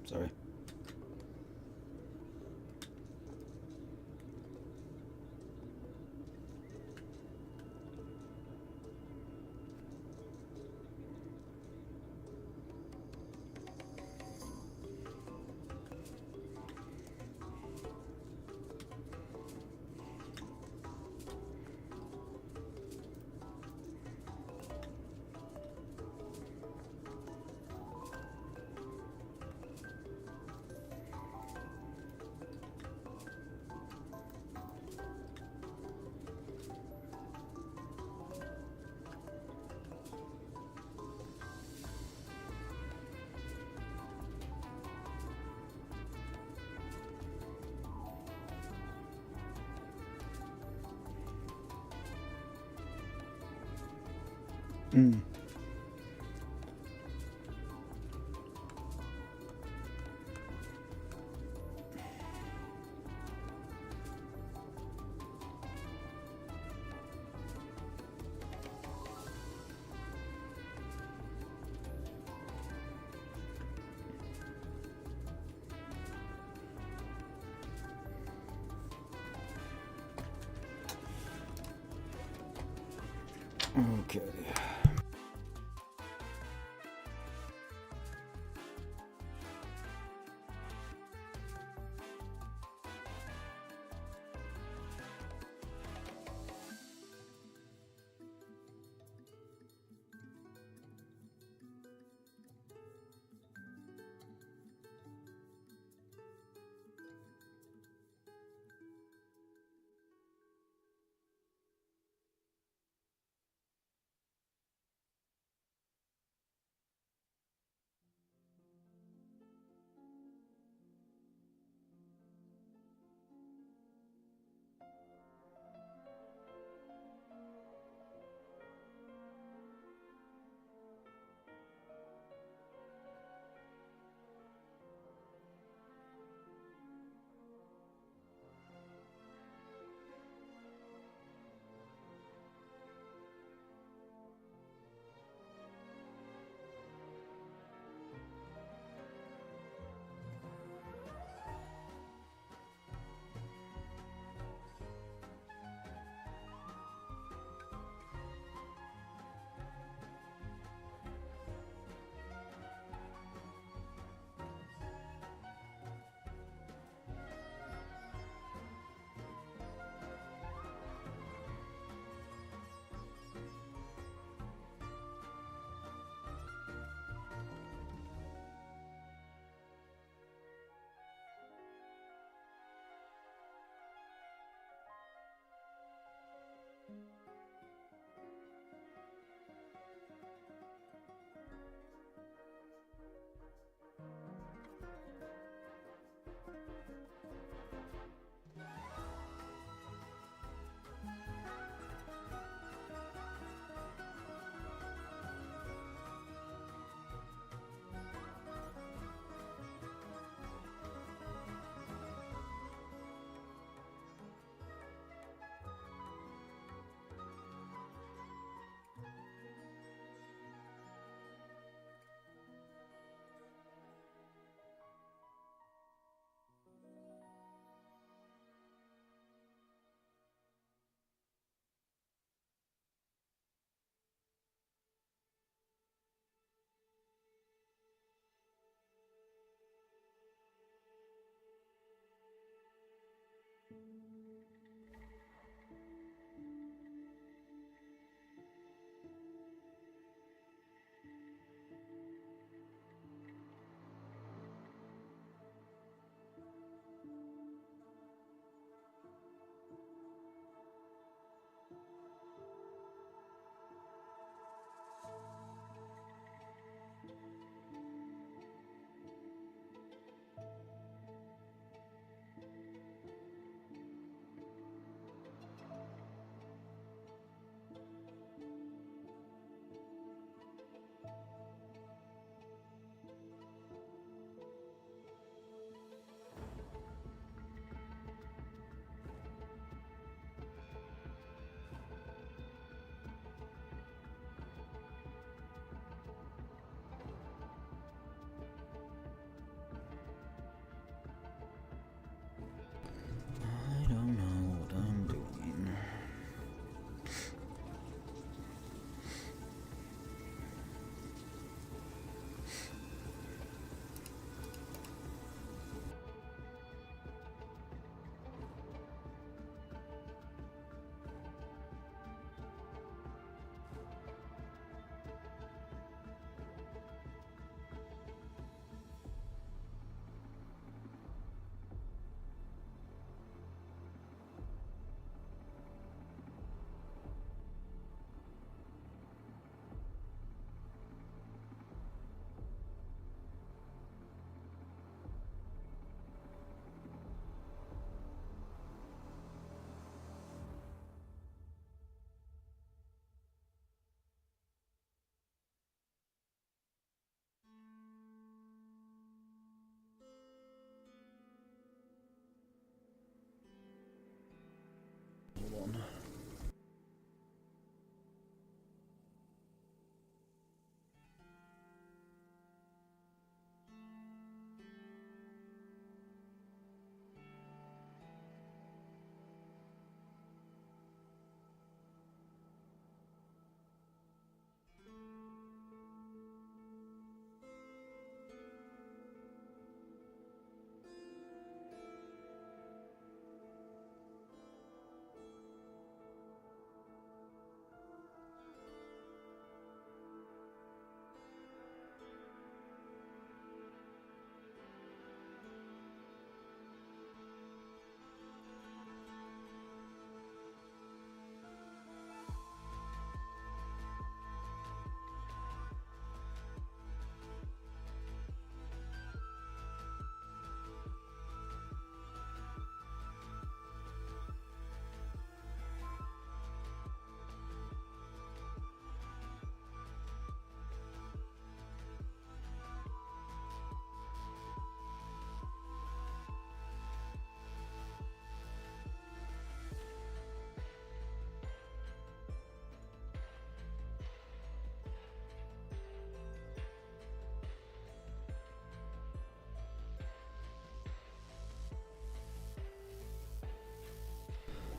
Sorry. Mm. Okay.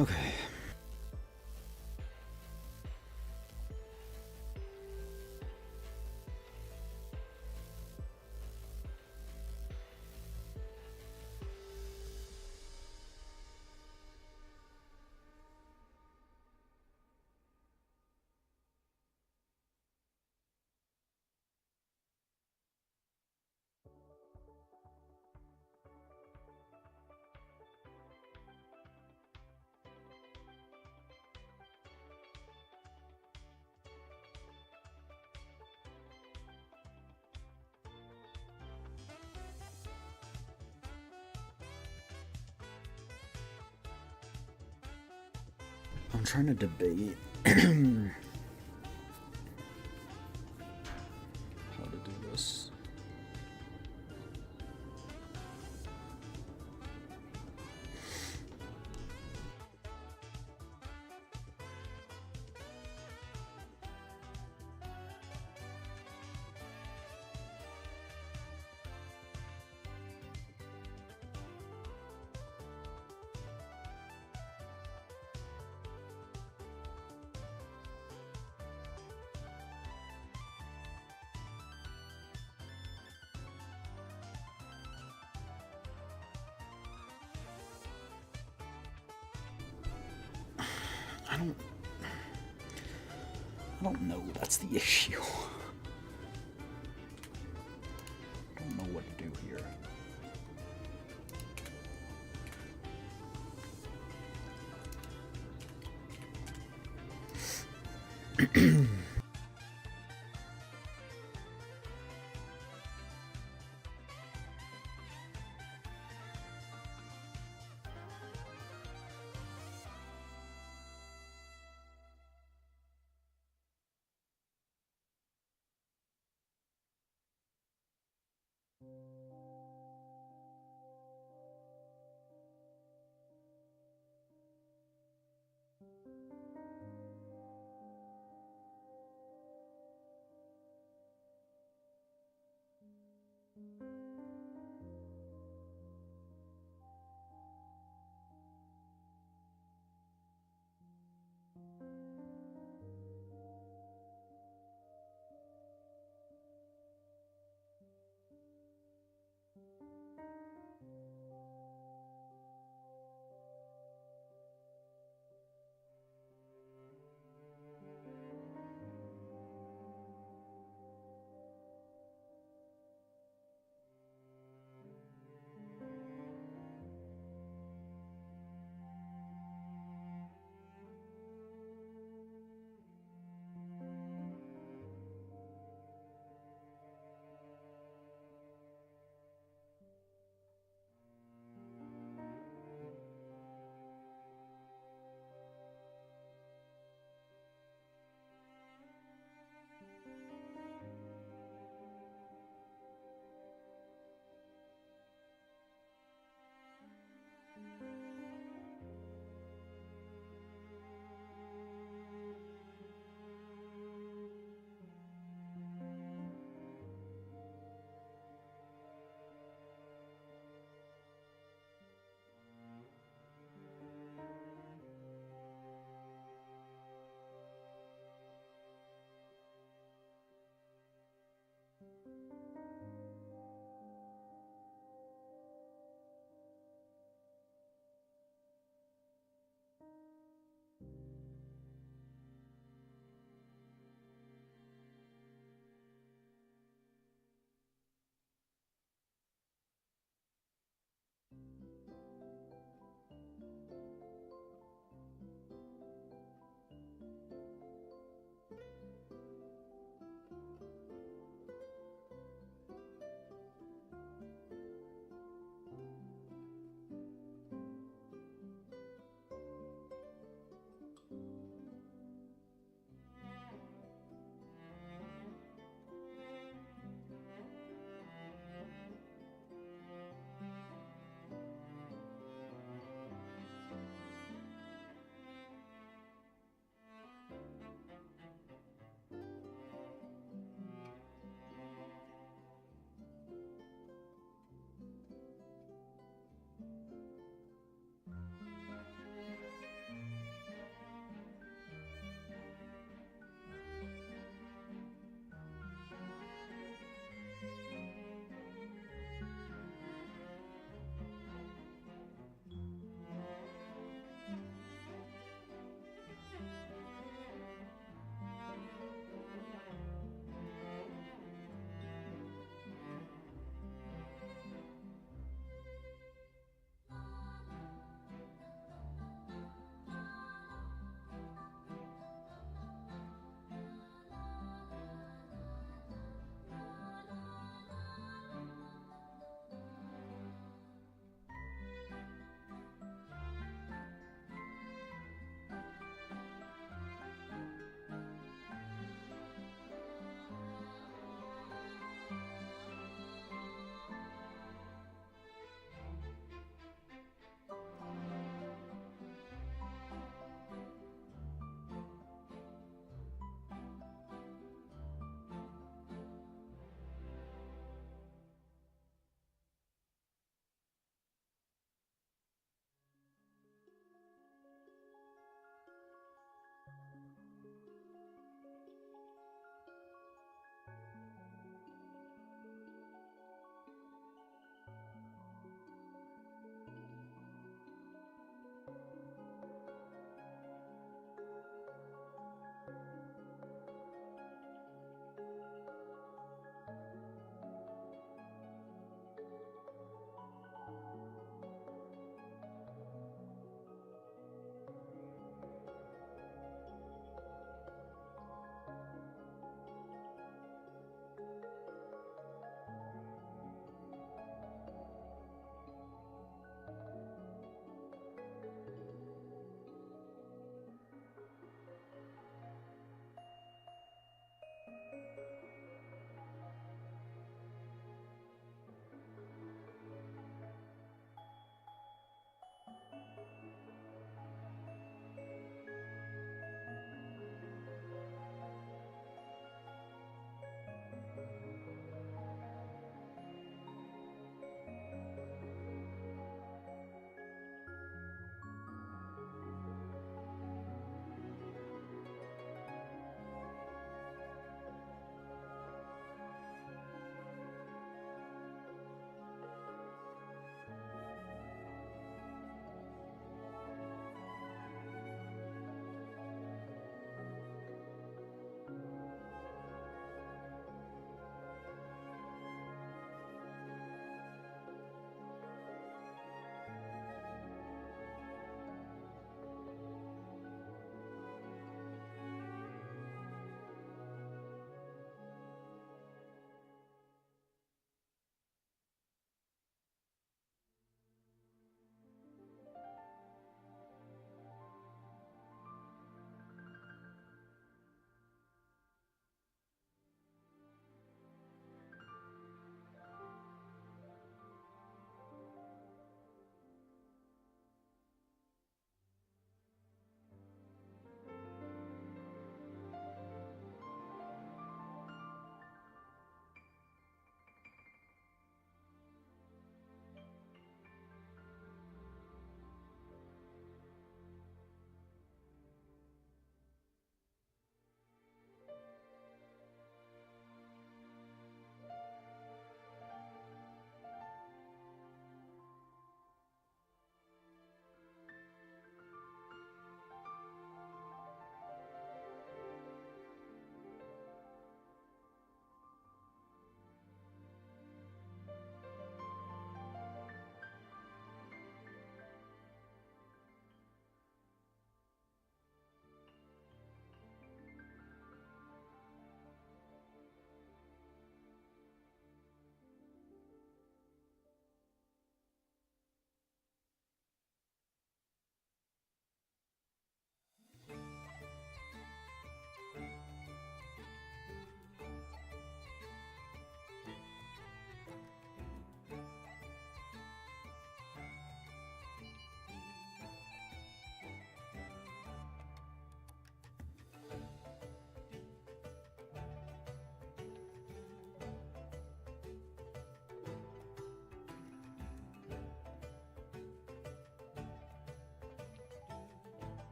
Okay. I'm trying to debate how to do this. I don't I don't know. That's the issue. I don't know what to do here.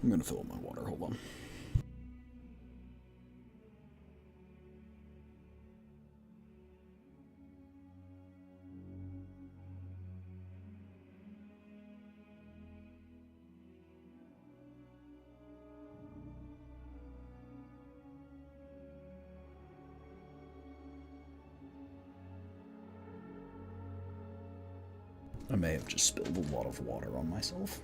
I'm gonna fill up my water. Hold on. I may have just spilled a lot of water on myself.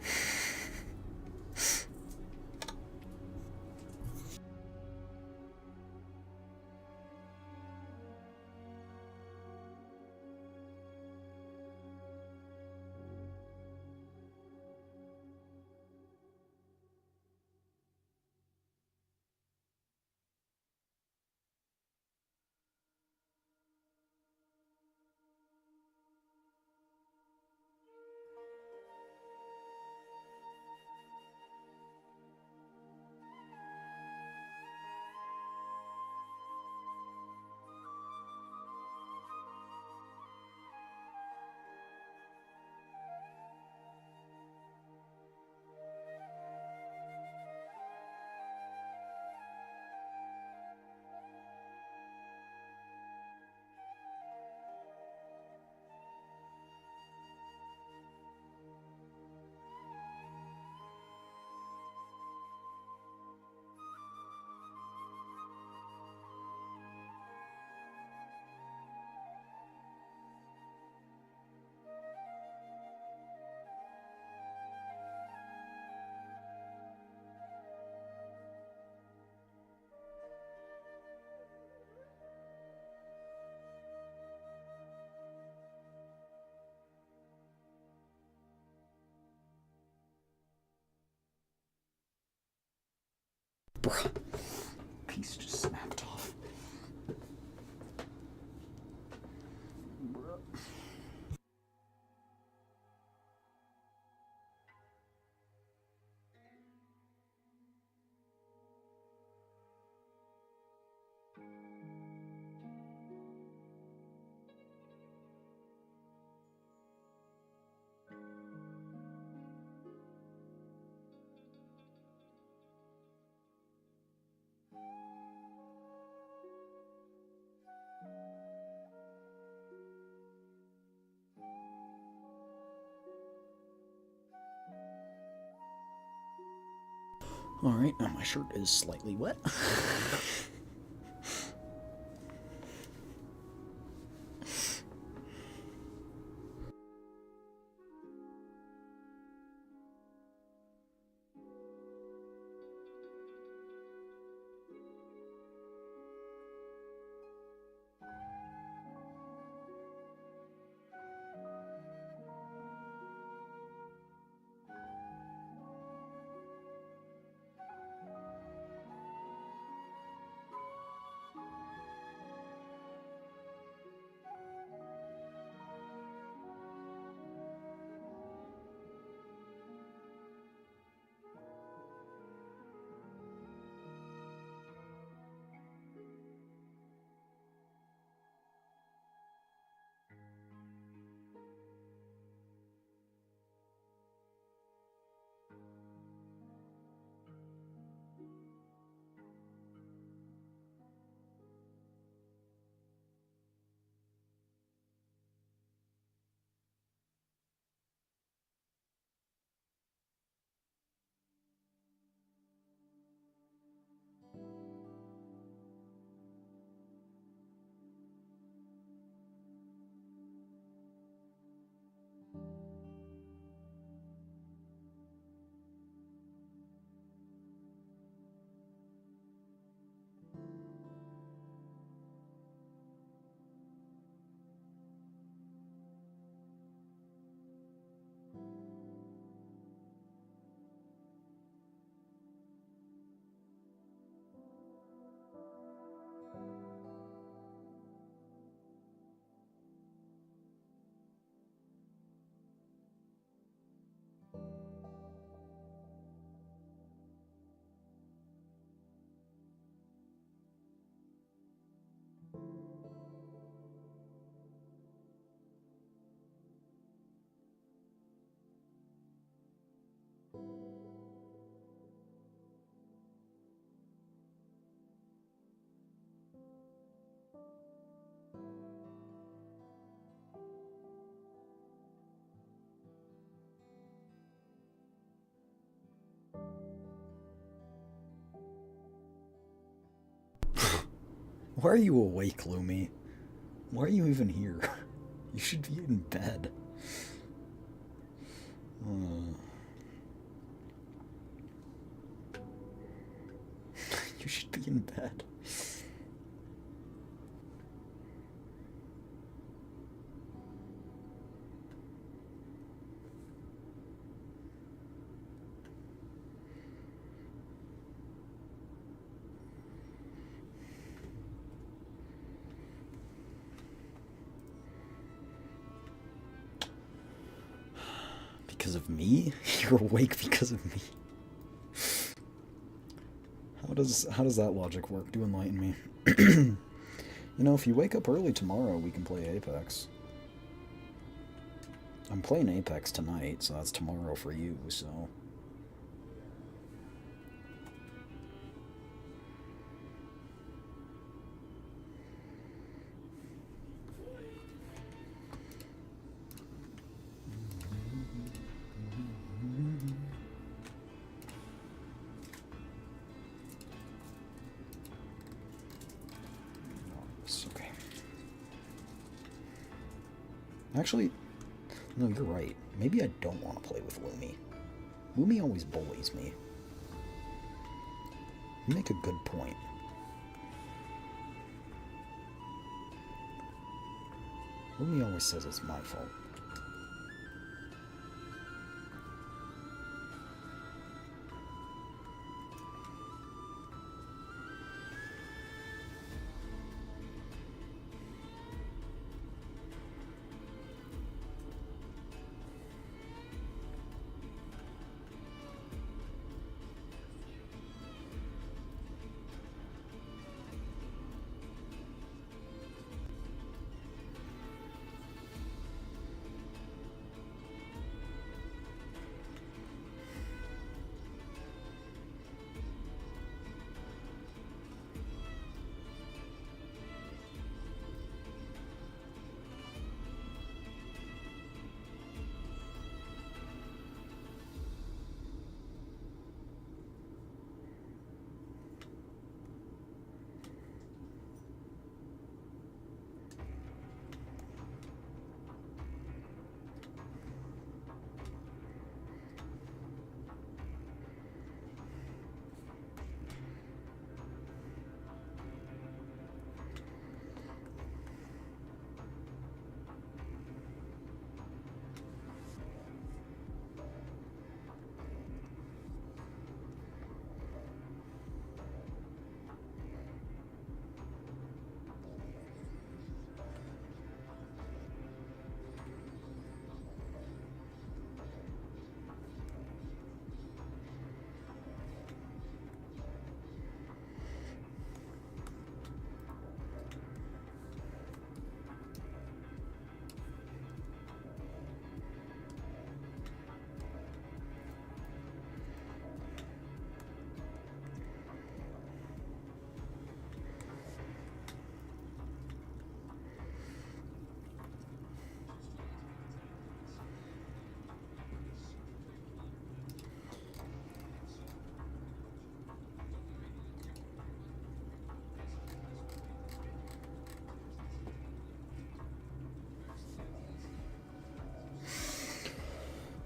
Bruh. Piece just snapped off. Bruh. Alright, now my shirt is slightly wet. Why are you awake, Lumi? Why are you even here? You should be in bed. You should be in bed. Because of me? You're awake because of me. How does that logic work? Do enlighten me. You know, if you wake up early tomorrow, we can play Apex. I'm playing Apex tonight, so that's tomorrow for you, so... Okay. Actually, no, you're right. Maybe I don't want to play with Lumi. Lumi always bullies me. You make a good point. Lumi always says it's my fault.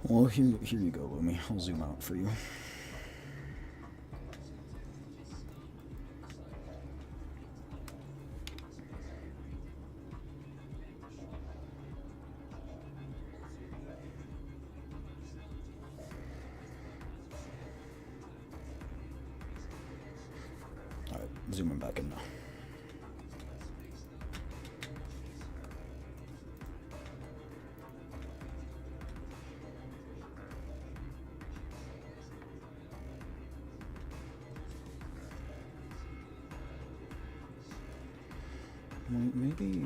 Well, here you go, Lumi. I'll zoom out for you. Alright, zooming back in now. Maybe...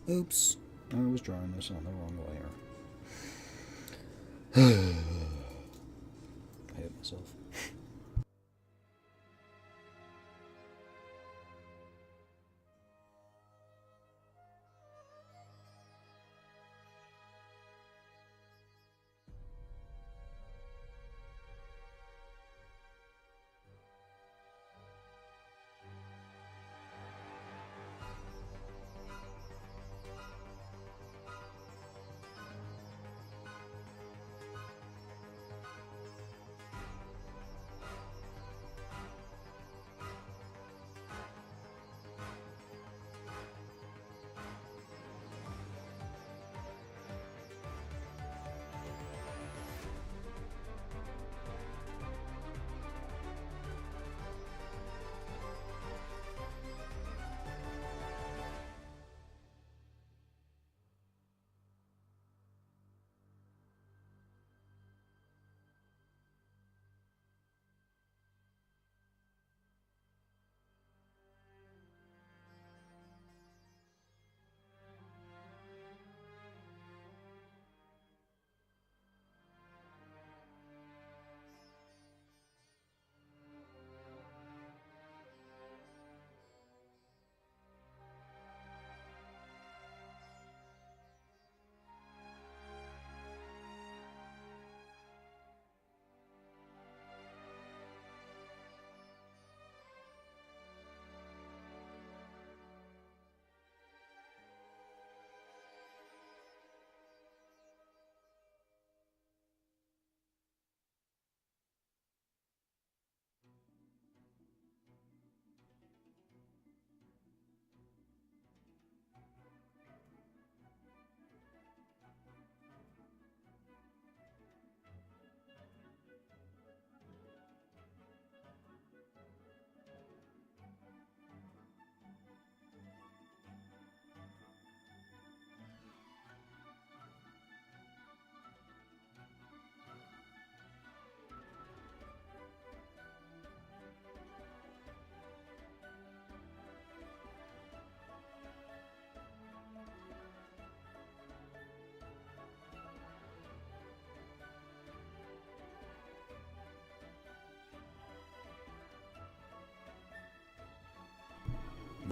Oops. I was drawing this on the wrong layer. I hate myself.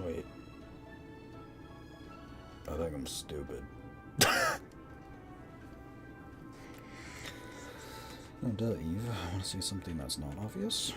Wait. I think I'm stupid. Oh, duh, Eve. I want to see something that's not obvious.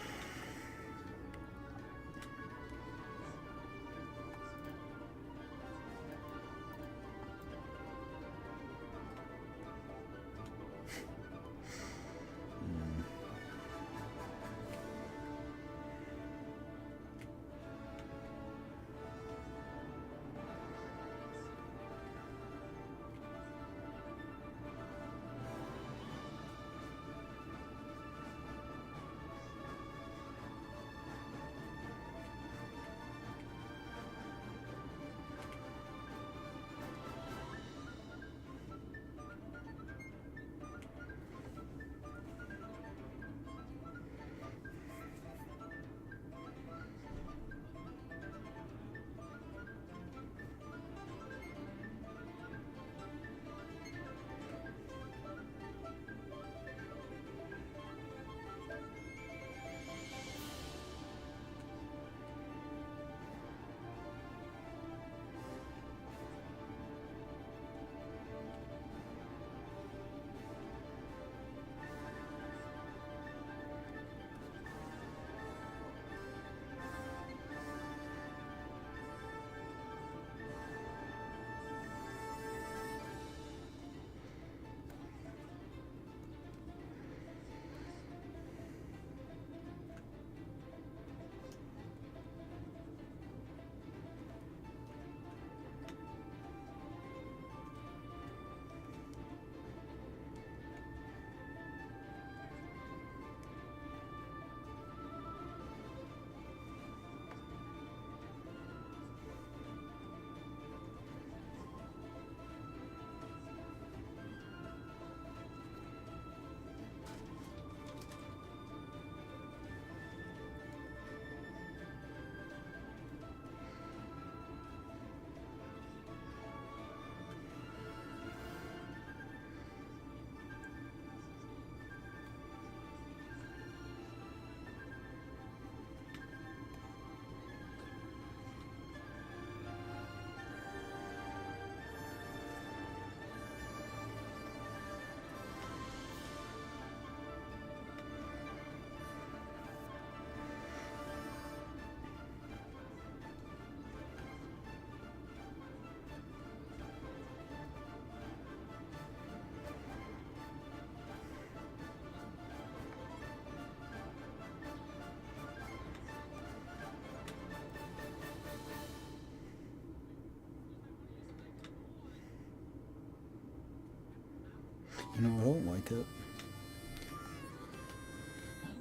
You know, I don't like it.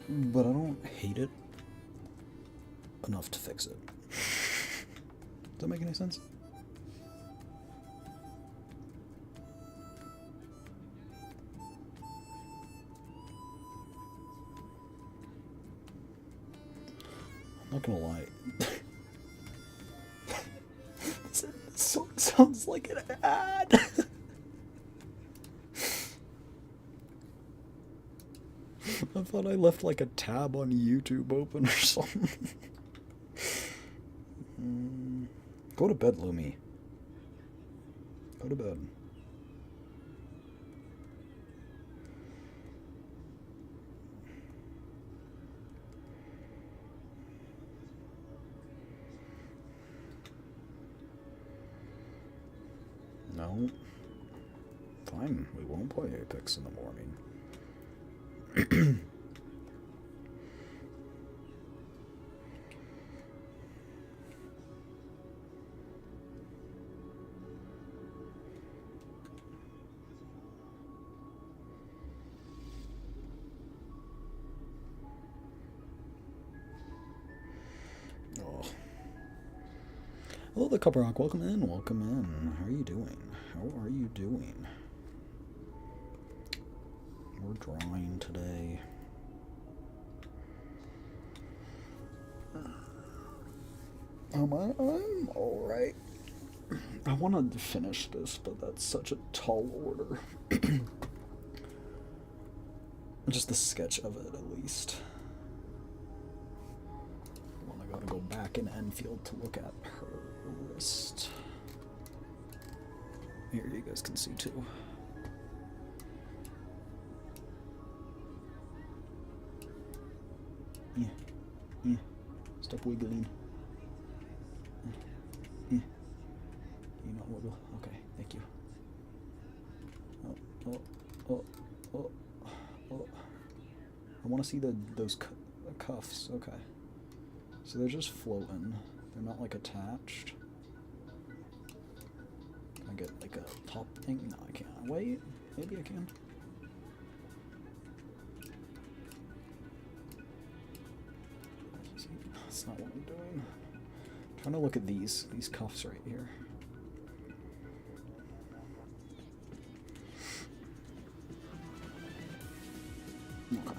But I don't hate it enough to fix it. Does that make any sense? I'm not gonna lie. This song sounds like an ad. I thought I left like a tab on YouTube open or something. Go to bed, Lumi. Go to bed. No. Fine, we won't play Apex in the morning. Oh. Hello, the Copper Rock. Welcome in. Welcome in. How are you doing? How are you doing? We're drawing today. I'm alright. I want to finish this, but that's such a tall order. Just the sketch of it, at least. I gotta go back in Enfield to look at her wrist. Here, you guys can see too. Yeah, yeah. Stop wiggling. Yeah. You not wiggle. Okay, thank you. Oh. I want to see those cuffs. Okay. So they're just floating. They're not like attached. Can I get like a pop thing? No, I can't. Wait, maybe I can. See, that's not what I'm doing. I'm trying to look at these cuffs right here. Okay.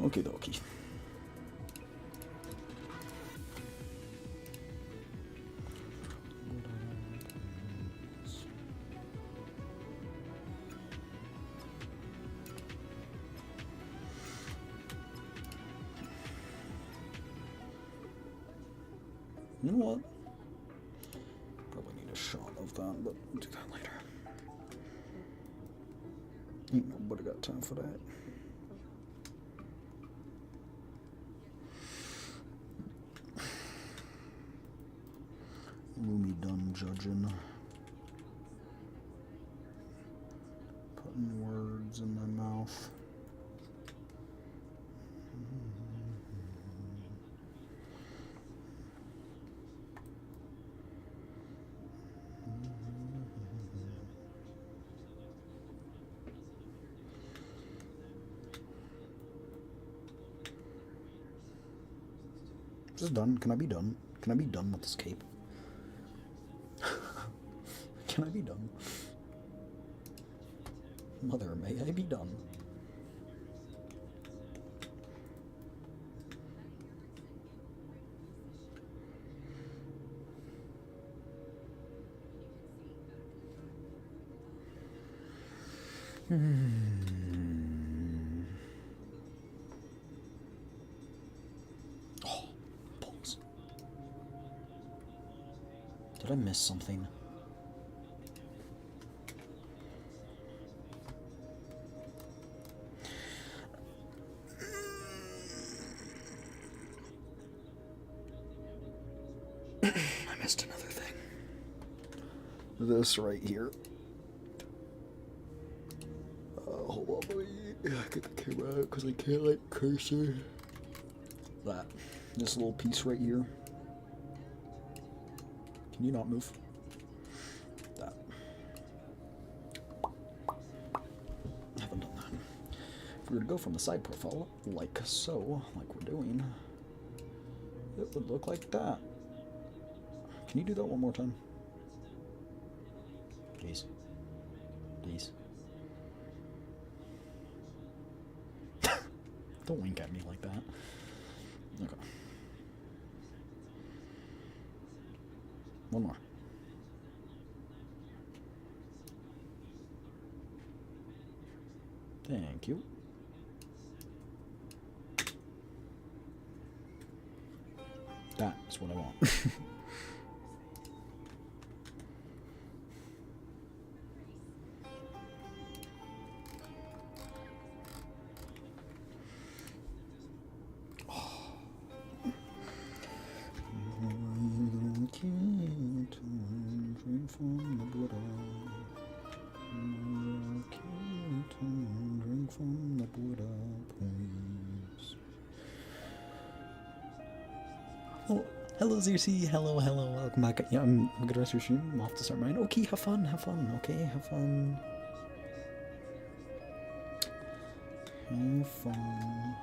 Okie dokie. You know what? Probably need a shot of that, but we'll do that later. Ain't nobody got time for that. Lumi done judging. Putting words in my mouth. Is this done? Can I be done? Can I be done with this cape? Can I be done? Mother, may I be done? Oh, balls. Did I miss something? I missed another thing. This right here. hold on, let me get the camera out because I can't like cursor. That. This little piece right here. Can you not move? That. I haven't done that. If we were to go from the side profile, like so, like we're doing, it would look like that. Can you do that one more time? Please. Please. Don't wink at me like that. Okay. One more. Thank you. That's what I want. Drink from the Buddha, please. Oh, hello Zircy, hello, welcome back. Yeah, I'm gonna rest your stream. I'm off to start mine. Okay, have fun, okay, have fun. Have fun.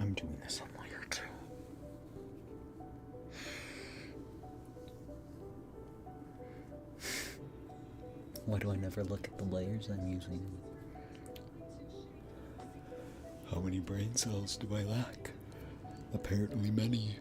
I'm doing this on layer 2. Why do I never look at the layers I'm using? How many brain cells do I lack? Apparently many.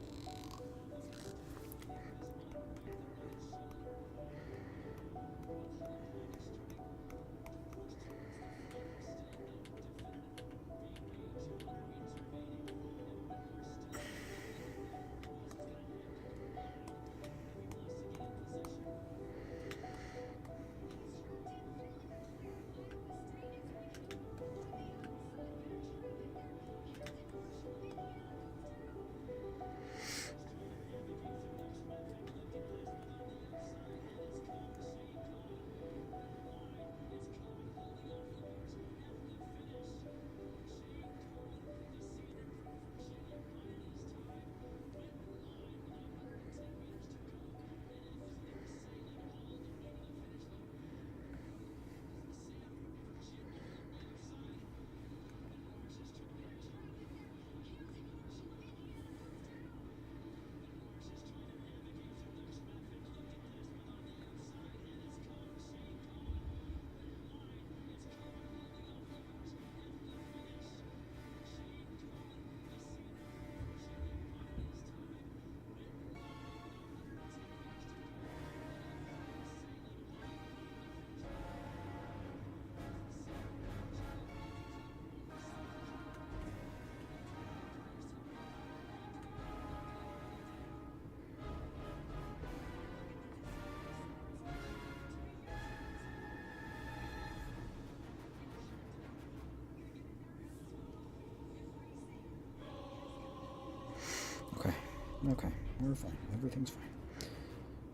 Okay. We're fine. Everything's fine.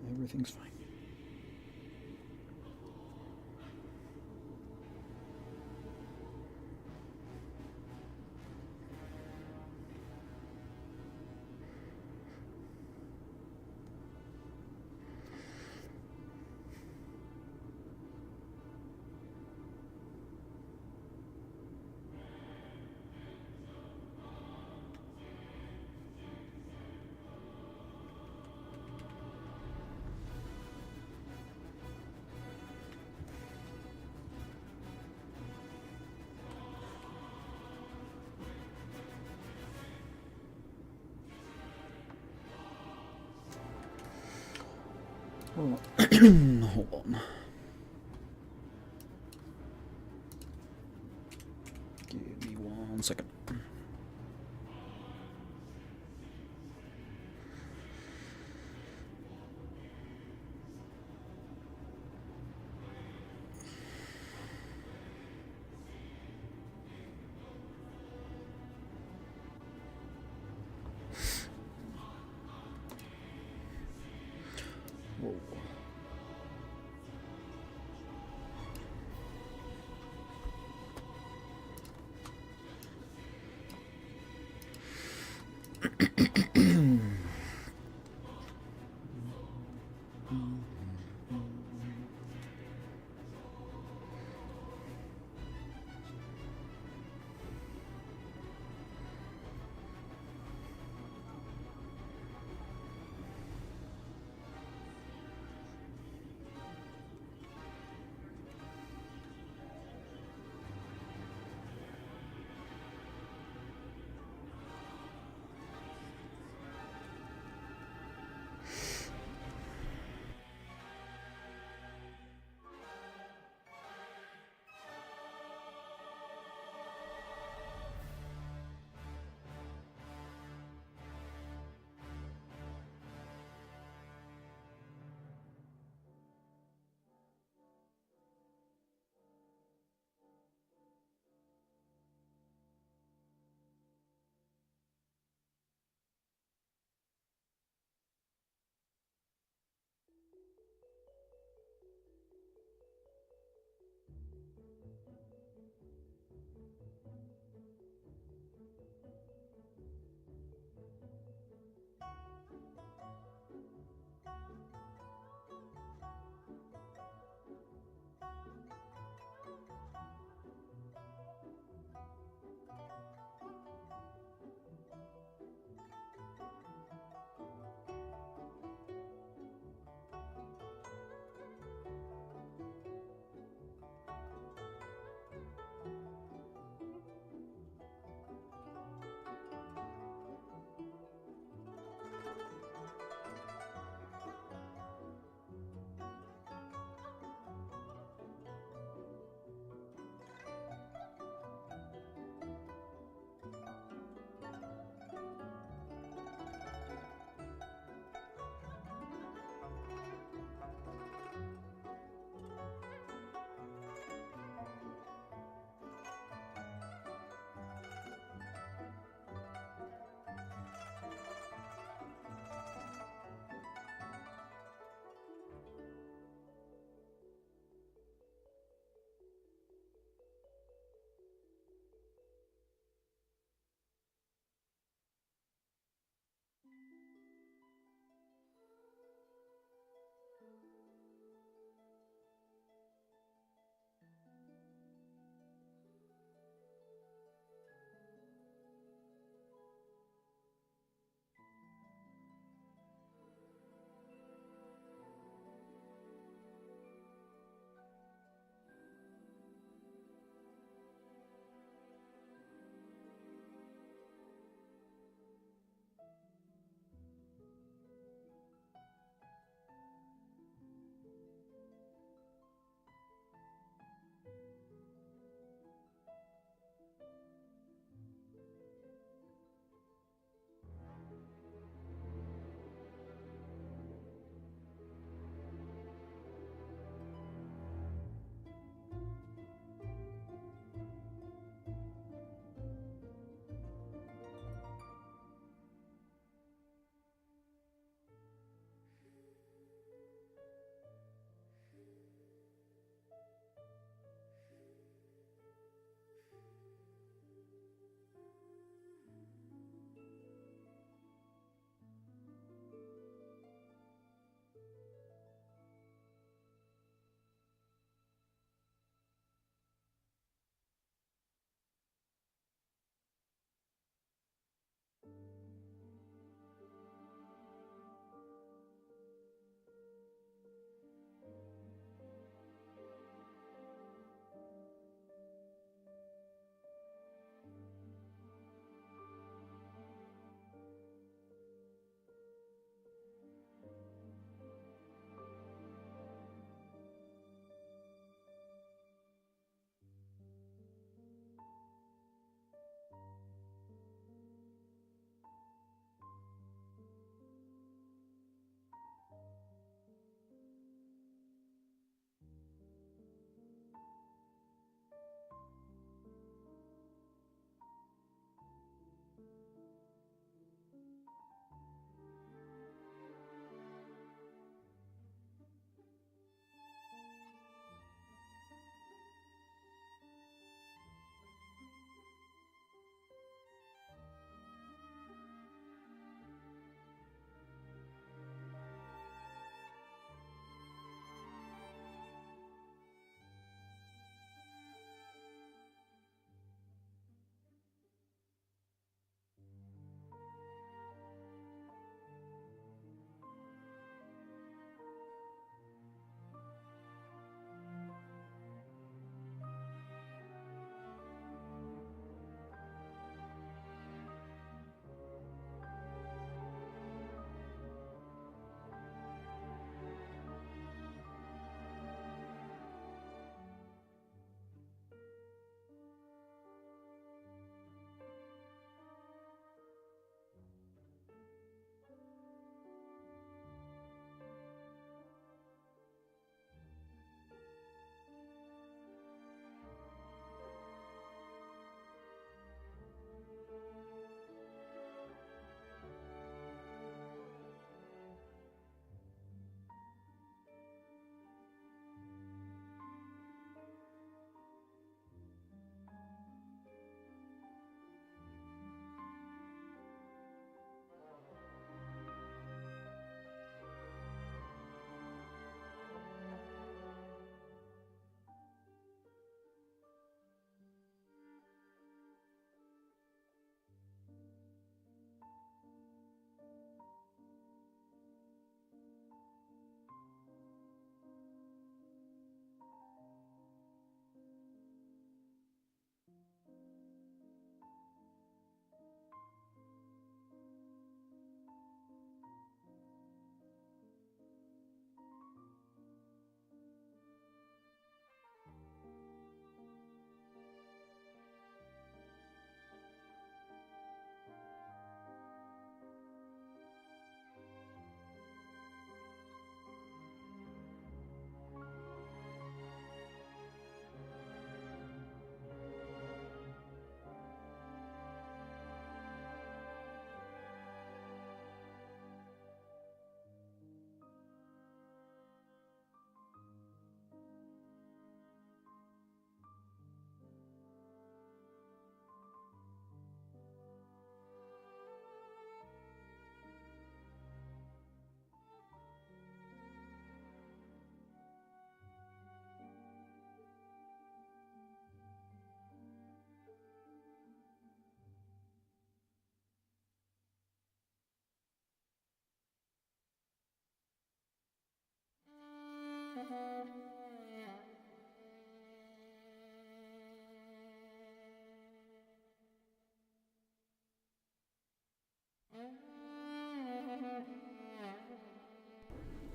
Everything's fine. Hold on. Hold on. Give me 1 second. Whoa.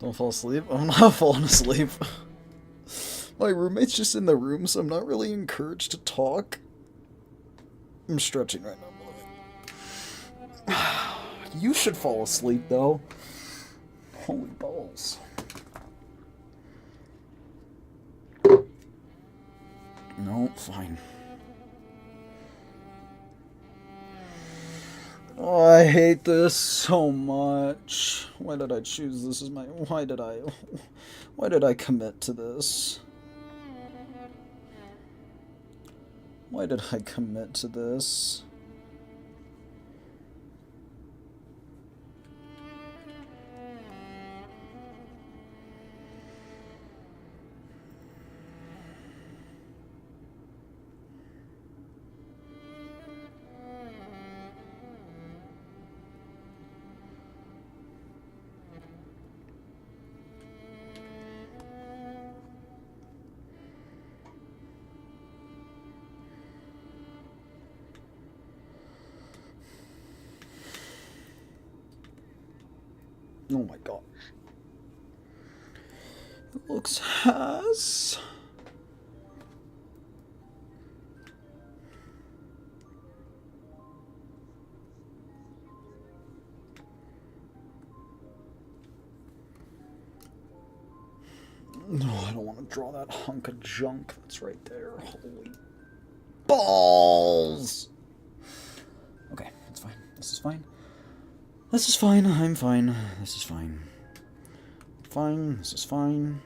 Don't fall asleep. I'm not falling asleep. My roommate's just in the room, so I'm not really encouraged to talk. I'm stretching right now. You should fall asleep, though. Holy balls. No, fine. Oh, I hate this so much. Why did I choose this as my... Why did I commit to this? Why did I commit to this? Oh my gosh. It looks has... No, I don't want to draw that hunk of junk that's right there. Holy balls! Okay, it's fine. This is fine. This is fine. I'm fine. This is fine. Fine. This is fine.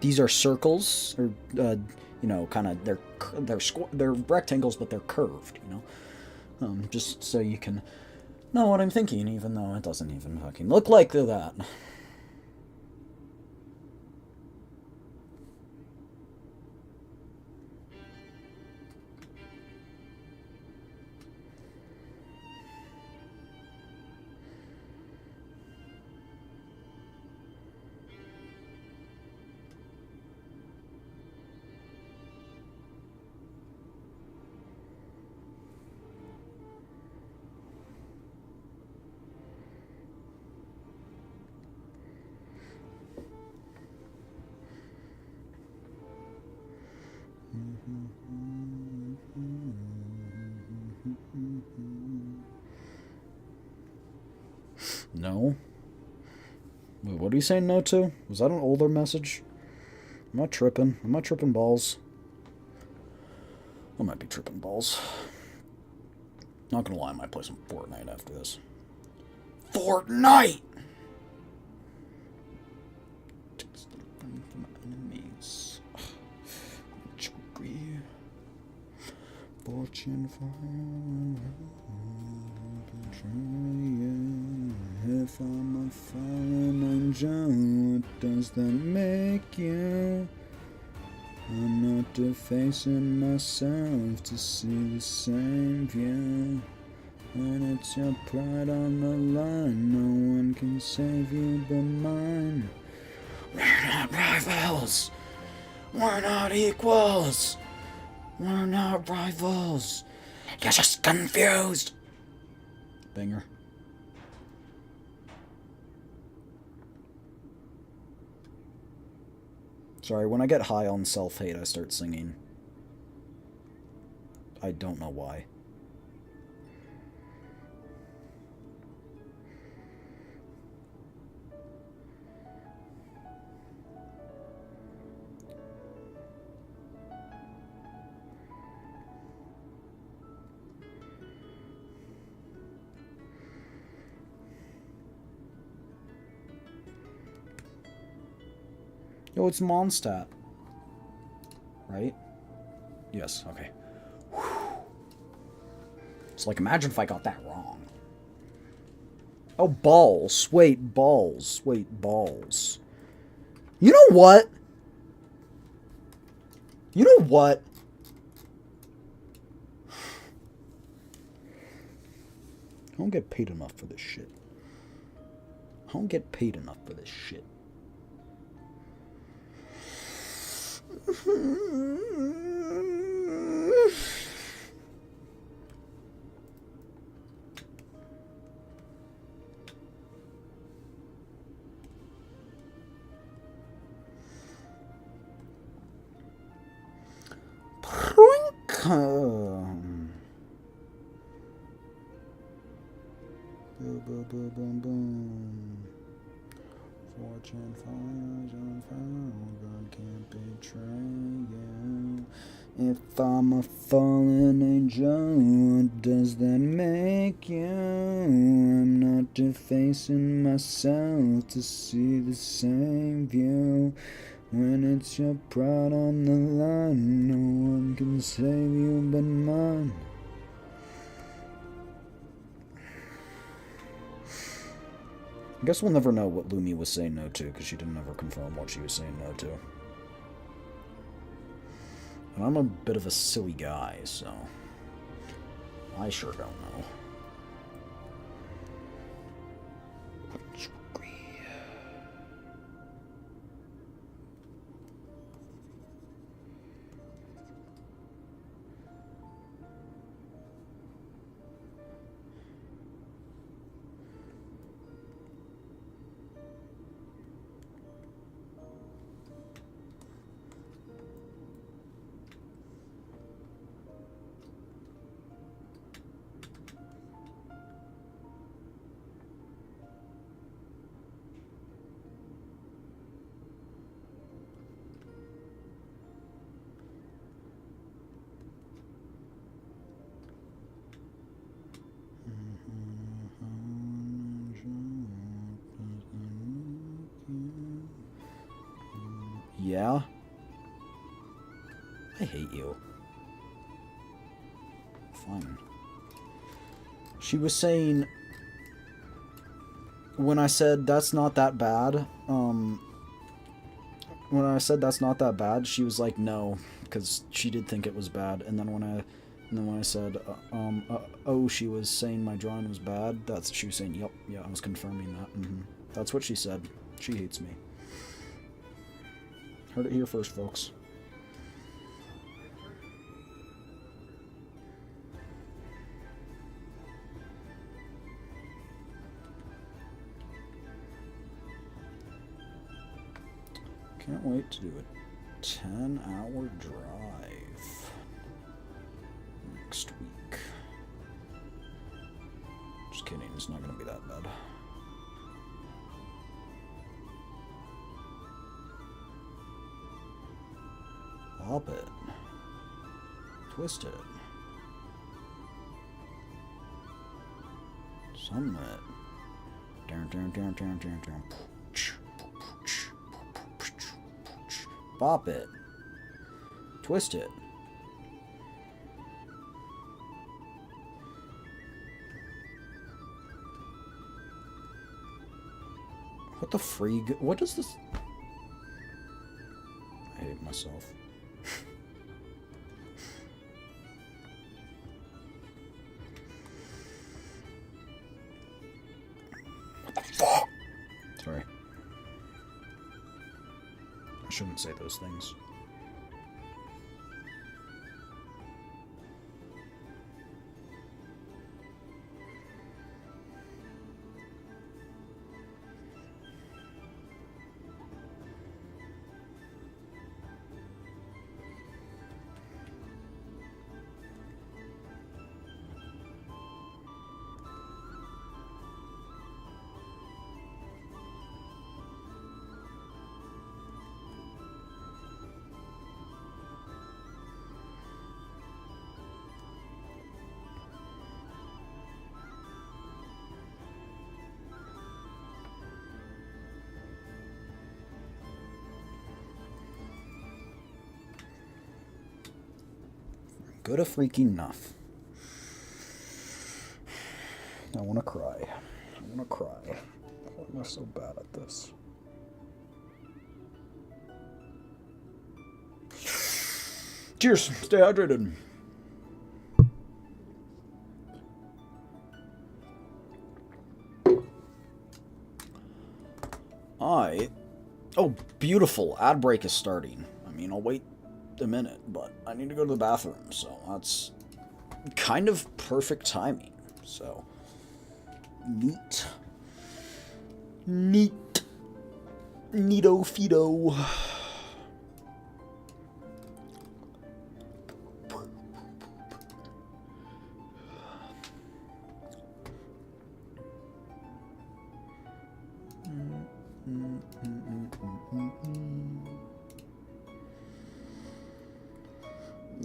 These are circles, or you know, kind of they're rectangles, but they're curved. You know, just so you can know what I'm thinking, even though it doesn't even fucking look like that. No. Wait, what are you saying no to? Was that an older message? Am I tripping? Am I tripping balls? I might be tripping balls. Not gonna lie, I might play some Fortnite after this. Fortnite! Enemies. Fortune if I'm a fallen angel, what does that make you? I'm not defacing myself to see the same view. When it's your pride on the line, no one can save you but mine. We're not rivals. We're not equals. We're not rivals. You're just confused. Banger. Sorry, when I get high on self-hate, I start singing. I don't know why. Oh, it's Mondstadt. Right? Yes, okay. It's like, imagine if I got that wrong. Oh, balls. Wait, balls. Wait, balls. You know what? You know what? I don't get paid enough for this shit. I don't get paid enough for this shit. Boom, boom, boom, boom, boom. Fortune fires on fire, God can't betray you. If I'm a fallen angel, what does that make you? I'm not defacing myself to see the same view. When it's your pride on the line, no one can save you but mine. I guess we'll never know what Lumi was saying no to, because she didn't ever confirm what she was saying no to. And I'm a bit of a silly guy, so I sure don't know. Yeah? I hate you. Fine. She was saying, when I said that's not that bad, when I said that's not that bad, she was like, no, because she did think it was bad. And then when I said, oh, she was saying my drawing was bad, she was saying, yep, yeah, I was confirming that. That's what she said. She hates me. Heard it here first, folks. Can't wait to do a 10-hour drive next week. Just kidding, it's not gonna be that bad. Pop it. Twist it. Sunlit. Down, down, down, down, down, down. Bop it. Twist it. What the freak? What is this? I hate myself. What the fuck? Sorry. I shouldn't say those things. Good enough. I want to cry. I want to cry. Why am I so bad at this? Cheers. Stay hydrated. Oh, beautiful. Ad break is starting. I mean, I'll wait a minute, but I need to go to the bathroom, so that's kind of perfect timing. So, neat. Neat. Neato Fido.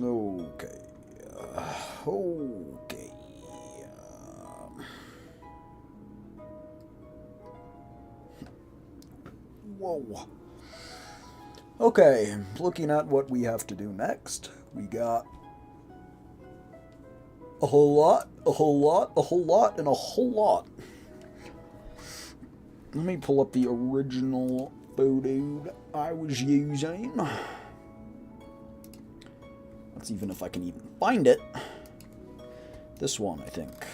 Okay. Okay. Whoa. Okay, looking at what we have to do next, we got a whole lot, a whole lot, a whole lot, and a whole lot. Let me pull up the original photo that I was using. Let's even if I can even find it. This one, I think.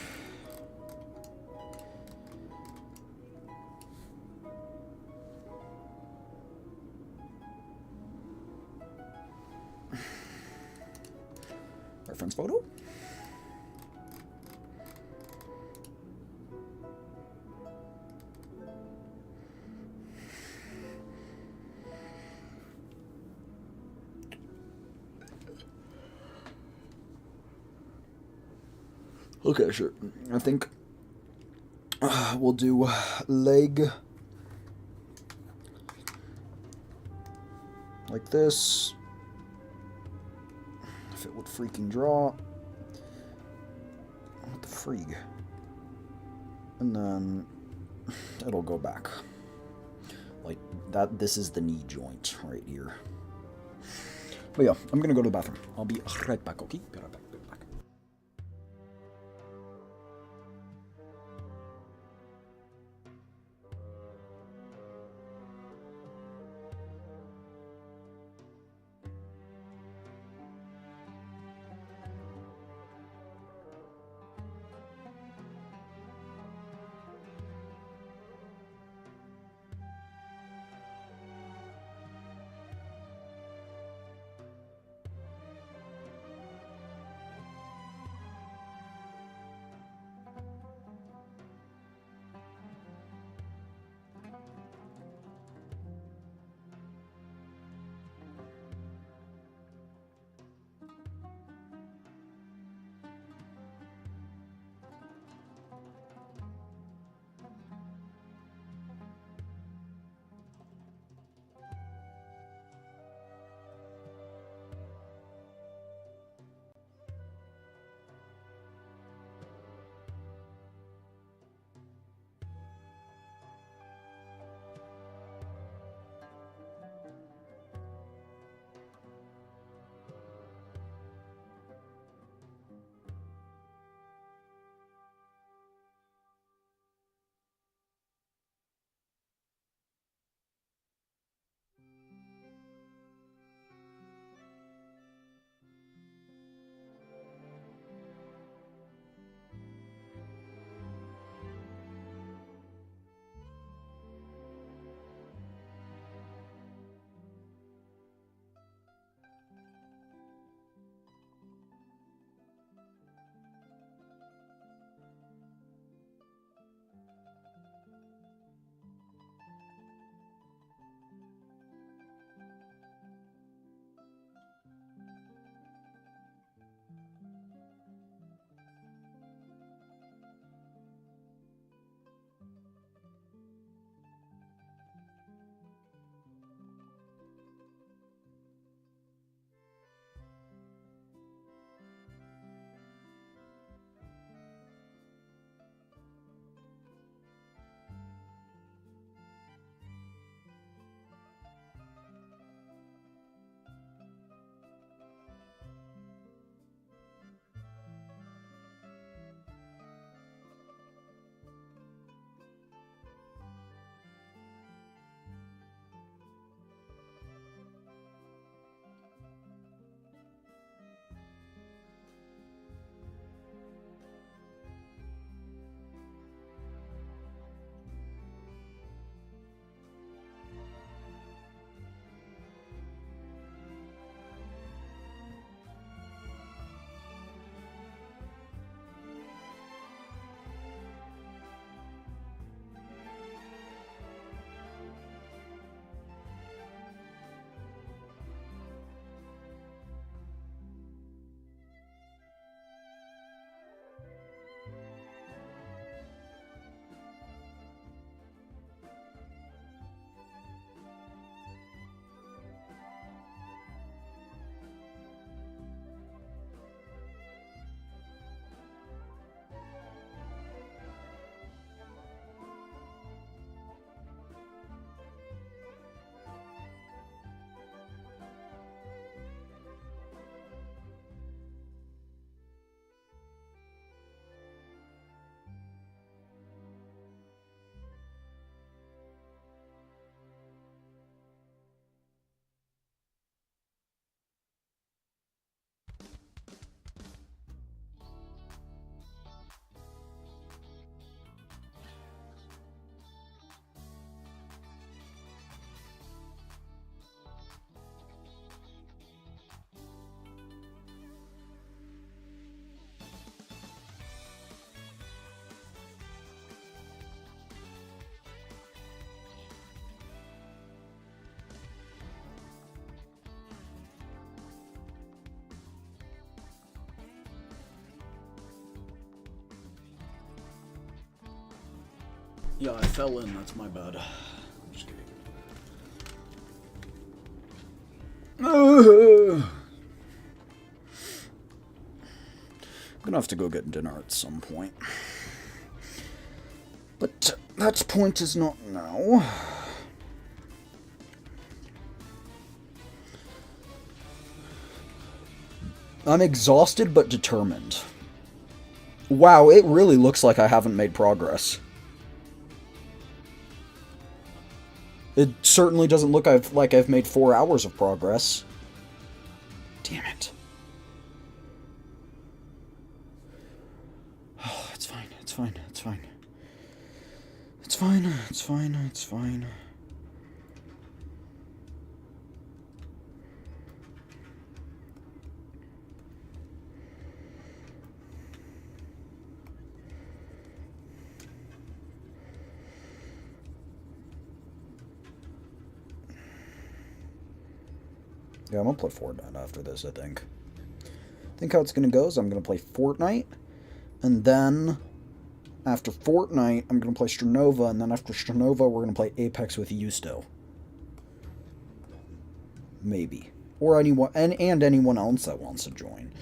Reference photo. Okay, sure. I think we'll do leg like this. If it would freaking draw. What the freak? And then it'll go back. Like that. This is the knee joint right here. But yeah, I'm gonna go to the bathroom. I'll be right back, okay? Be right back. Yeah, I fell in. That's my bad. Just kidding. I'm gonna have to go get dinner at some point. But that point is not now. I'm exhausted but determined. Wow, it really looks like I haven't made progress. It certainly doesn't look like I've made 4 hours of progress. Damn it. Oh, it's fine, it's fine, it's fine. It's fine, it's fine, it's fine. Yeah, I'm gonna play Fortnite after this, I think. I think how it's gonna go is I'm gonna play Fortnite, and then after Fortnite, I'm gonna play Stranova, and then after Stranova, we're gonna play Apex with you still. Maybe. Or anyone, and anyone else that wants to join.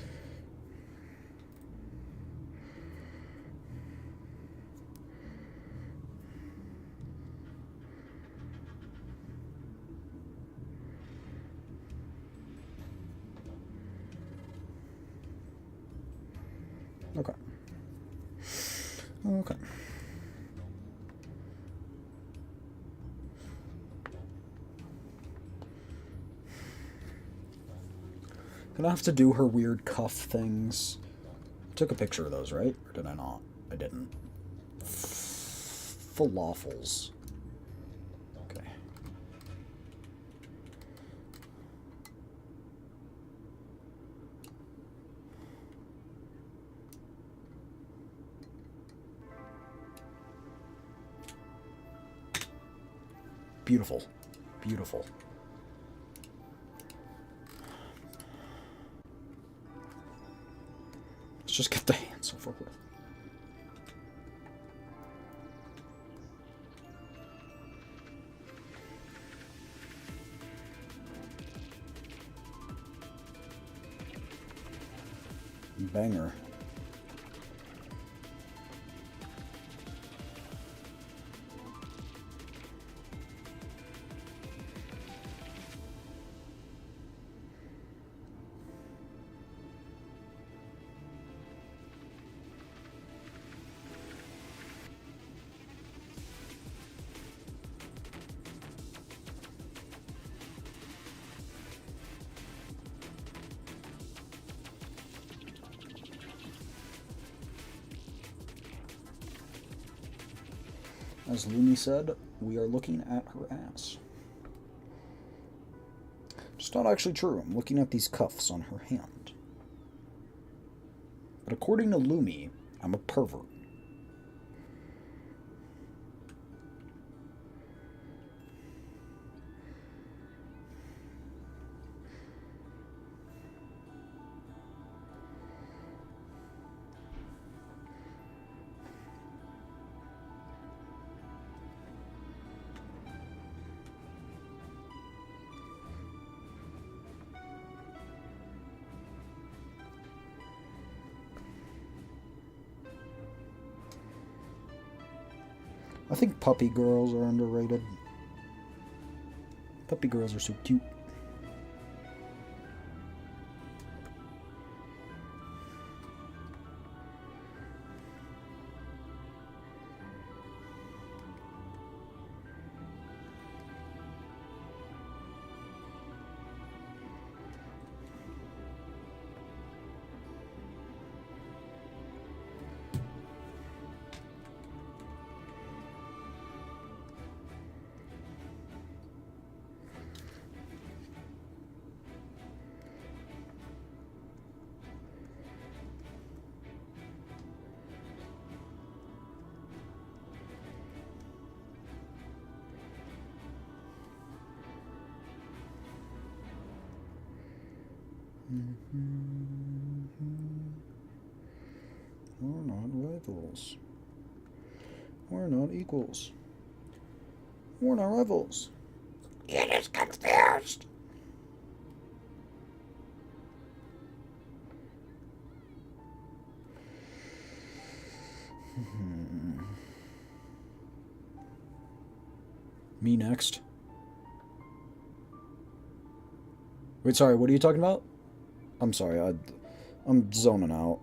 Okay. Okay. Gonna have to do her weird cuff things. I took a picture of those, right? Or did I not? I didn't. Falafels. Okay. Beautiful. Beautiful. Let's just get the hands over with. Banger. As Lumi said, we are looking at her ass. It's not actually true. I'm looking at these cuffs on her hand. But according to Lumi, I'm a pervert. I think puppy girls are underrated. Puppy girls are so cute. We're not rivals. We're not equals. We're not rivals. It is confused. Me next. Wait, sorry, what are you talking about? I'm sorry, I'm zoning out.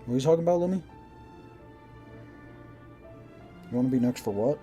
What are you talking about, Lumi? You want to be next for what?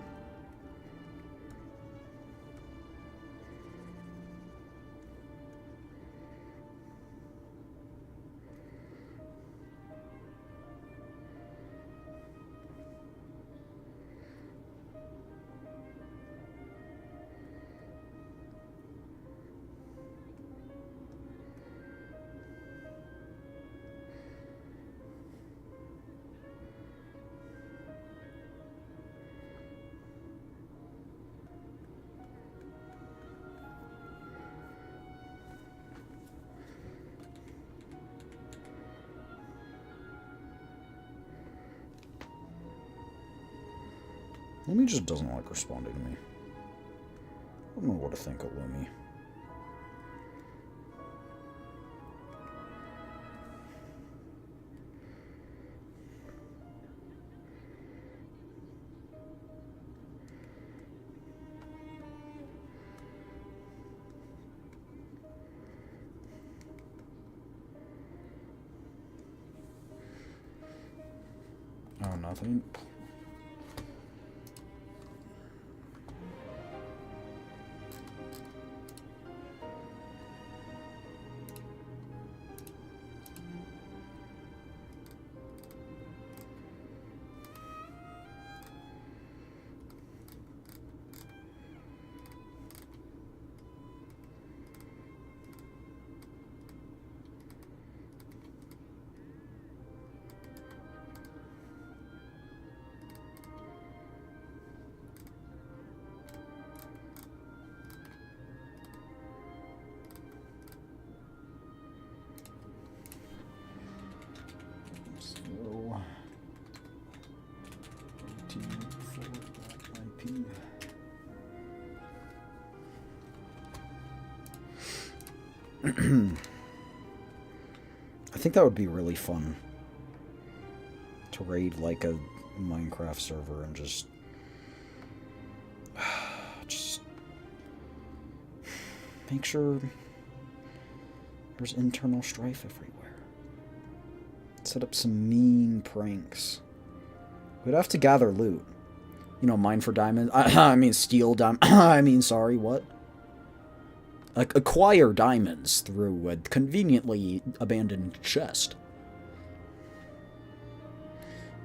Lumi just doesn't like responding to me. I don't know what to think of Lumi. Oh, nothing. So, 18.4.IP. I think that would be really fun to raid like a Minecraft server and just make sure there's internal strife everywhere. Set up some mean pranks. We'd have to gather loot. You know, mine for diamonds. I mean, steal diamonds. I mean, sorry, what? Acquire diamonds through a conveniently abandoned chest.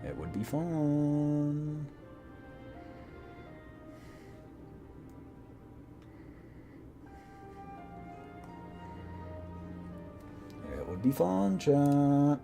It would be fun. It would be fun, chat.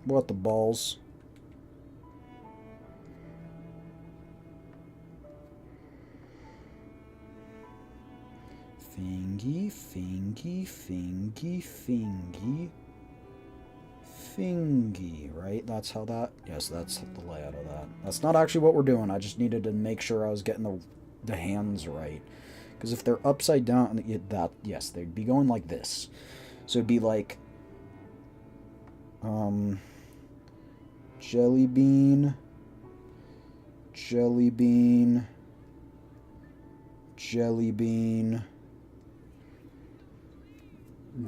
What the balls? Fingy, fingy, fingy, fingy. Fingy, right? That's how that... Yes, that's the layout of that. That's not actually what we're doing. I just needed to make sure I was getting the hands right. Because if they're upside down, yes, they'd be going like this. So it'd be like... jelly bean, jelly bean, jelly bean,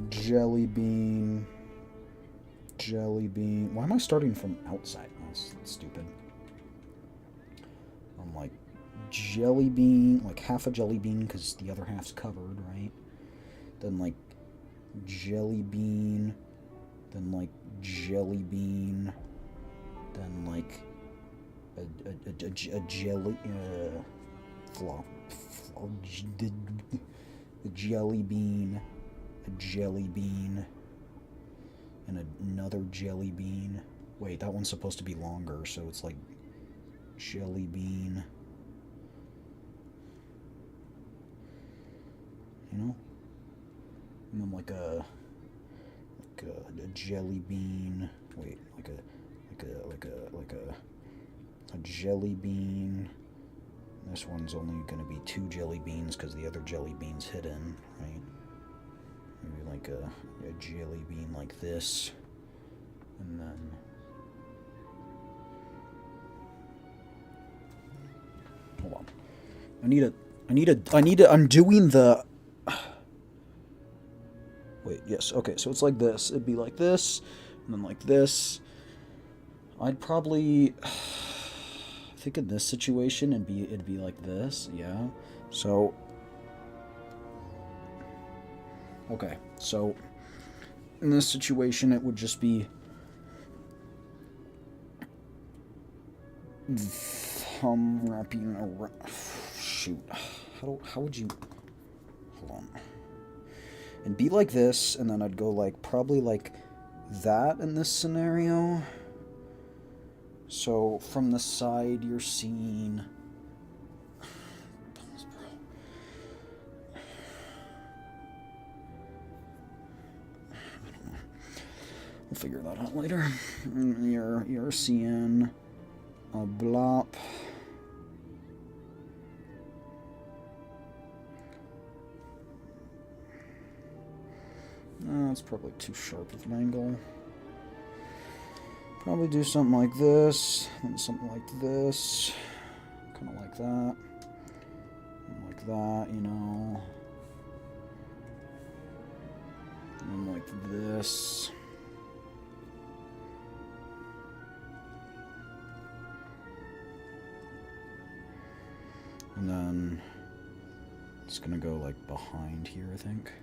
jelly bean, jelly bean. Why am I starting from outside? That's stupid. I'm like jelly bean, like half a jelly bean because the other half's covered, right? Then like jelly bean, then like jelly bean, then like a jelly flop, a jelly bean, a jelly bean, and another jelly bean. Wait, that one's supposed to be longer, so it's like jelly bean. You know, and then a jelly bean. Wait, like a jelly bean. This one's only gonna be 2 jelly beans because the other jelly bean's hidden, right? Maybe like a jelly bean like this, and then hold on. I'm doing the. Wait, yes, okay, so it's like this. It'd be like this, and then like this. I'd probably think in this situation it'd be like this, yeah. So okay, so in this situation it would just be thumb wrapping around. Shoot, how would you? Hold on. And be like this, and then I'd go like probably like that in this scenario. So from the side, you're seeing. We'll figure that out later. You're seeing a blop. That's probably too sharp of an angle. Probably do something like this, and something like this, kind of like that, and like that, you know, and like this. And then it's gonna go like behind here, I think.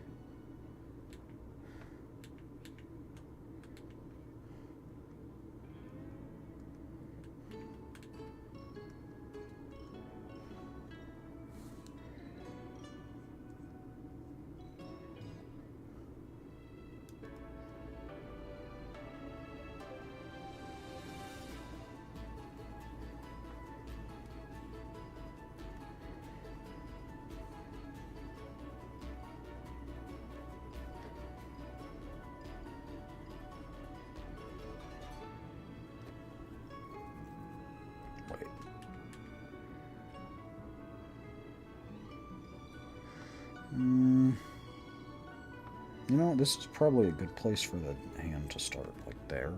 You know, this is probably a good place for the hand to start, like there.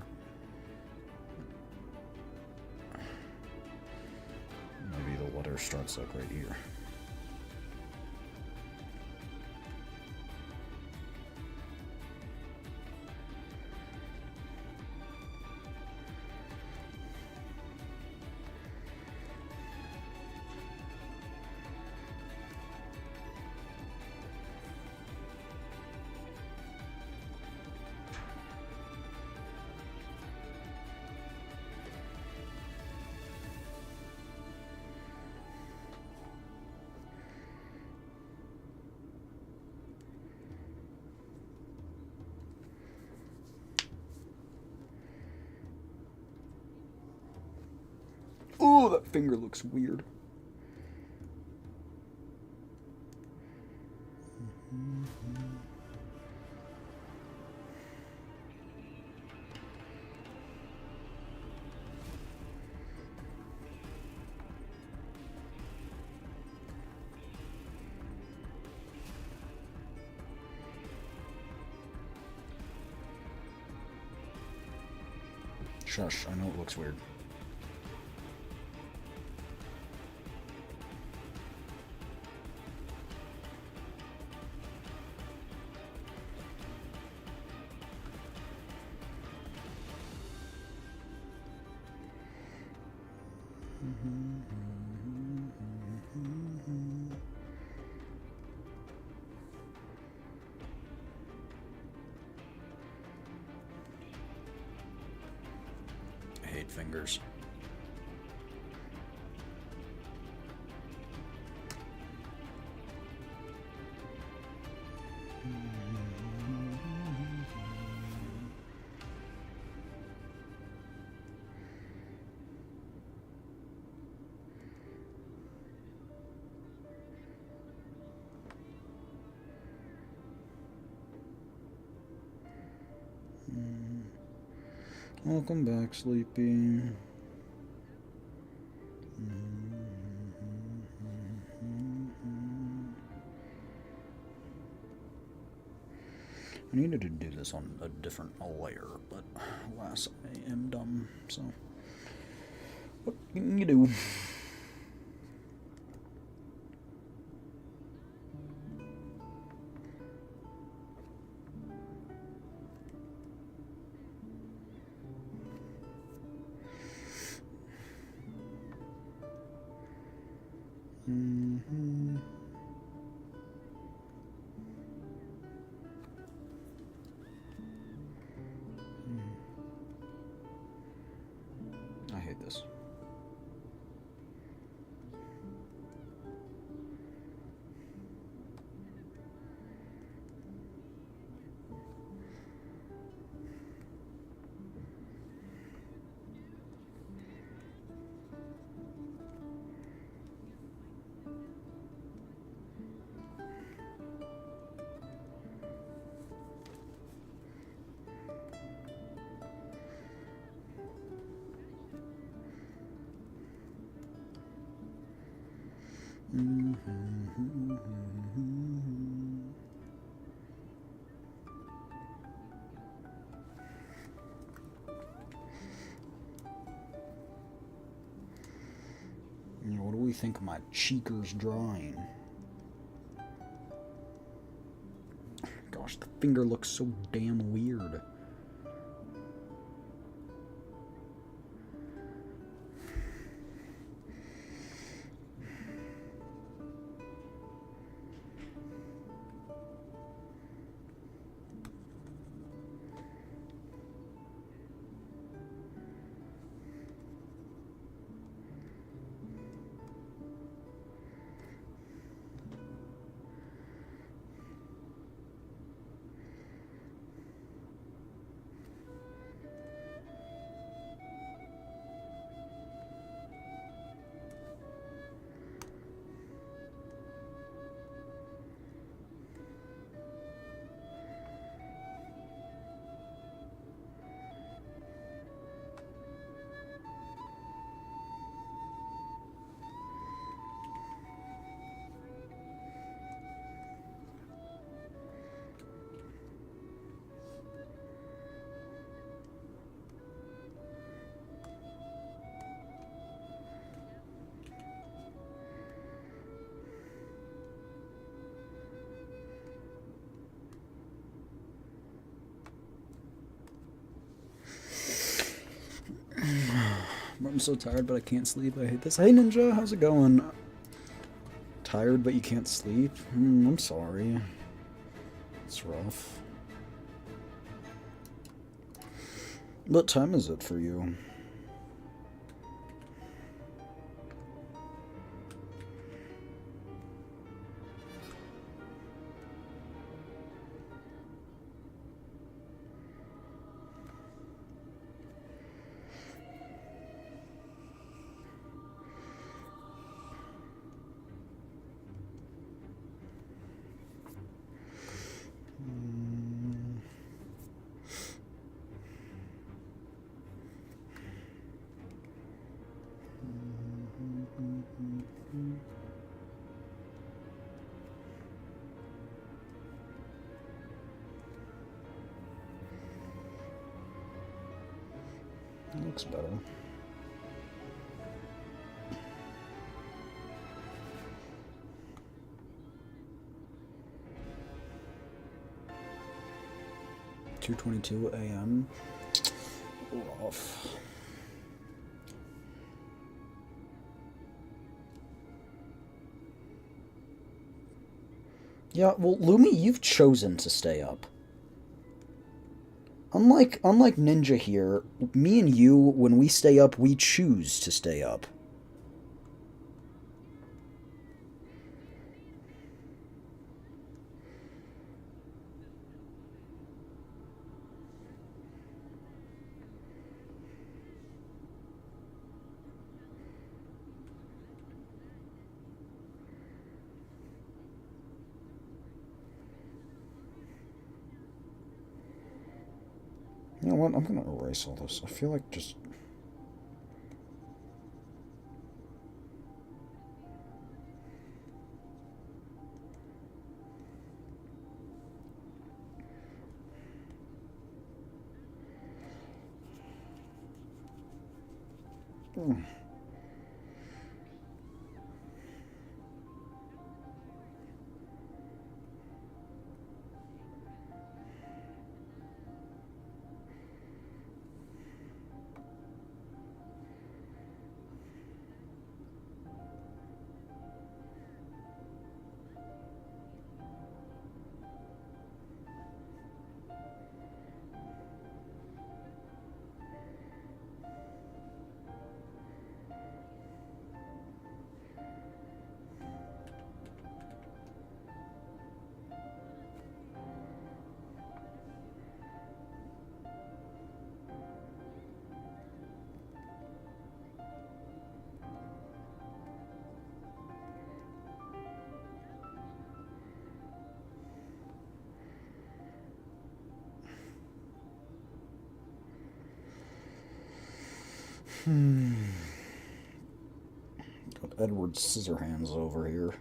Maybe the letter starts like right here. Oh, that finger looks weird. Shush, I know it looks weird. I hate fingers. Welcome back, Sleepy. I needed to do this on a different layer, but alas, I am dumb, so what can you do? I hate this. What do we think of my cheeker's drawing? Gosh, the finger looks so damn weird. I'm so tired, but I can't sleep. I hate this. Hey, Ninja, how's it going? Tired, but you can't sleep? I'm sorry. It's rough. What time is it for you? That looks better. $2:22 a.m. Rough. Yeah, well, Lumi, you've chosen to stay up. Unlike Ninja here, me and you, when we stay up, we choose to stay up. You know what? I'm gonna erase all this. I feel like just. Hmm. Got Edward Scissorhands over here.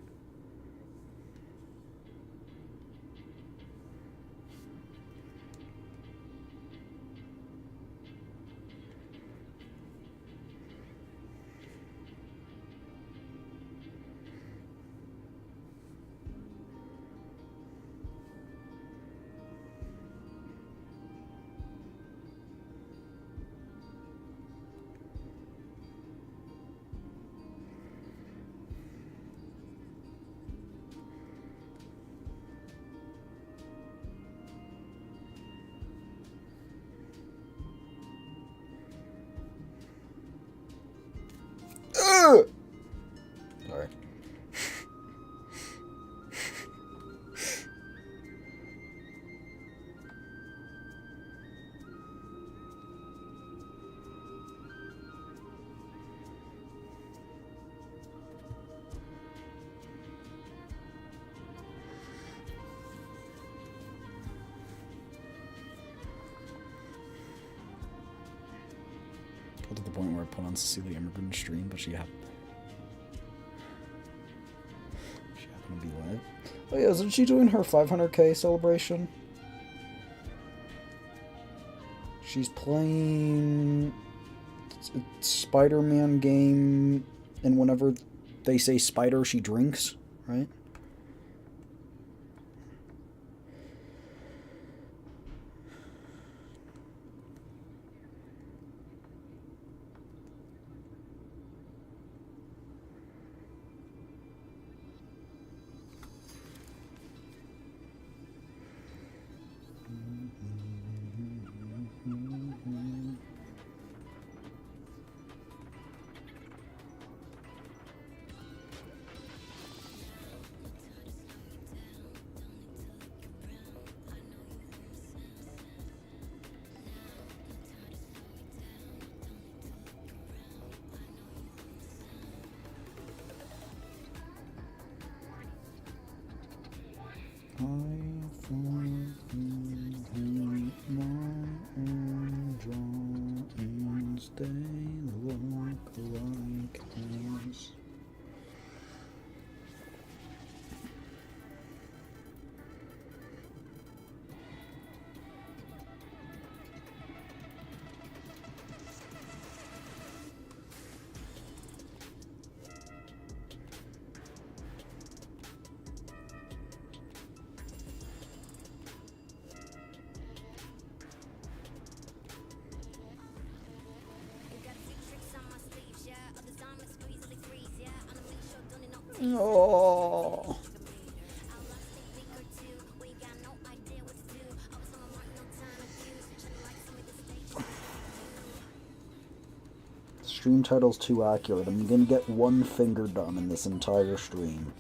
Ugh! Sorry. Got to the point where I put on Cecilia Immigrant stream, but she happened to be live. Oh yeah, isn't she doing her 500k celebration? She's playing a Spider-Man game, and whenever they say spider, she drinks, right? Oh. stream title's too accurate. I'm gonna get one finger done in this entire stream.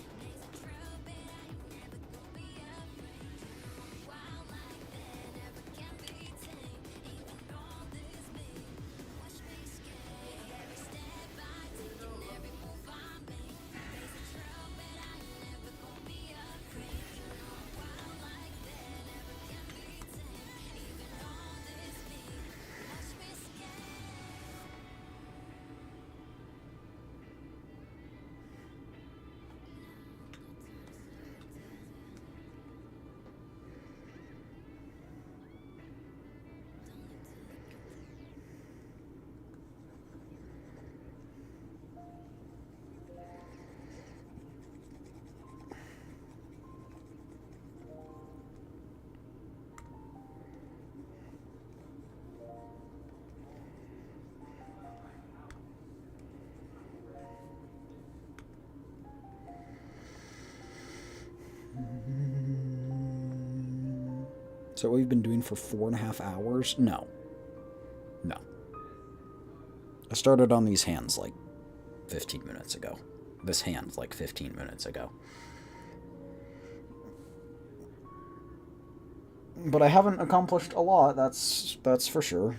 So what we've been doing for 4.5 hours? No. No. I started on these hands like 15 minutes ago. This hand like 15 minutes ago. But I haven't accomplished a lot, that's for sure.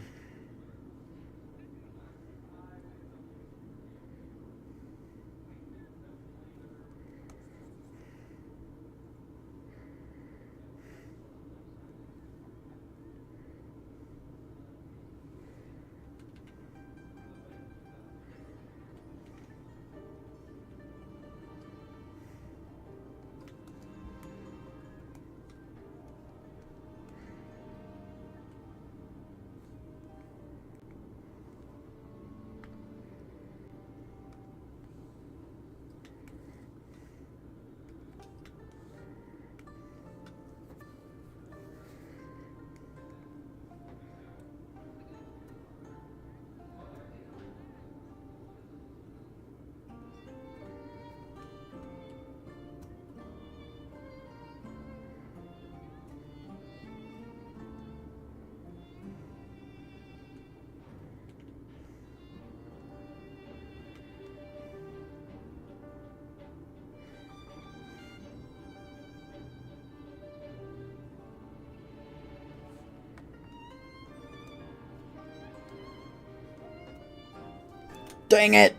Dang it!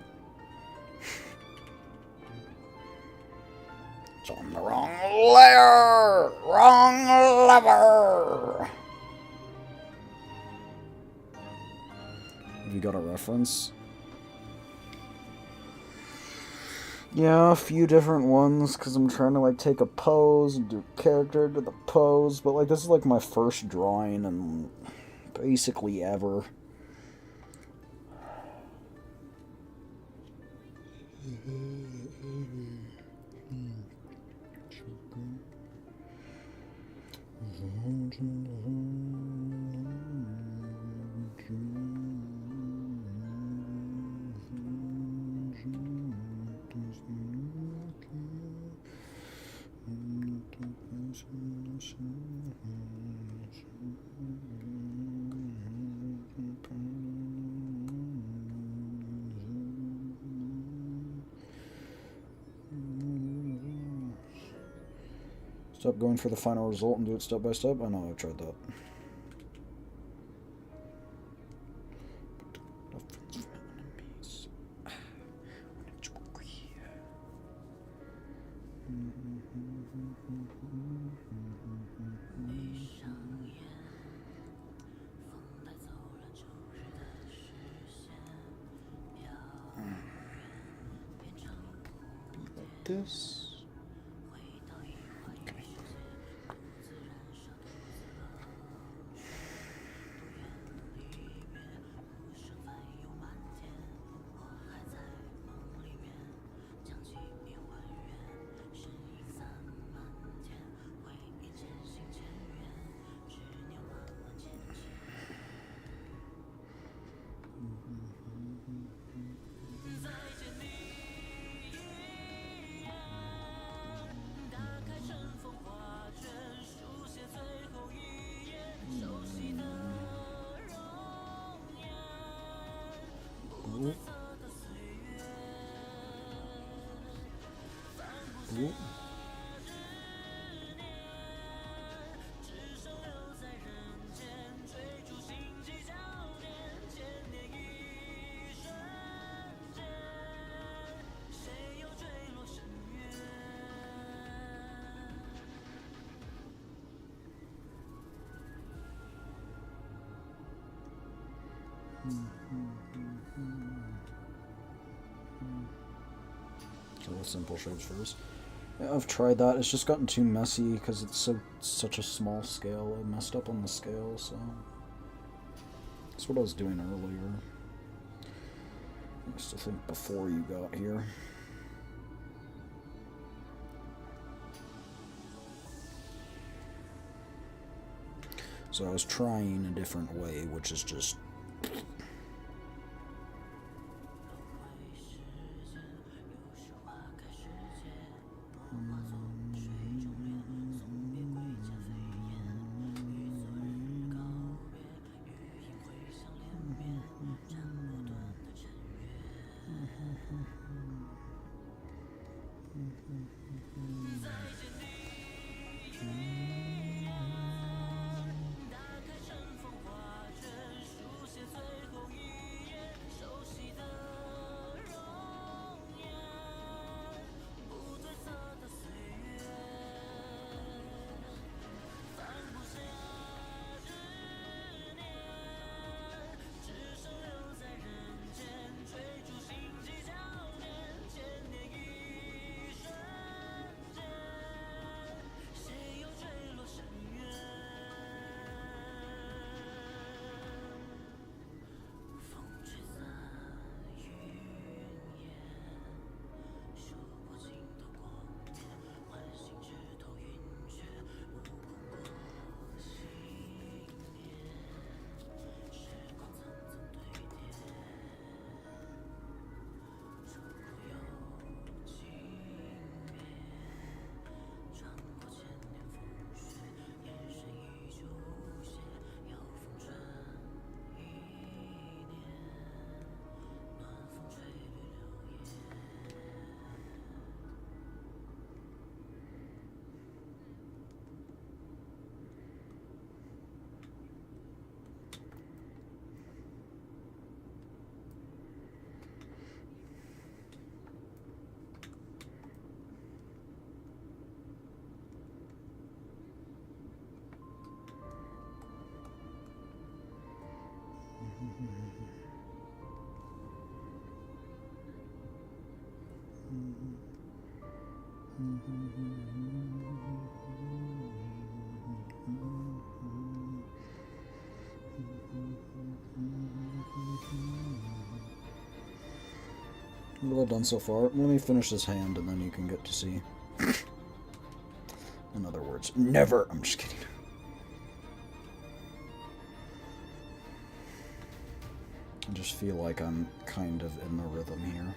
It's on the wrong layer! Wrong lever! Have you got a reference? Yeah, a few different ones, because I'm trying to, like, take a pose and do character to the pose, but, like, this is, like, my first drawing and basically ever. Stop going for the final result and do it step by step. I know, I've tried that. This. So the simple shapes first. Yeah, I've tried that. It's just gotten too messy because it's such a small scale. I messed up on the scale, so that's what I was doing earlier. I used to think before you got here. So I was trying a different way, which is just what have I done so far? Let me finish this hand and then you can get to see. In other words, never. I'm just kidding. I just feel like I'm kind of in the rhythm here.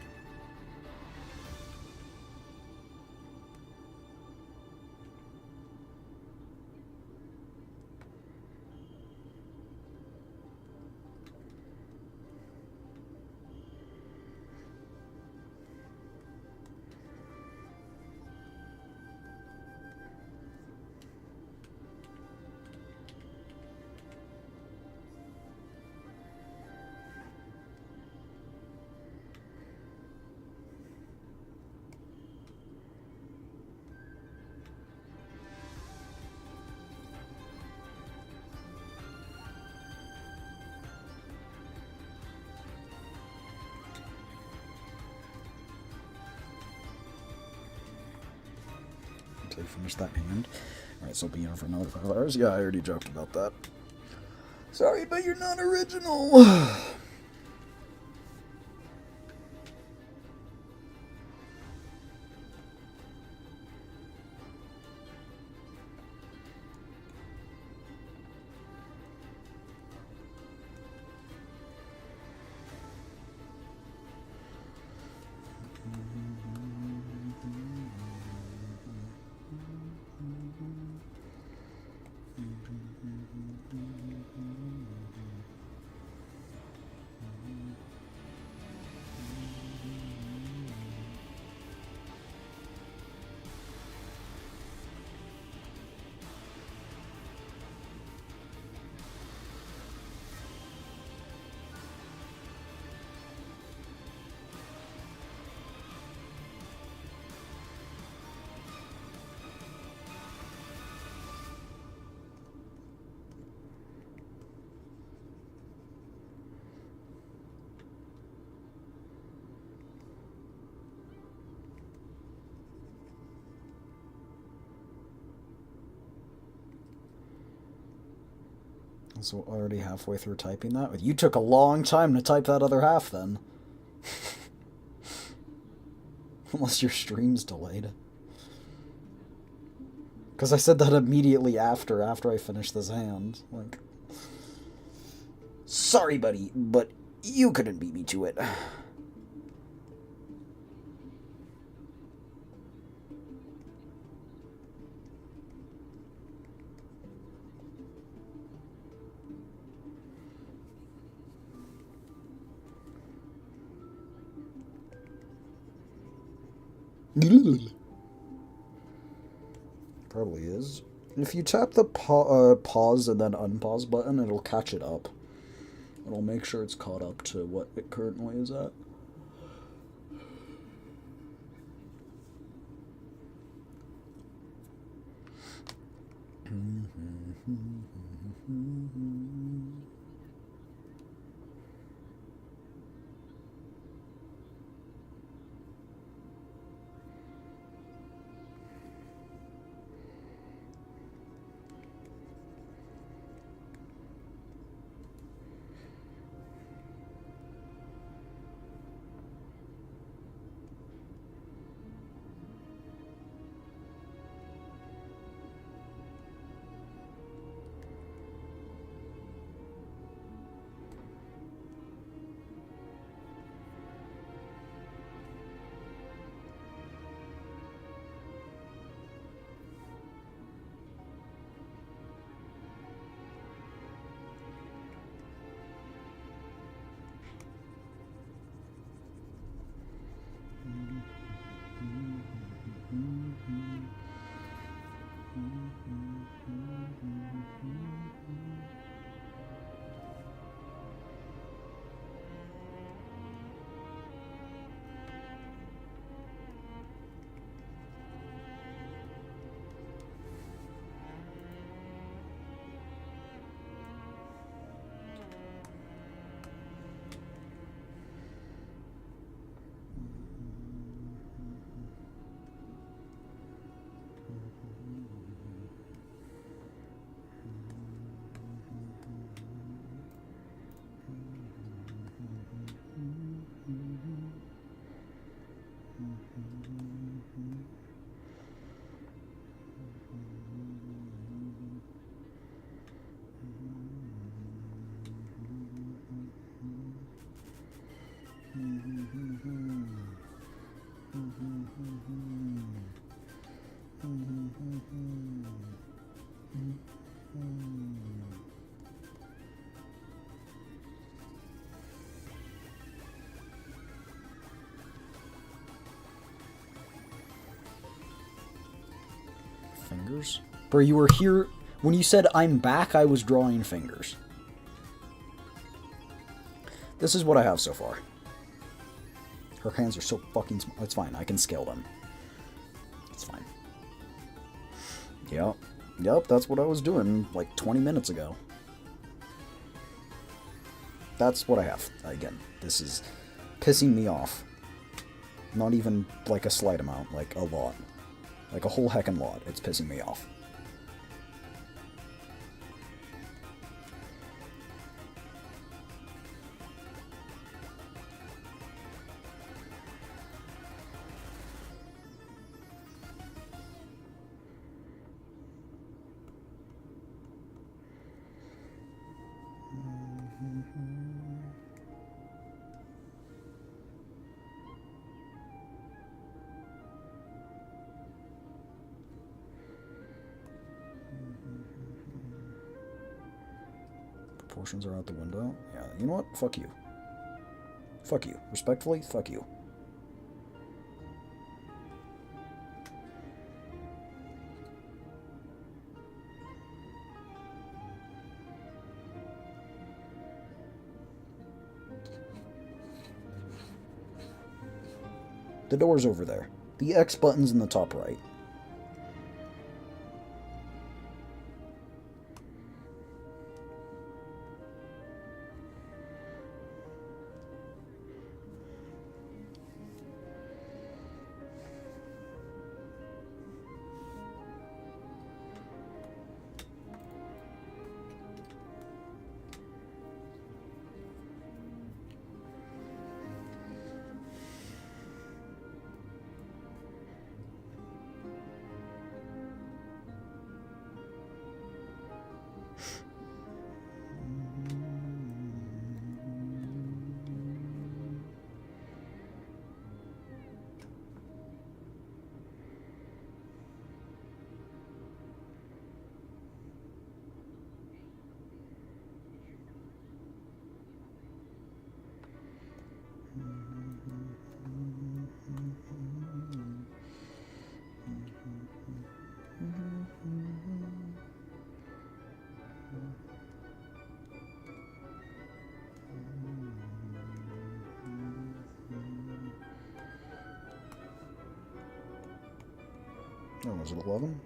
Until you finish that hand. Alright, so I'll be here for another 5 hours. Yeah, I already joked about that. Sorry, but you're not original. So already halfway through typing that? You took a long time to type that other half then. Unless your stream's delayed. Because I said that immediately after I finished this hand. Like, sorry, buddy, but you couldn't beat me to it. Probably is. If you tap the pause and then unpause button, it'll catch it up. It'll make sure it's caught up to what it currently is at. Fingers? Bro, you were here... When you said, I'm back, I was drawing fingers. This is what I have so far. Her hands are so fucking small. It's fine, I can scale them. It's fine. Yep. Yep, that's what I was doing, like, 20 minutes ago. That's what I have. Again, this is pissing me off. Not even, like, a slight amount, like, a lot. Like, a whole heckin' lot. It's pissing me off. Proportions are out the window. Yeah, you know what? Fuck you. Fuck you. Respectfully, fuck you. The door's over there. The X button's in the top right. Oh, was it 11?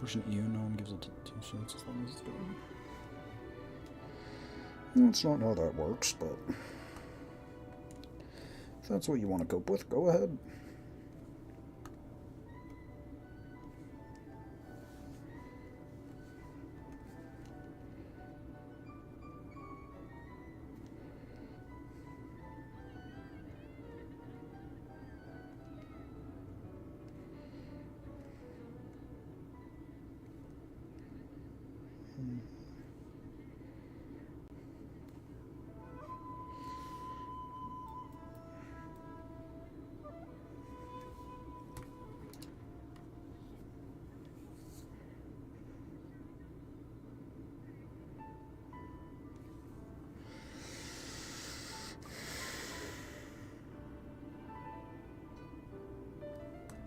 Pushing you, no one gives it 2 cents as long as it's going. That's not how that works, but if that's what you want to cope with, go ahead.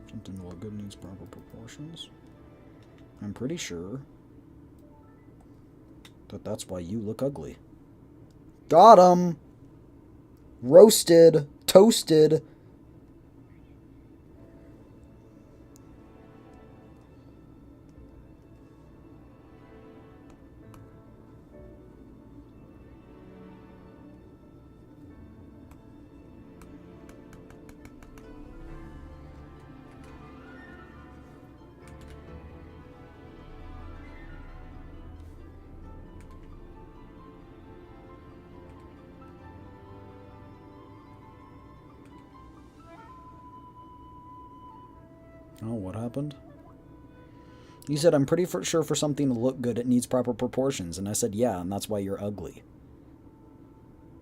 Something to look good needs proper proportions. I'm pretty sure that that's why you look ugly. Got 'em! Roasted! Toasted! Oh, what happened? You said, I'm pretty sure for something to look good, it needs proper proportions. And I said, yeah, and that's why you're ugly.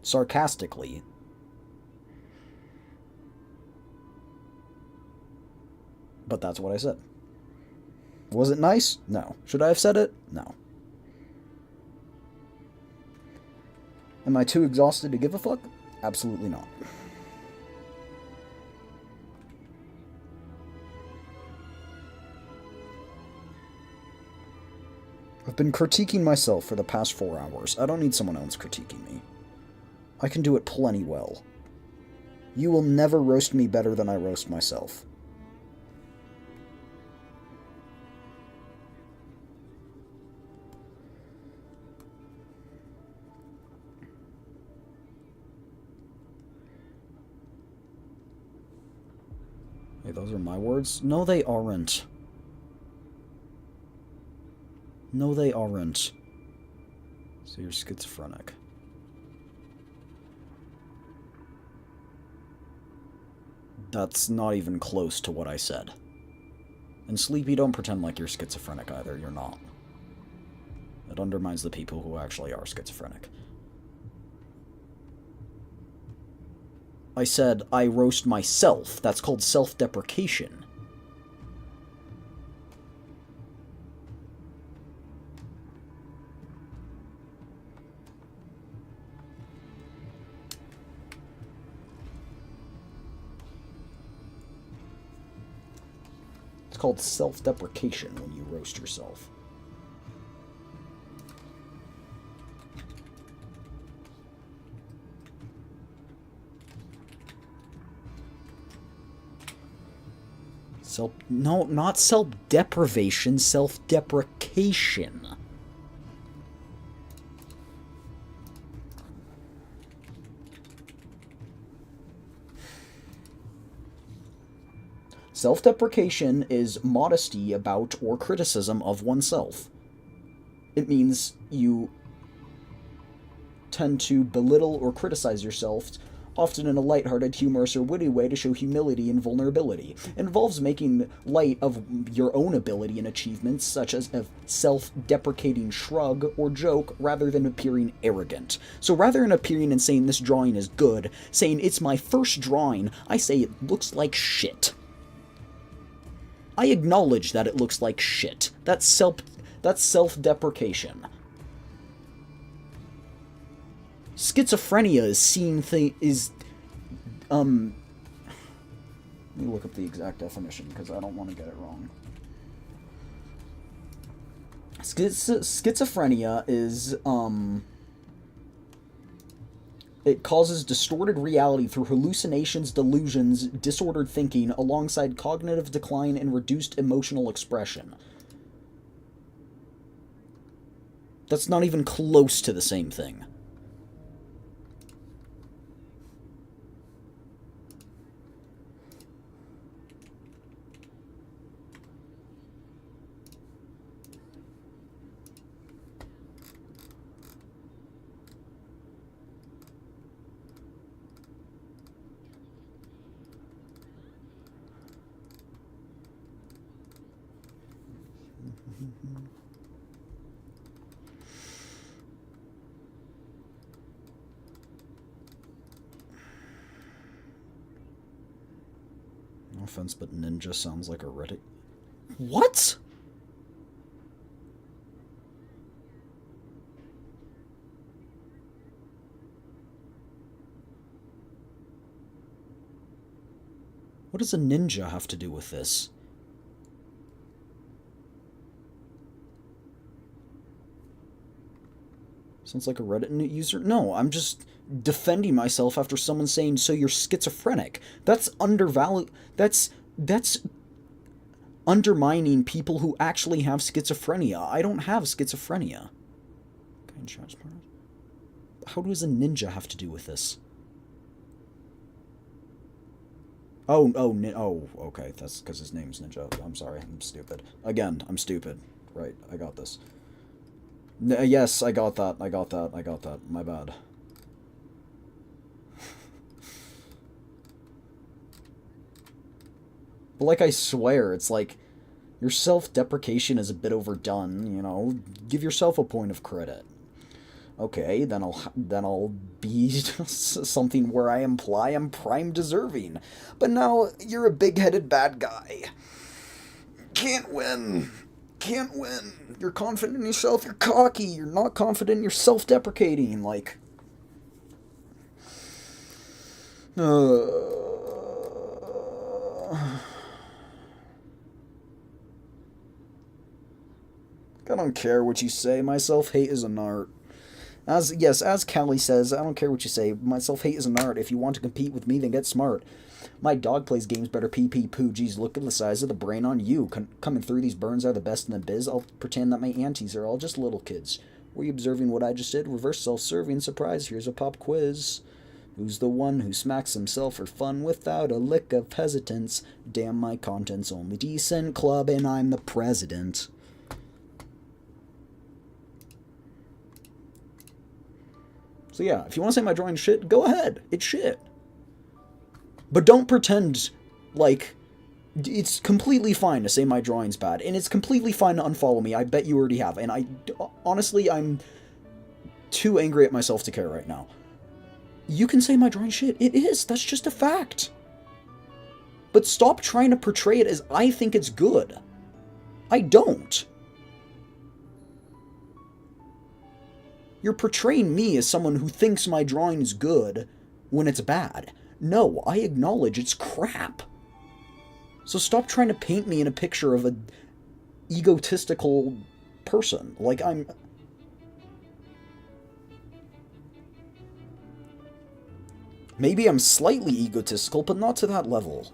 Sarcastically. But that's what I said. Was it nice? No. Should I have said it? No. Am I too exhausted to give a fuck? Absolutely not. I've been critiquing myself for the past 4 hours. I don't need someone else critiquing me. I can do it plenty well. You will never roast me better than I roast myself. Hey, those are my words? No, they aren't. No, they aren't. So you're schizophrenic. That's not even close to what I said. And Sleepy, don't pretend like you're schizophrenic either. You're not. It undermines the people who actually are schizophrenic. I said I roast myself. That's called self-deprecation. It's called self-deprecation when you roast yourself. No, not self-deprivation, self-deprecation. Self-deprecation is modesty about or criticism of oneself. It means you tend to belittle or criticize yourself, often in a lighthearted, humorous, or witty way to show humility and vulnerability. It involves making light of your own ability and achievements, such as a self-deprecating shrug or joke, rather than appearing arrogant. So rather than appearing and saying this drawing is good, saying it's my first drawing, I say it looks like shit. I acknowledge that it looks like shit. That's self-deprecation. Schizophrenia is seeing let me look up the exact definition because I don't want to get it wrong. Schizophrenia is it causes distorted reality through hallucinations, delusions, disordered thinking, alongside cognitive decline and reduced emotional expression. That's not even close to the same thing. No offense, but ninja sounds like a Reddit. What? What does a ninja have to do with this? Sounds like a Reddit user? No, I'm just defending myself after someone saying, so you're schizophrenic. That's undervalued. That's undermining people who actually have schizophrenia. I don't have schizophrenia. How does a ninja have to do with this? Oh, okay. That's because his name's Ninja. I'm sorry. I'm stupid. Again, I'm stupid. Right, I got this. Yes, I got that. I got that. My bad. But like I swear, it's like your self-deprecation is a bit overdone, you know. Give yourself a point of credit. Okay, then I'll be something where I imply I'm prime deserving. But now you're a big-headed bad guy. Can't win. Can't win. You're confident in yourself, you're cocky. You're not confident, you're self-deprecating. Like, I don't care what you say. My self-hate is an art. As Callie says, I don't care what you say. My self-hate is an art. If you want to compete with me, then get smart. My dog plays games better pee pee poo. Geez, look at the size of the brain on you. Coming through, these burns are the best in the biz. I'll pretend that my aunties are all just little kids. Were you observing what I just did? Reverse self-serving. Surprise, here's a pop quiz. Who's the one who smacks himself for fun without a lick of hesitance? Damn, my content's only decent. Club, and I'm the president. So yeah, if you want to say my drawing's shit, go ahead. It's shit. But don't pretend like it's completely fine to say my drawing's bad, and it's completely fine to unfollow me. I bet you already have, and honestly, I'm too angry at myself to care right now. You can say my drawing's shit. It is. That's just a fact. But stop trying to portray it as I think it's good. I don't. You're portraying me as someone who thinks my drawing is good when it's bad. No, I acknowledge it's crap. So stop trying to paint me in a picture of an egotistical person. Like I'm... Maybe I'm slightly egotistical, but not to that level.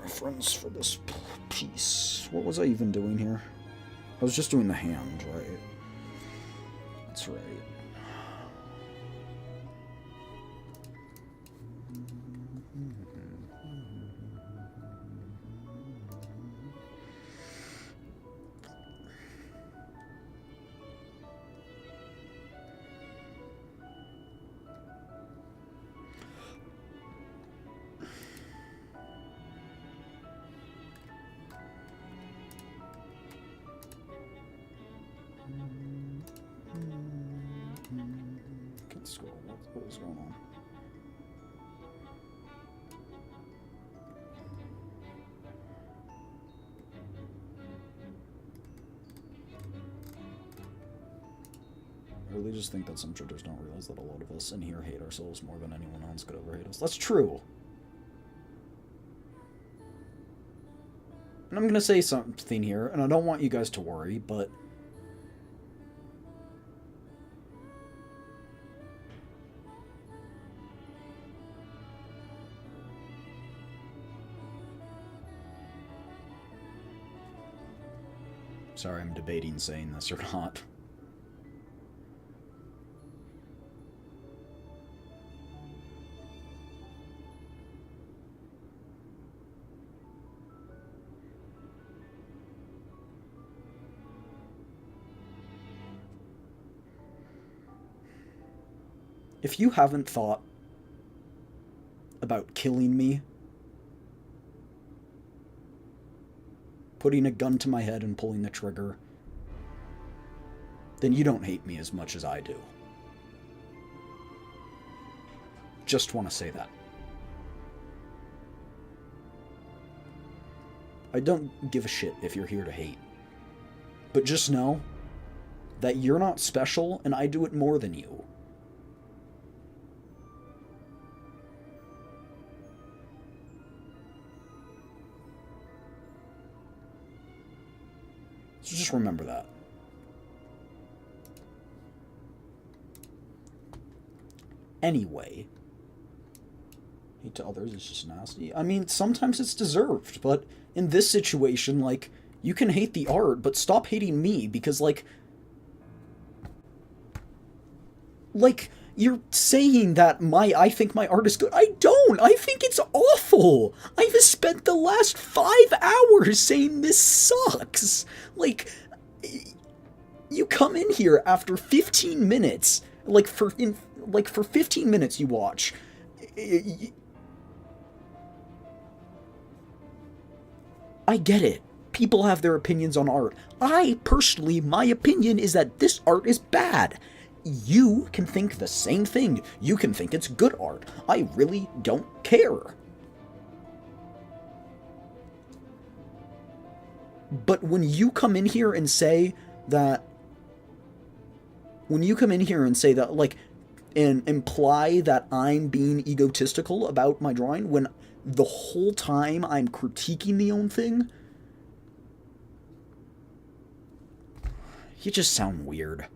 Reference for this piece. What was I even doing here? I was just doing the hand, right? That's right. Can't scroll. What is going on? I really just think that some judges don't realize that a lot of us in here hate ourselves more than anyone else could ever hate us. That's true. And I'm gonna say something here, and I don't want you guys to worry, but sorry, I'm debating saying this or not. If you haven't thought about killing me, putting a gun to my head and pulling the trigger, then you don't hate me as much as I do. Just want to say that. I don't give a shit if you're here to hate. But just know that you're not special and I do it more than you. So just remember that. Anyway, hate to others is just nasty. I mean, sometimes it's deserved, but in this situation, like, you can hate the art, but stop hating me because, like, you're saying that I think my art is good. I don't. I think it's awful. I've spent the last 5 hours saying this sucks. Like, you come in here after 15 minutes, for 15 minutes you watch. I get it. People have their opinions on art. Personally, my opinion is that this art is bad. You can think the same thing. You can think it's good art. I really don't care. But when you come in here and say that, and imply that I'm being egotistical about my drawing, when the whole time I'm critiquing the own thing, you just sound weird.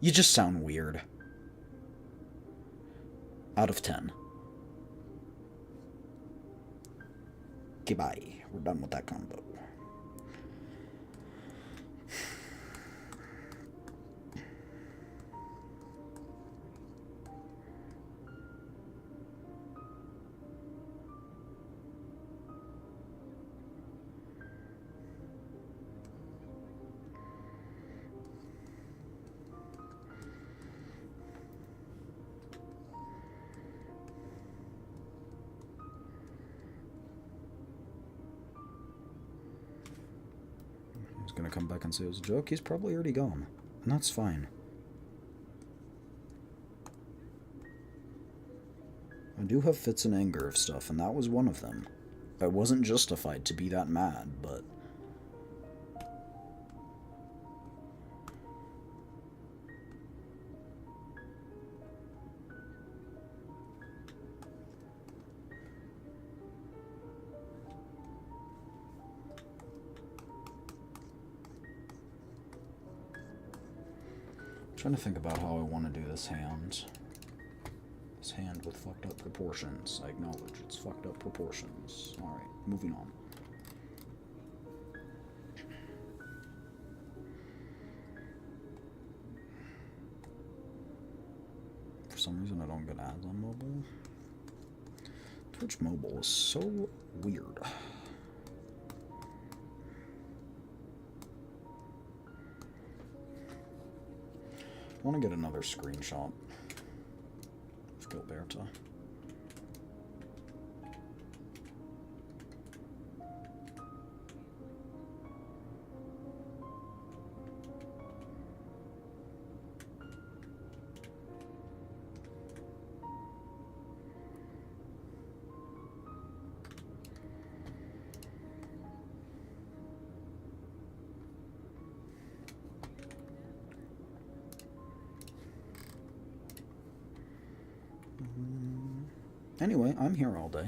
You just sound weird. Out of 10. Okay, bye. We're done with that combo. Gonna come back and say it was a joke. He's probably already gone, and that's fine. I do have fits and anger of stuff, and that was one of them. I wasn't justified to be that mad, but trying to think about how I want to do this hand. This hand with fucked up proportions. I acknowledge it's fucked up proportions. Alright, moving on. For some reason I don't get ads on mobile. Twitch mobile is so weird. I want to get another screenshot of Gilberta. Anyway, I'm here all day.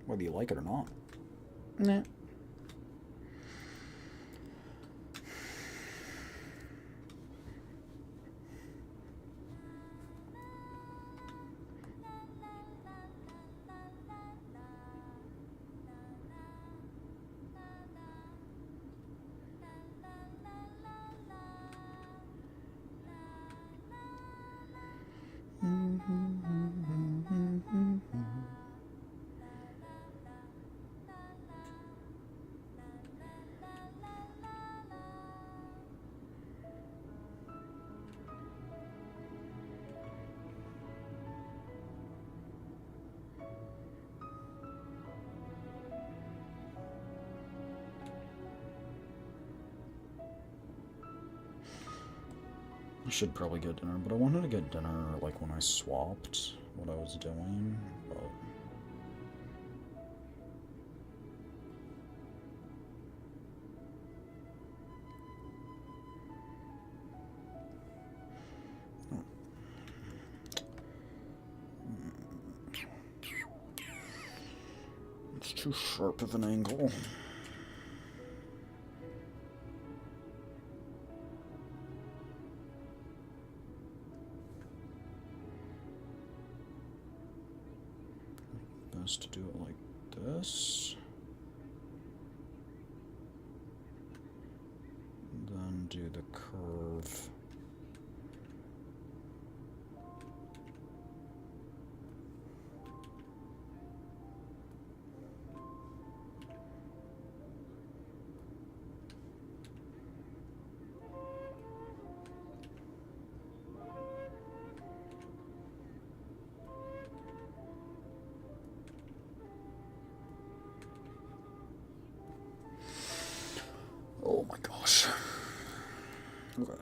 Whether you like it or not. Nah. I should probably get dinner, but I wanted to get dinner like when I swapped what I was doing, but it's too sharp of an angle. Best to do it like this. Then do the curve. Oh my gosh. Okay.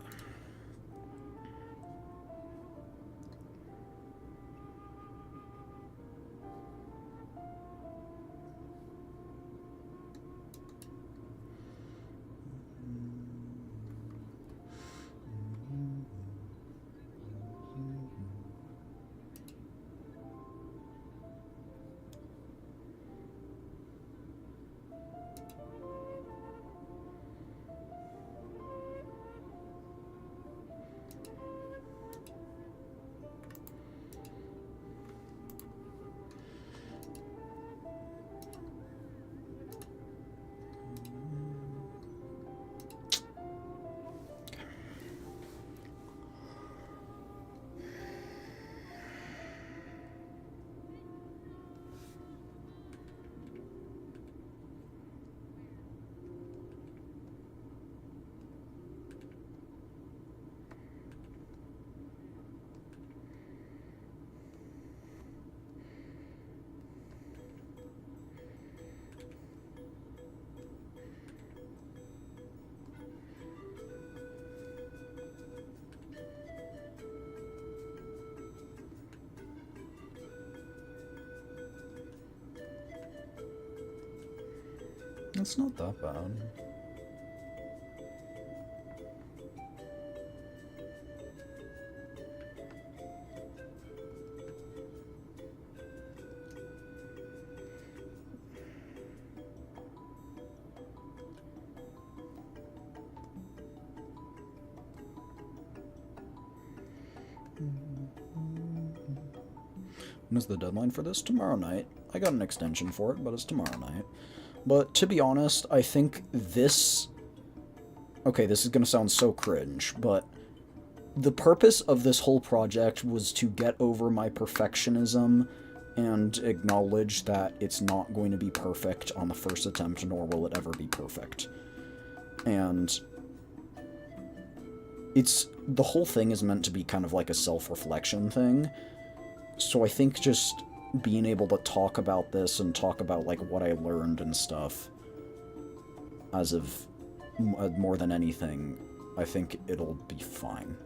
It's not that bad. When is the deadline for this? Tomorrow night. I got an extension for it, but it's tomorrow night. But to be honest, I think this... Okay, this is going to sound so cringe, but the purpose of this whole project was to get over my perfectionism and acknowledge that it's not going to be perfect on the first attempt, nor will it ever be perfect. And it's... the whole thing is meant to be kind of like a self-reflection thing. So I think just being able to talk about this and talk about like what I learned and stuff as of more than anything, I think it'll be fine.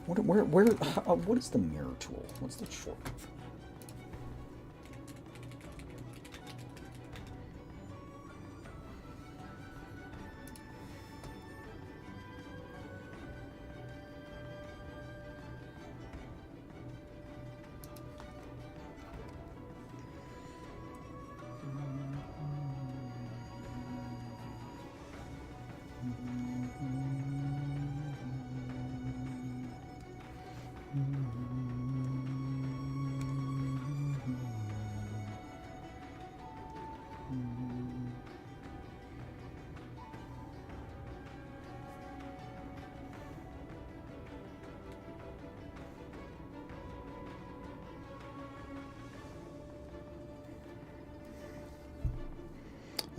what is the mirror tool? What's the shortcut for that?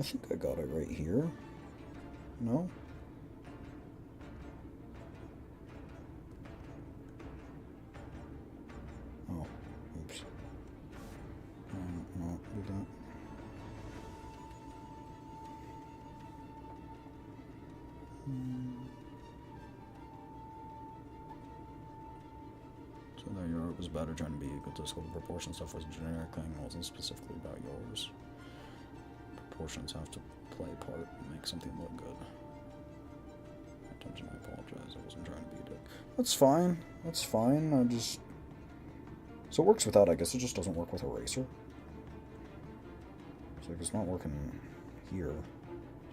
I think I got it right here. No? Oh, oops. No, do that. So there you are. It was better trying to be egotistical. The proportion stuff was a generic thing. It wasn't specifically about yours. Proportions have to play a part and make something look good. Attention, I apologize. I wasn't trying to be a dick. That's fine. That's fine. I just... So it works with that, I guess. It just doesn't work with eraser. So it's not working here.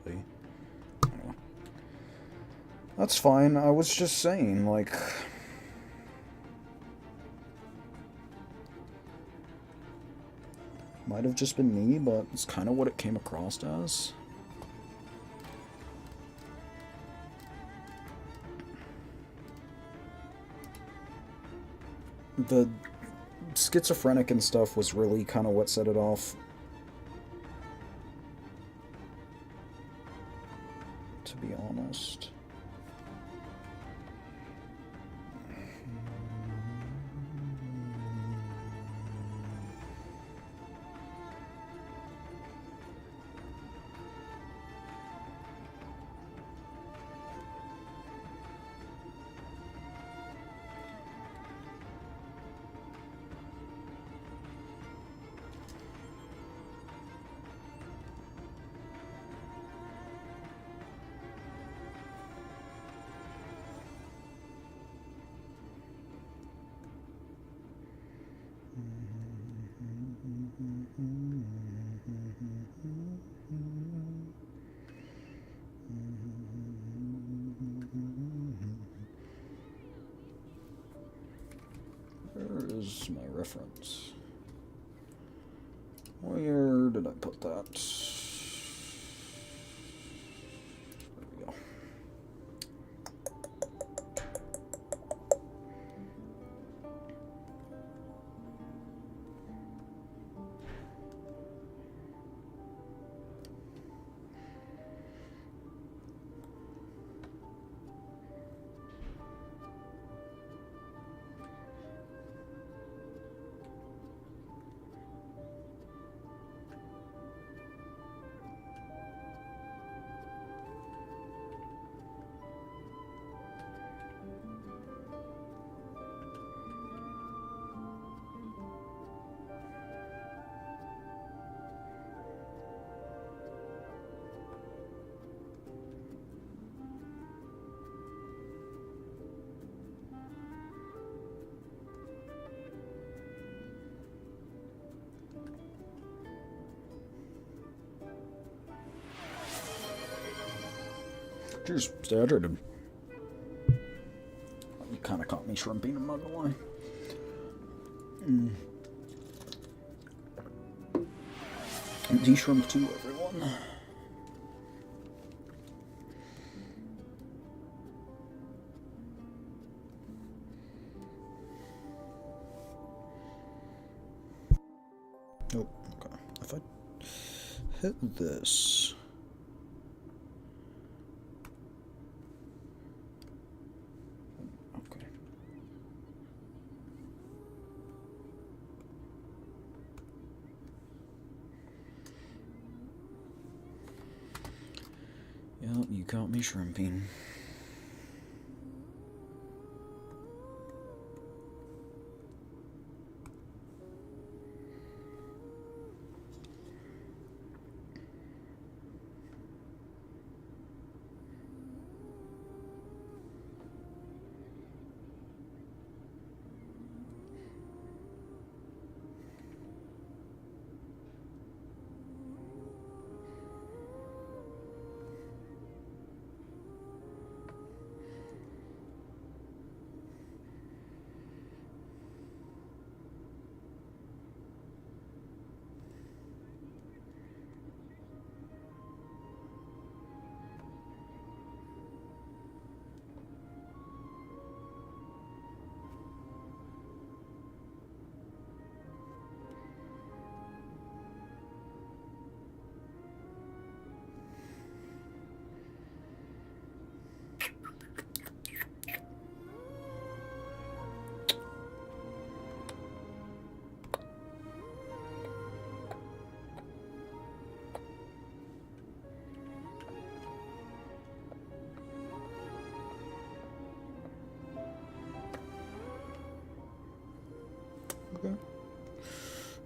See? Anyway. That's fine. I was just saying, like... Might have just been me, but it's kind of what it came across as. The schizophrenic and stuff was really kind of what set it off. To be honest. Where is my reference? Where did I put that? There we go. Cheers, stay hydrated. You kind of caught me shrimping, I'm not gonna lie. De-shrimp too, everyone. Oh, okay. If I hit this... Okay. Yep, you caught me shrimping.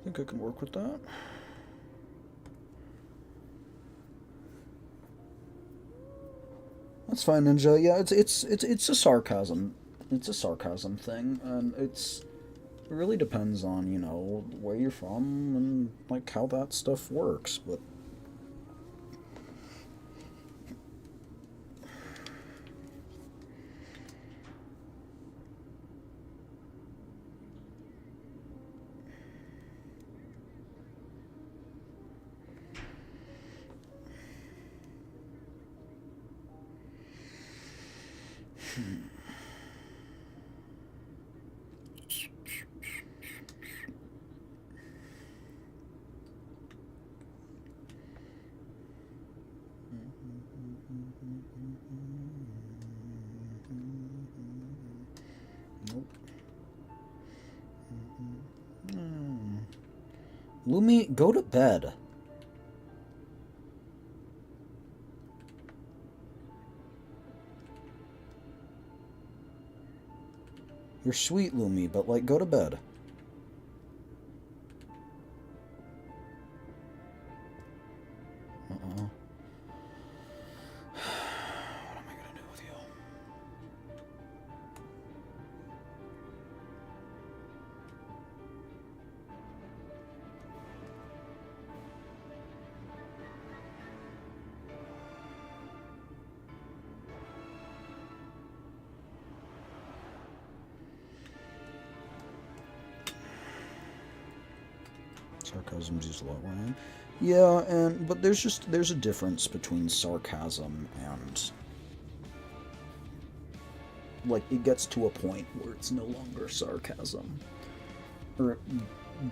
think I can work with that. That's fine, Ninja. Yeah, it's a sarcasm. It's a sarcasm thing, and it really depends on, you know, where you're from and like how that stuff works. But nope. Lumi, go to bed. You're sweet, Lumi, but like, go to bed. Uh-uh. What am I gonna do with you? Sarcasm's used a lot where I am. Yeah, but there's a difference between sarcasm and like it gets to a point where it's no longer sarcasm, or it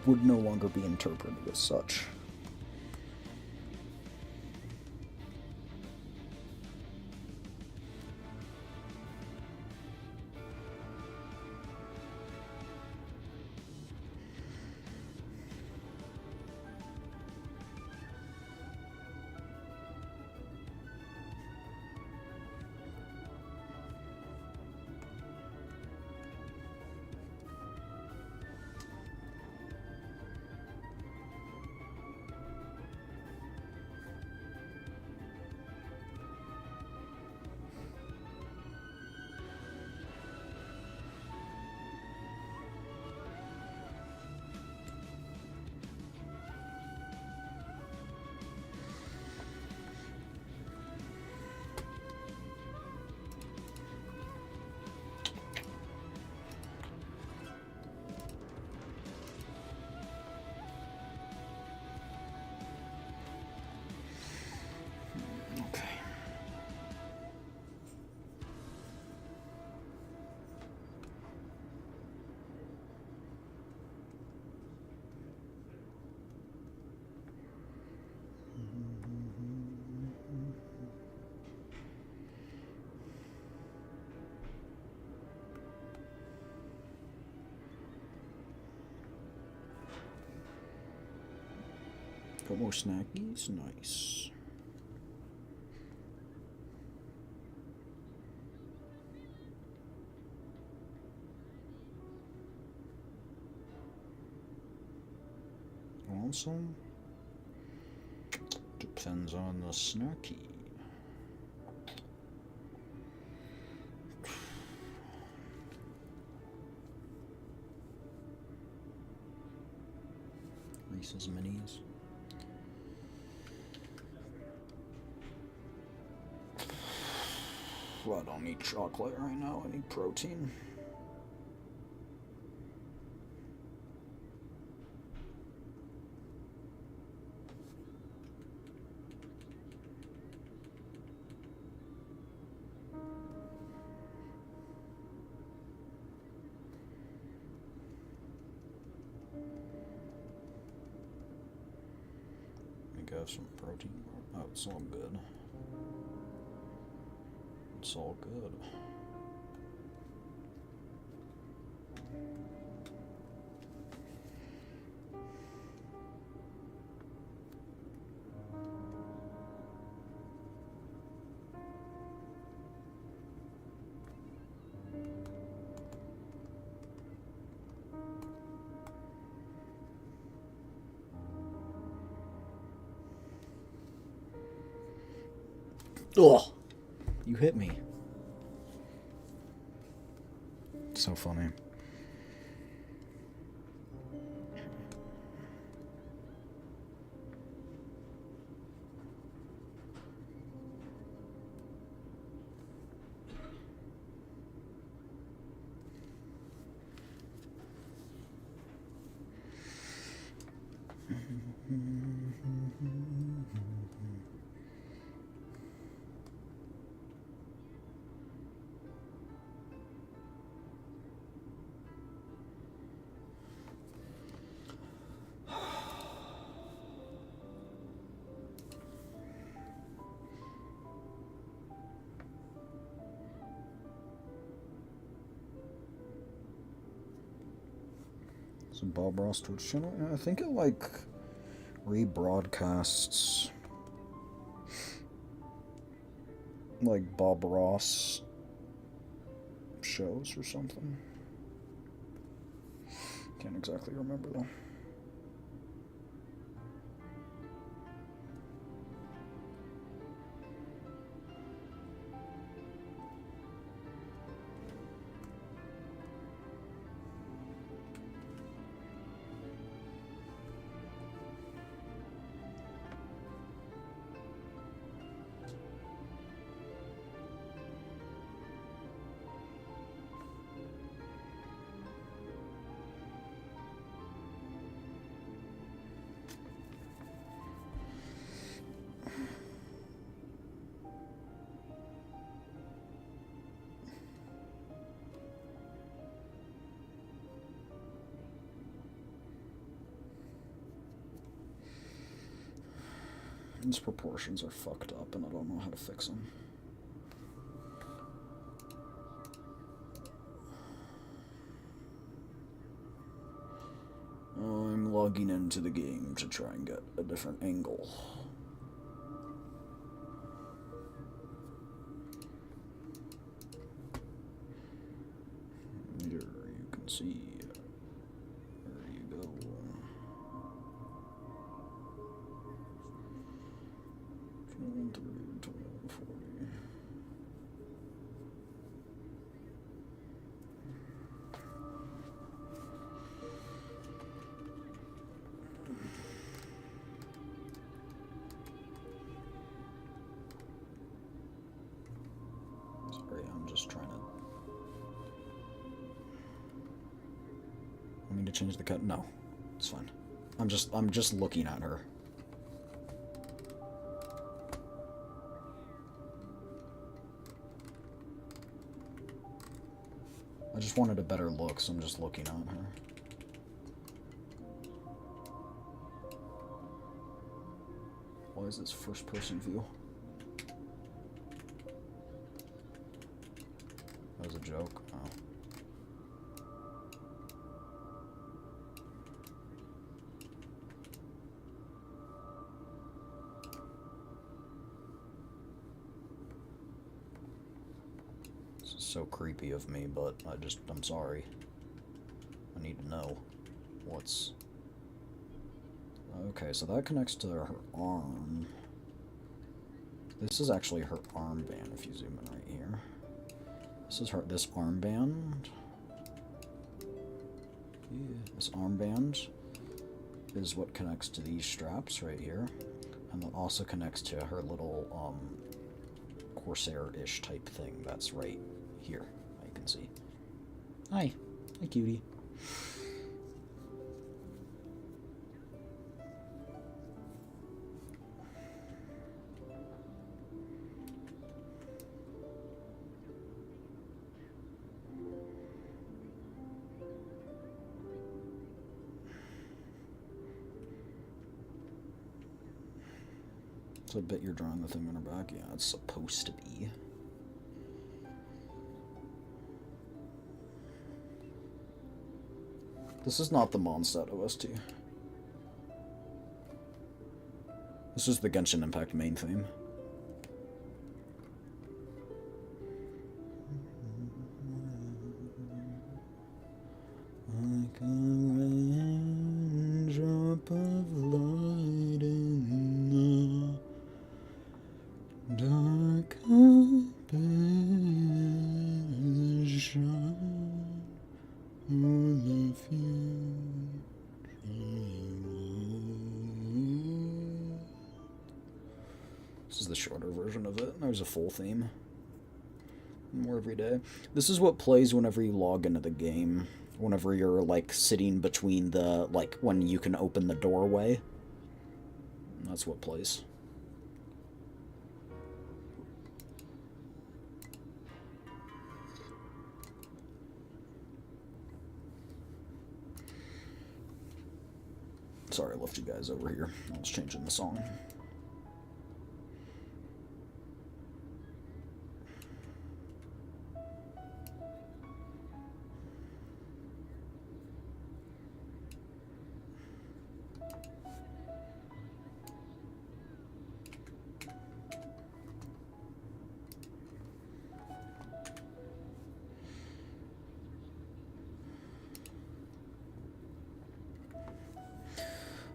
would no longer be interpreted as such. Okay. Got more snackies? Nice. Awesome. Depends on the snacky. Reese's Minis. Well, I don't need chocolate right now. I need protein. I think I have some protein. Oh, it's all good. It's all good. Ugh! You hit me. So funny. Some Bob Ross Twitch channel. Yeah, I think it like rebroadcasts like Bob Ross shows or something. Can't exactly remember though. These proportions are fucked up and I don't know how to fix them. I'm logging into the game to try and get a different angle. Here you can see. There you go. 12, 40. Sorry, I'm just trying to. I need to change the cut. No, it's fine. I'm just looking at her. I just wanted a better look, so I'm just looking at her. Why is this first-person view? That was a joke. Oh. This is so creepy of me, but I'm sorry. I need to know what's... Okay, so that connects to her arm. This is actually her armband, if you zoom in right here. This is this armband. Yeah, this armband is what connects to these straps right here. And it also connects to her little, Corsair-ish type thing that's right here, you can see. Hi. Hi, cutie. So I bet you're drawing the thing on her back. Yeah, it's supposed to be. This is not the Mondstadt OST. This is the Genshin Impact main theme. Like a raindrop of light in the dark This is the shorter version of it. There's a full theme. More every day. This is what plays whenever you log into the game. Whenever you're, like, sitting between the, like, when you can open the doorway. That's what plays. Sorry, I left you guys over here. I was changing the song.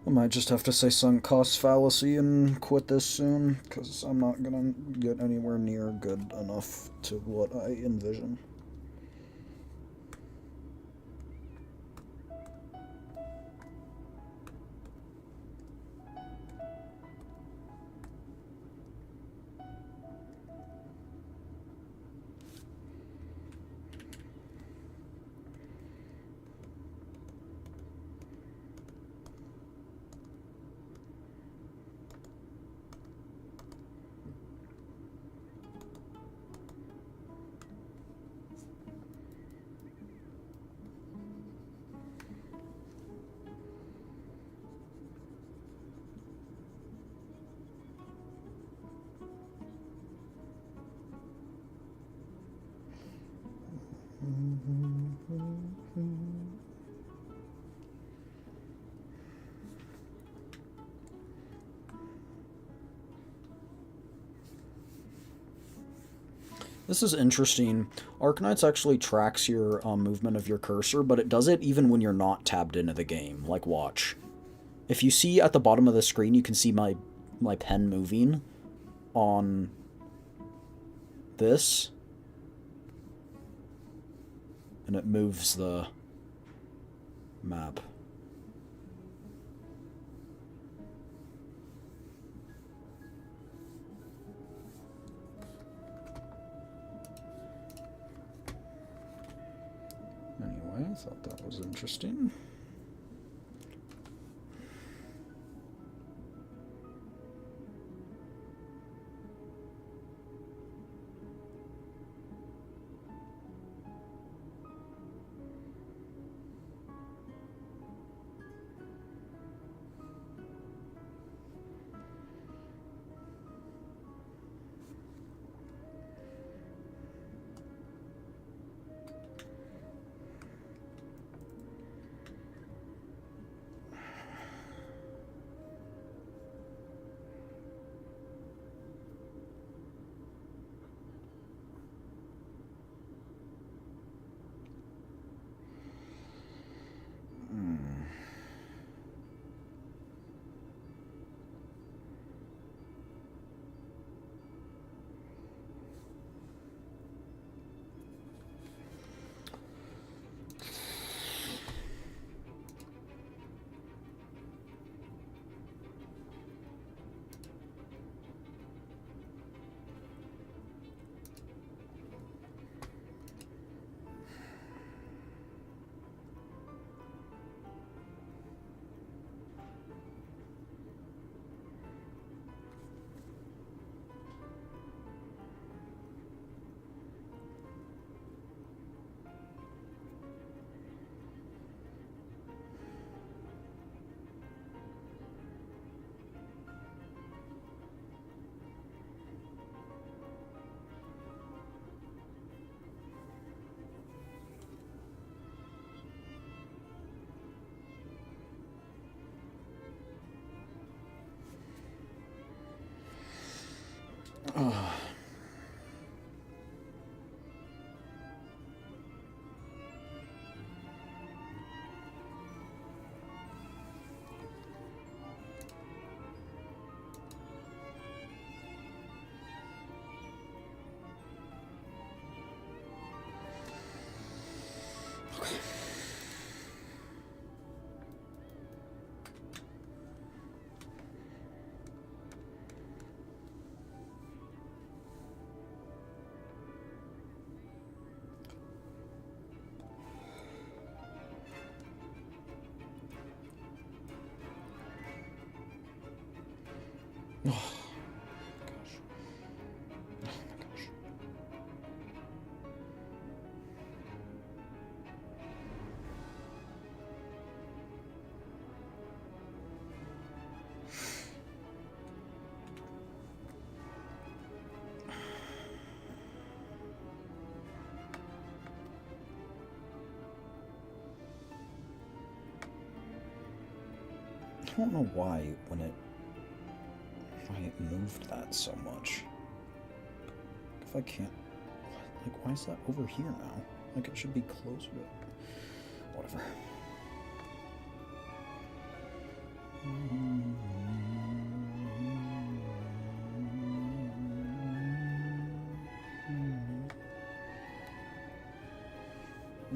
I might just have to say sunk cost fallacy and quit this soon, because I'm not gonna get anywhere near good enough to what I envision. This is interesting. Arknights actually tracks your movement of your cursor, but it does it even when you're not tabbed into the game. Like, watch. If you see at the bottom of the screen, you can see my pen moving on this. And it moves the map. Anyway, I thought that was interesting. Oh, gosh. Oh my gosh. I don't know why I moved that so much. If I can't, like, why is that over here now? Like, it should be closer to, whatever.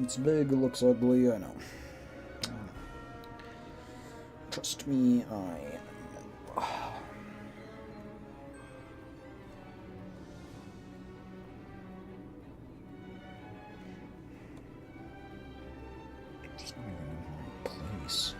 It's big, it looks ugly, I know. Trust me, I... Just not even in the right place.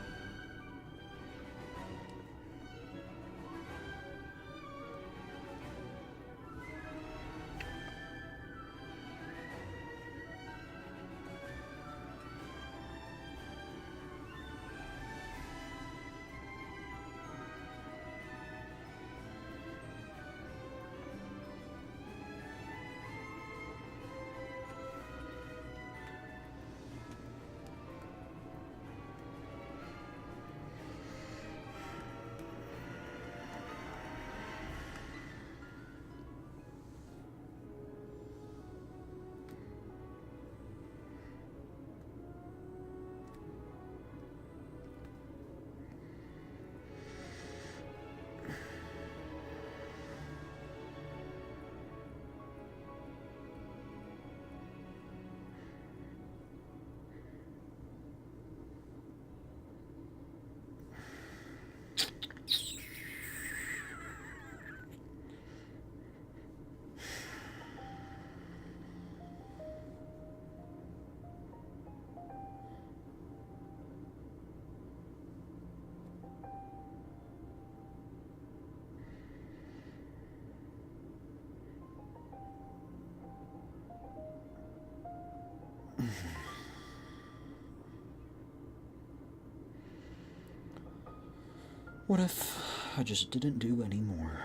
What if I just didn't do any more?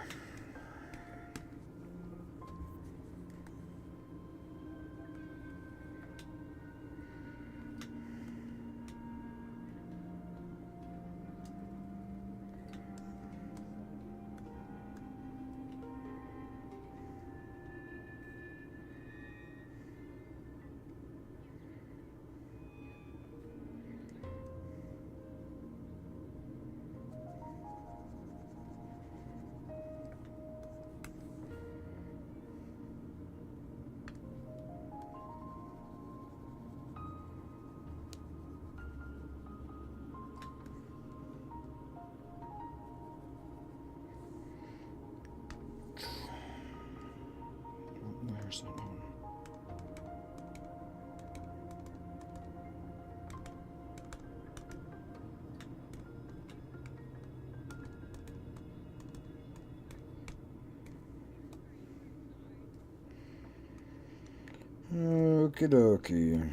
Where's that one? Okie dokie.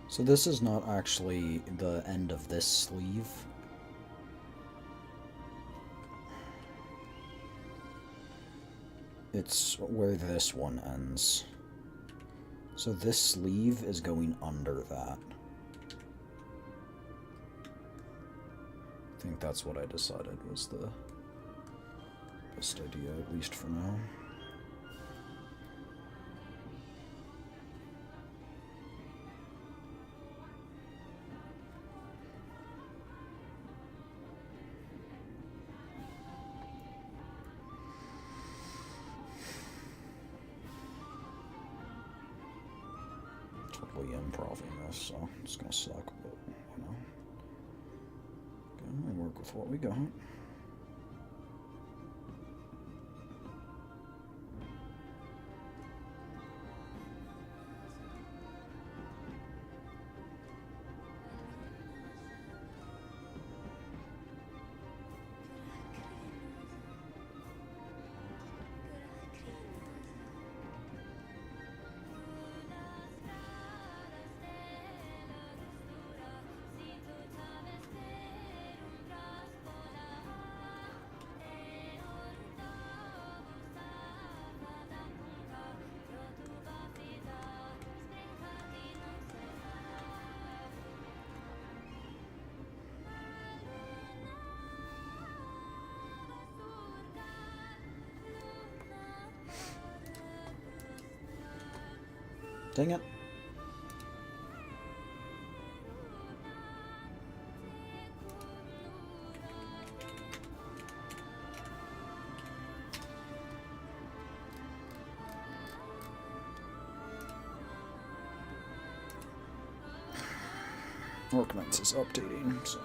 So this is not actually the end of this sleeve. It's where this one ends. So this sleeve is going under that. I think that's what I decided was the best idea, at least for now. Totally improvising this, so it's gonna suck, but you know. Gonna work with what we got. Dang it. Workmates is updating, so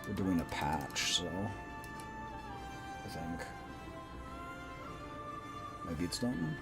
we're doing a patch, so I think maybe it's done.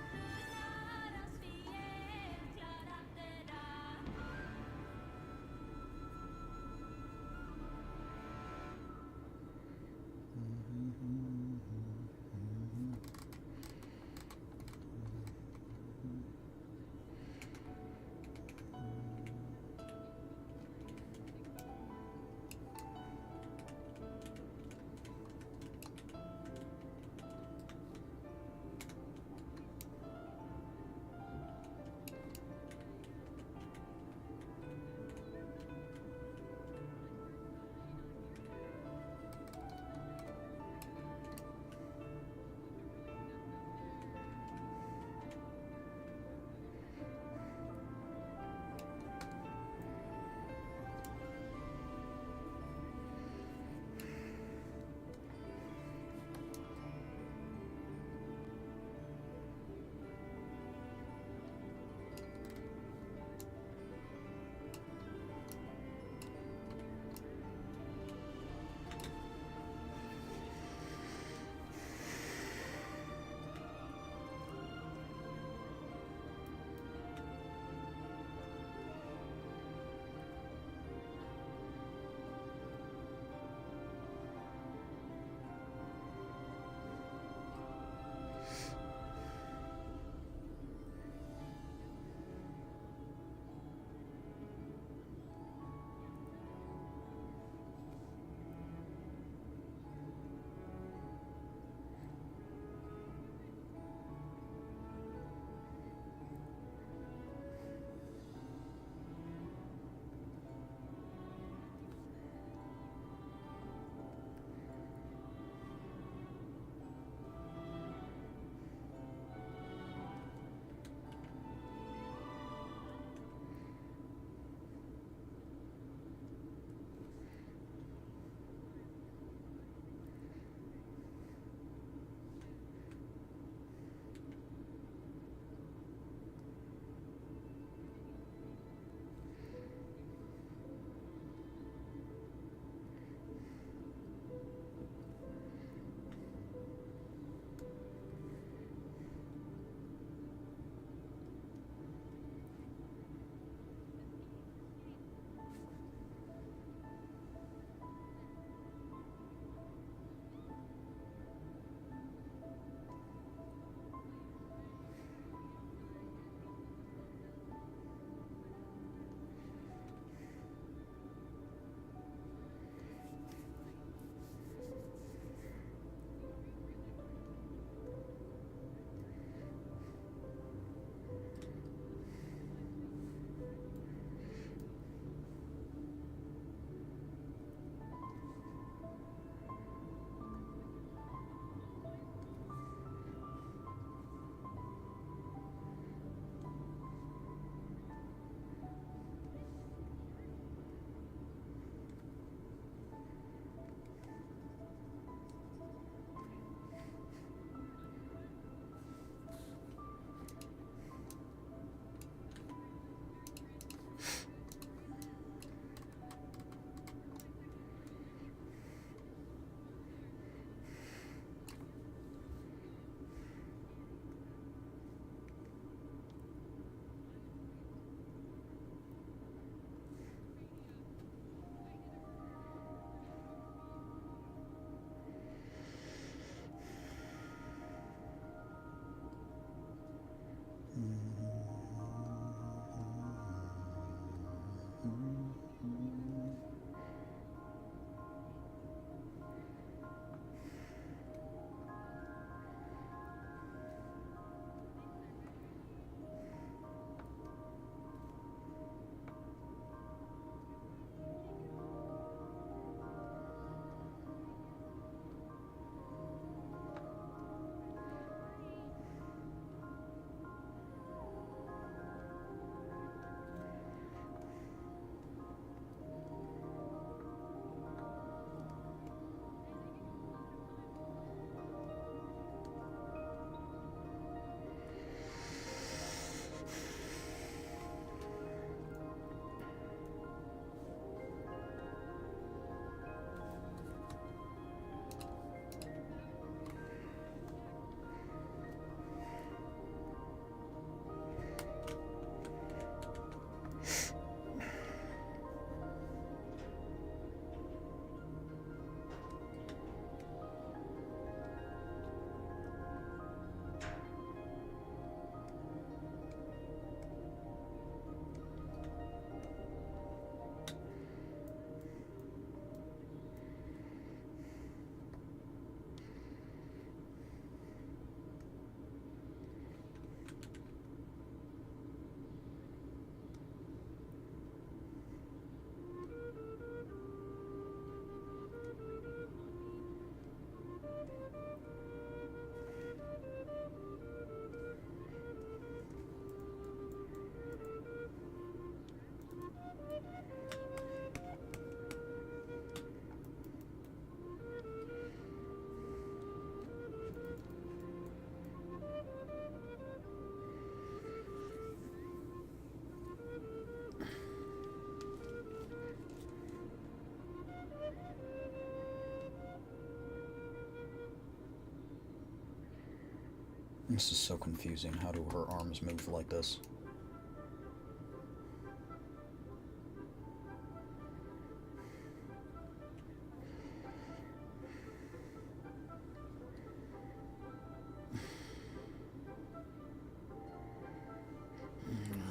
This is so confusing. How do her arms move like this?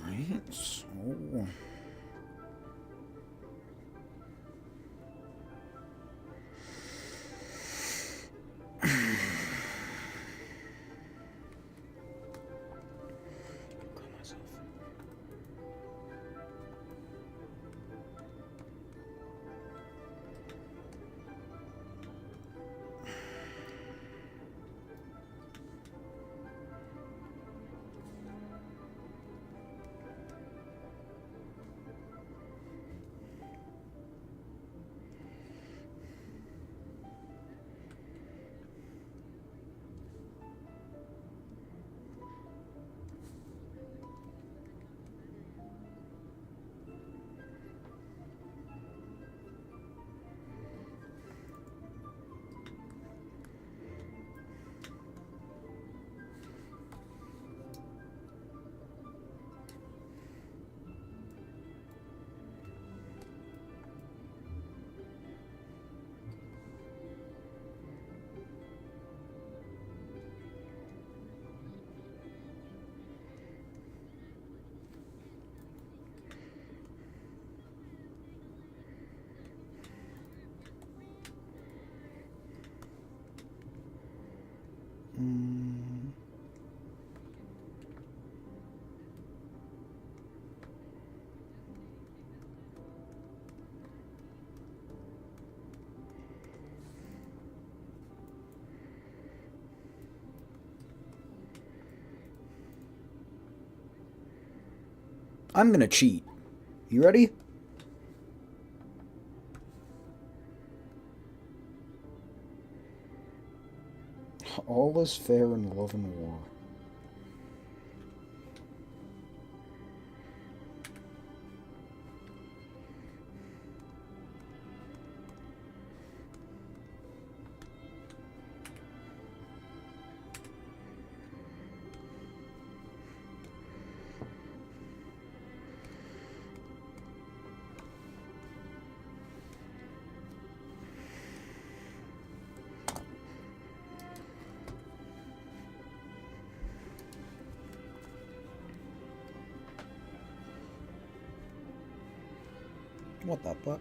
Alright, so... I'm gonna cheat. You ready? All is fair in love and war. What the fuck?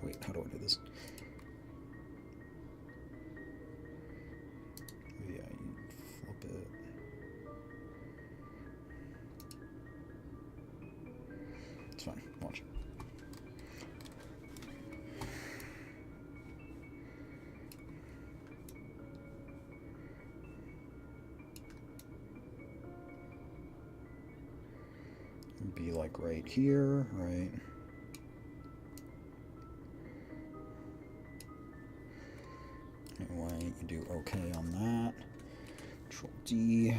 Wait, how do I do this? Yeah, you flip it. It's fine. Watch. Be like right here, right? Anyway, you do OK on that. Control D.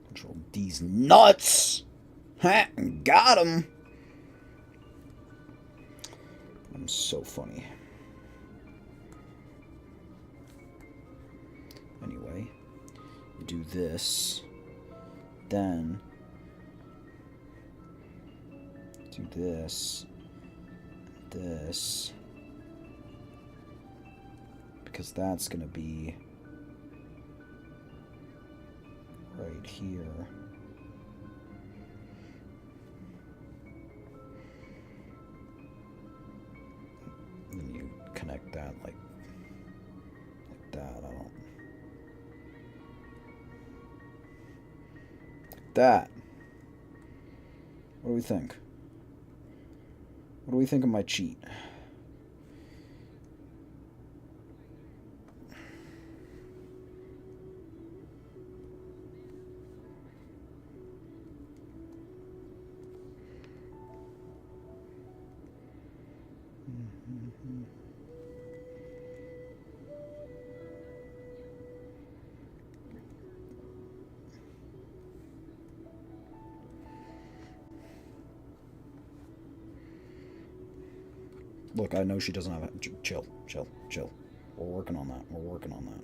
Control D's nuts! Ha! Got him! I'm so funny. Anyway, you do this, then do this, this, because that's gonna be right here. that, like that. I don't. That. What do we think? What do we think of my cheat? Look, I know she doesn't have it. Chill, chill, chill. We're working on that. We're working on that.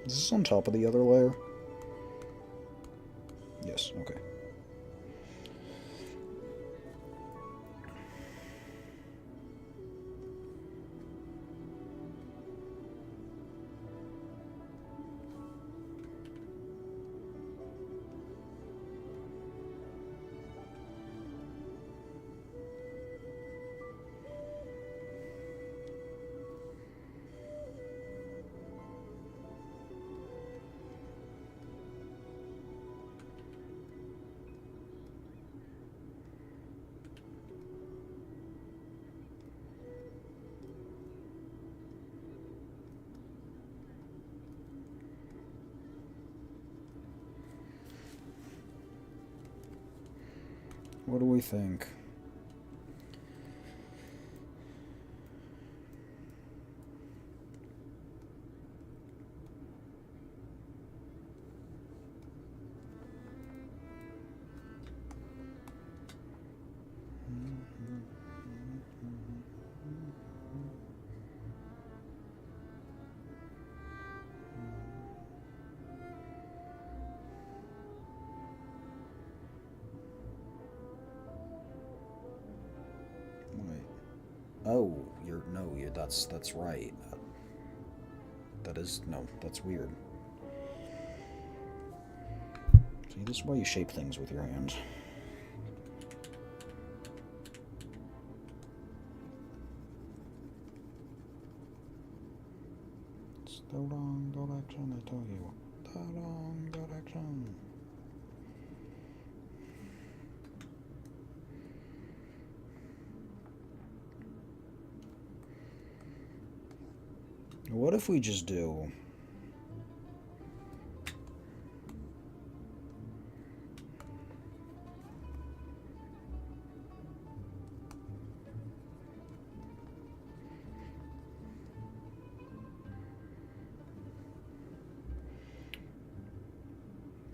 Is this on top of the other layer? Yes, okay. What do we think? Wait. Oh, you're no, you're that's right. That is no, that's weird. See, this is why you shape things with your hand. It's the wrong direction, I tell you. The wrong direction. What if we just do...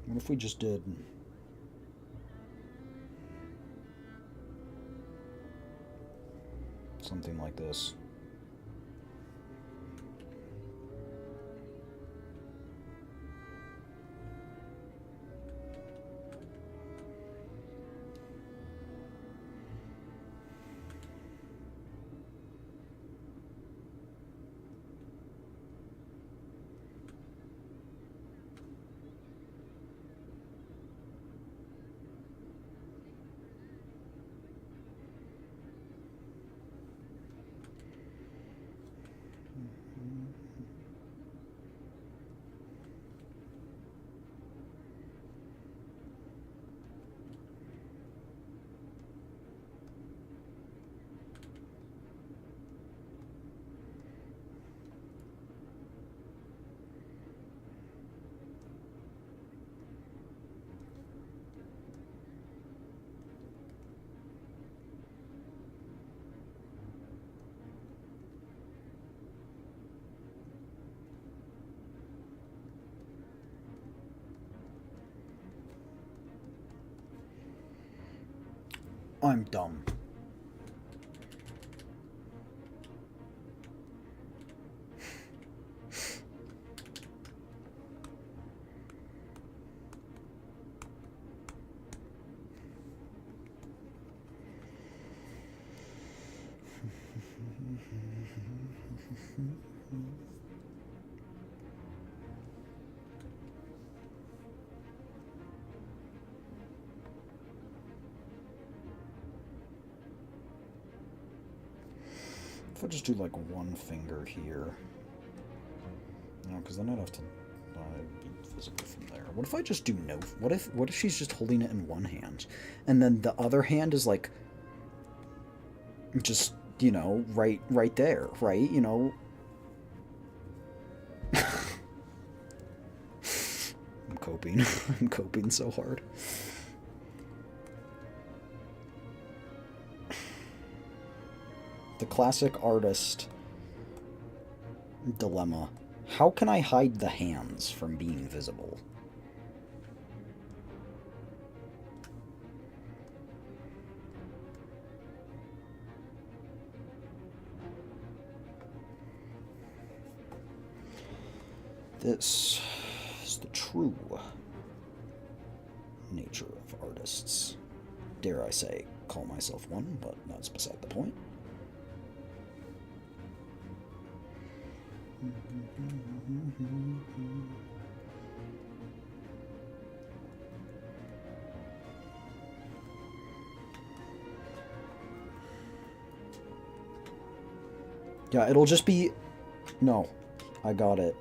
What if we just did... something like this? I'm dumb. If I just do like one finger here, no, because then I'd have to be visible from there. What if I just do no? What if she's just holding it in one hand, and then the other hand is like just right there, right? I'm coping. I'm coping so hard. The classic artist dilemma. How can I hide the hands from being visible? This is the true nature of artists. Dare I say, call myself one, but that's beside the point. Yeah, it'll just be... No, I got it.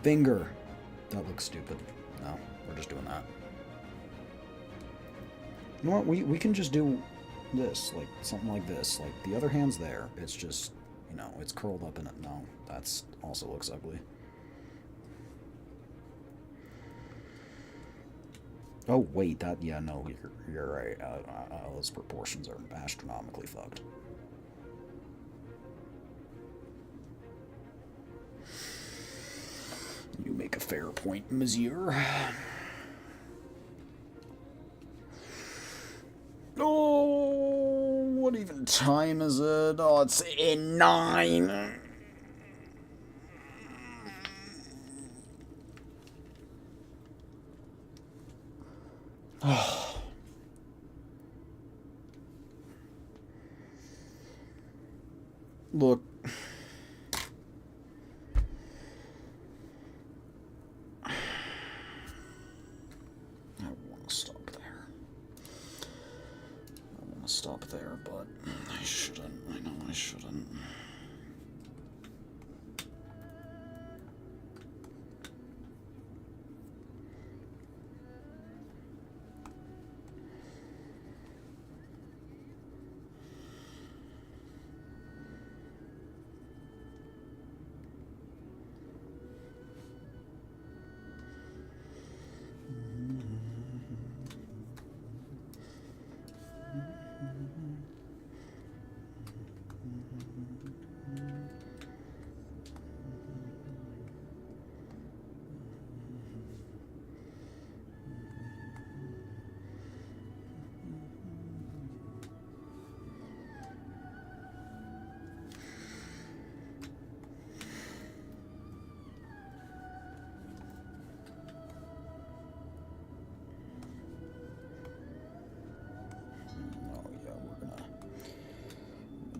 Finger. That looks stupid. No, we're just doing that. You know what? We can just do this, like something like this. Like the other hand's there. It's just, it's curled up in it. No, that's also looks ugly. Oh wait, yeah, no, you're right. Those proportions are astronomically fucked. You make a fair point, monsieur. Oh, what even time is it? Oh, it's in 9. Look. I want to stop there. I want to stop there, but I shouldn't. I know I shouldn't.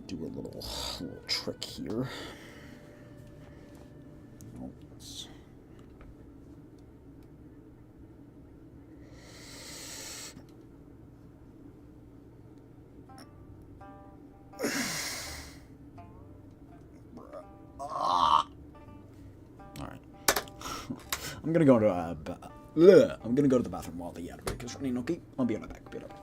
Do a little trick here. Alright. I'm gonna go to I'm gonna go to the bathroom while the ad break is running, okay? I'll be right back. Be right back.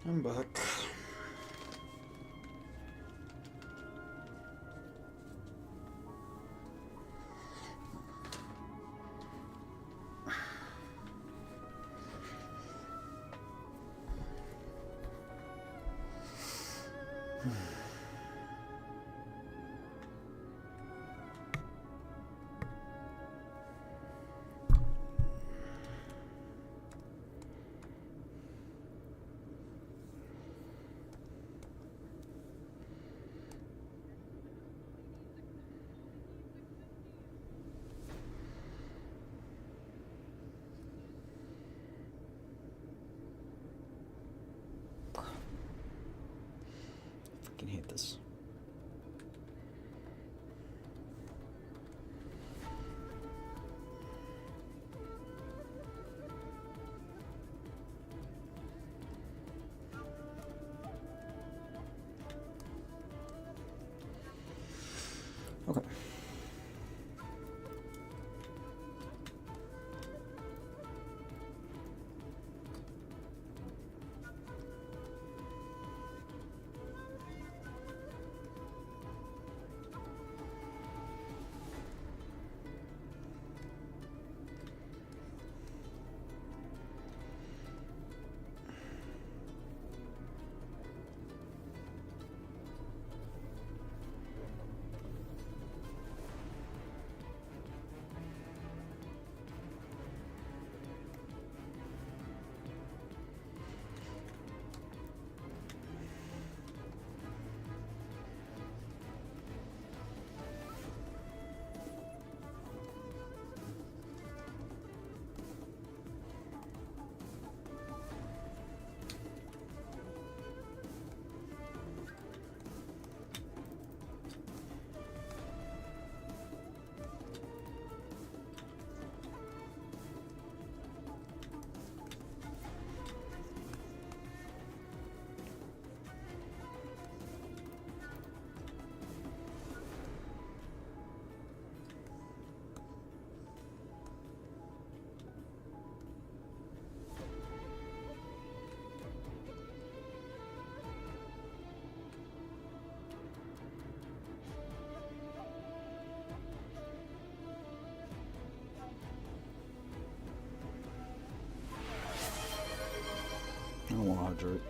I'm back. I hate this. Okay. I don't want to hydrate.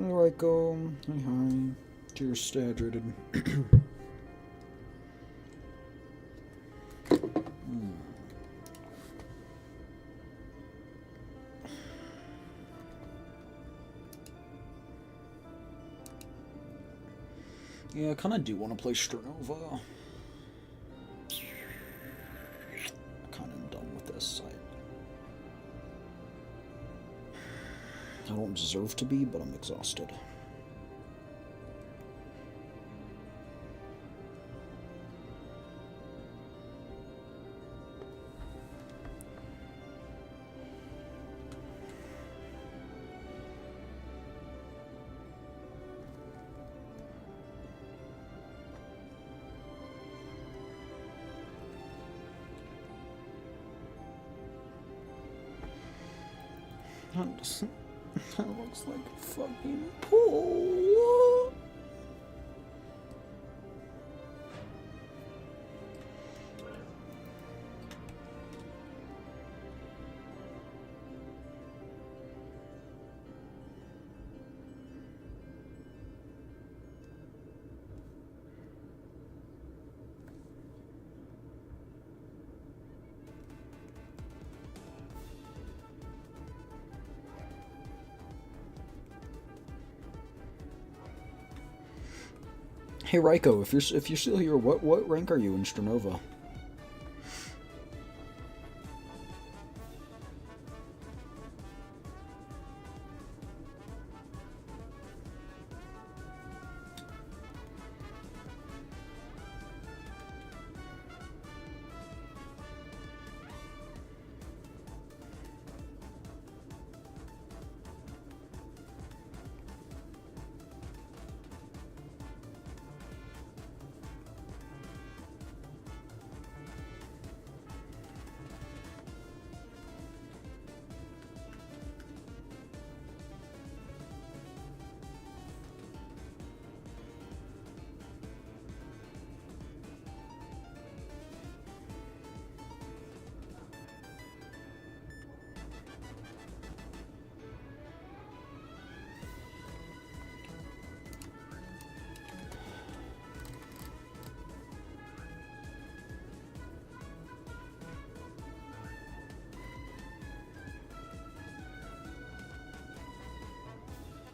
Alright, go. Hi, hi. Cheers, stay hydrated. Yeah, I kind of do want to play Sternova. Kind of done with this. I don't deserve to be, but I'm exhausted. That looks like a fucking pool. Hey Raiko, if you're still here, what rank are you in Stranova?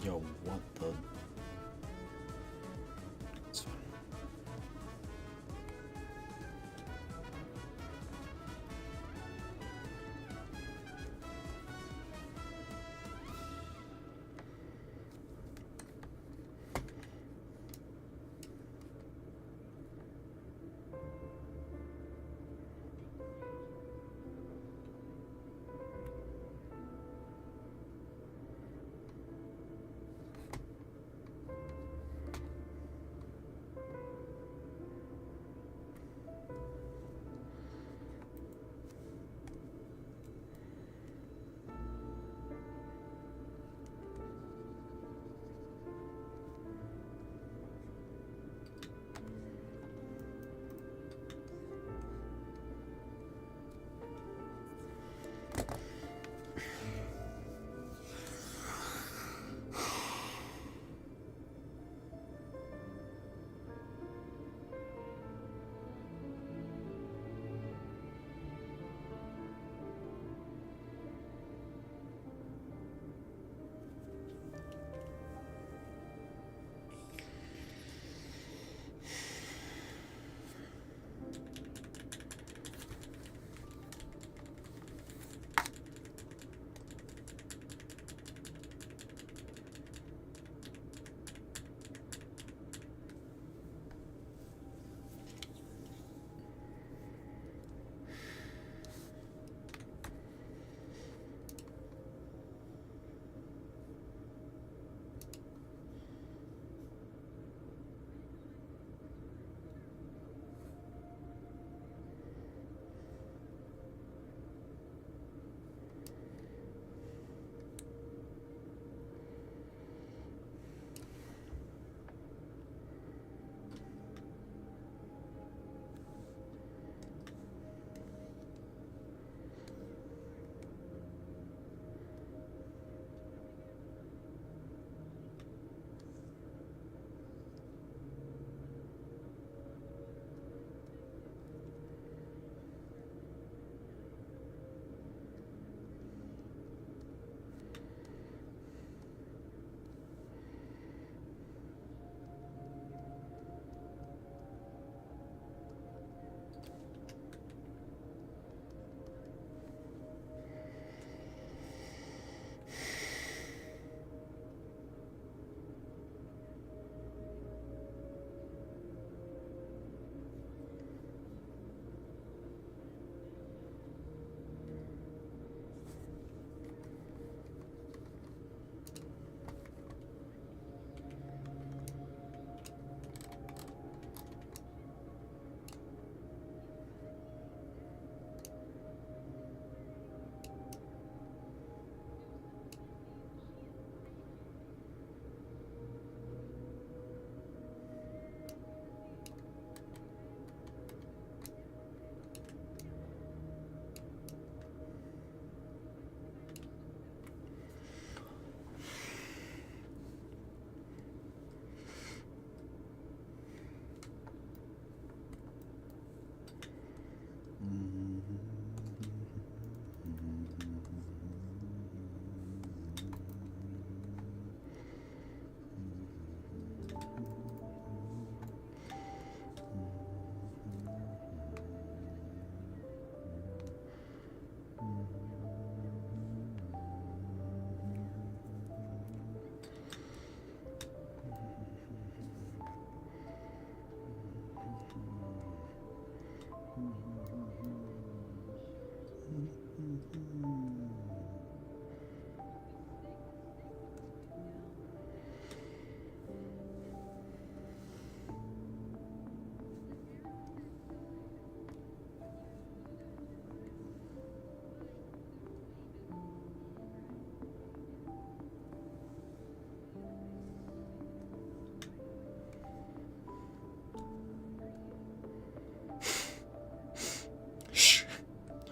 Yo, what the? It's fine.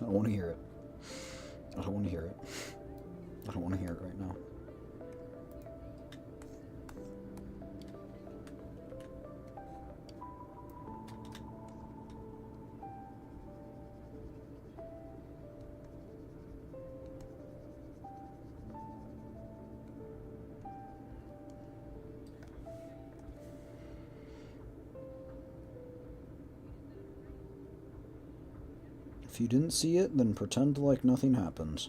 don't want to hear it. I don't want to hear it. I don't want to hear it right now. If you didn't see it, then pretend like nothing happened.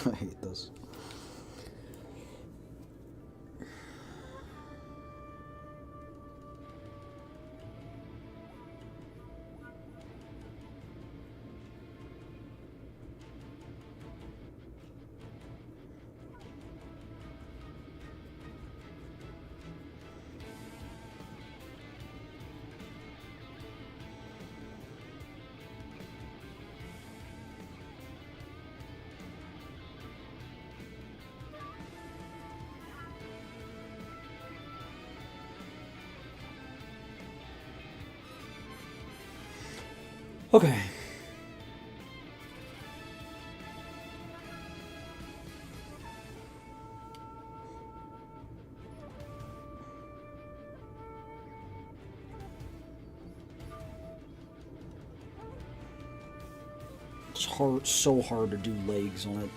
I hate this. Okay. It's hard, so hard to do legs on it.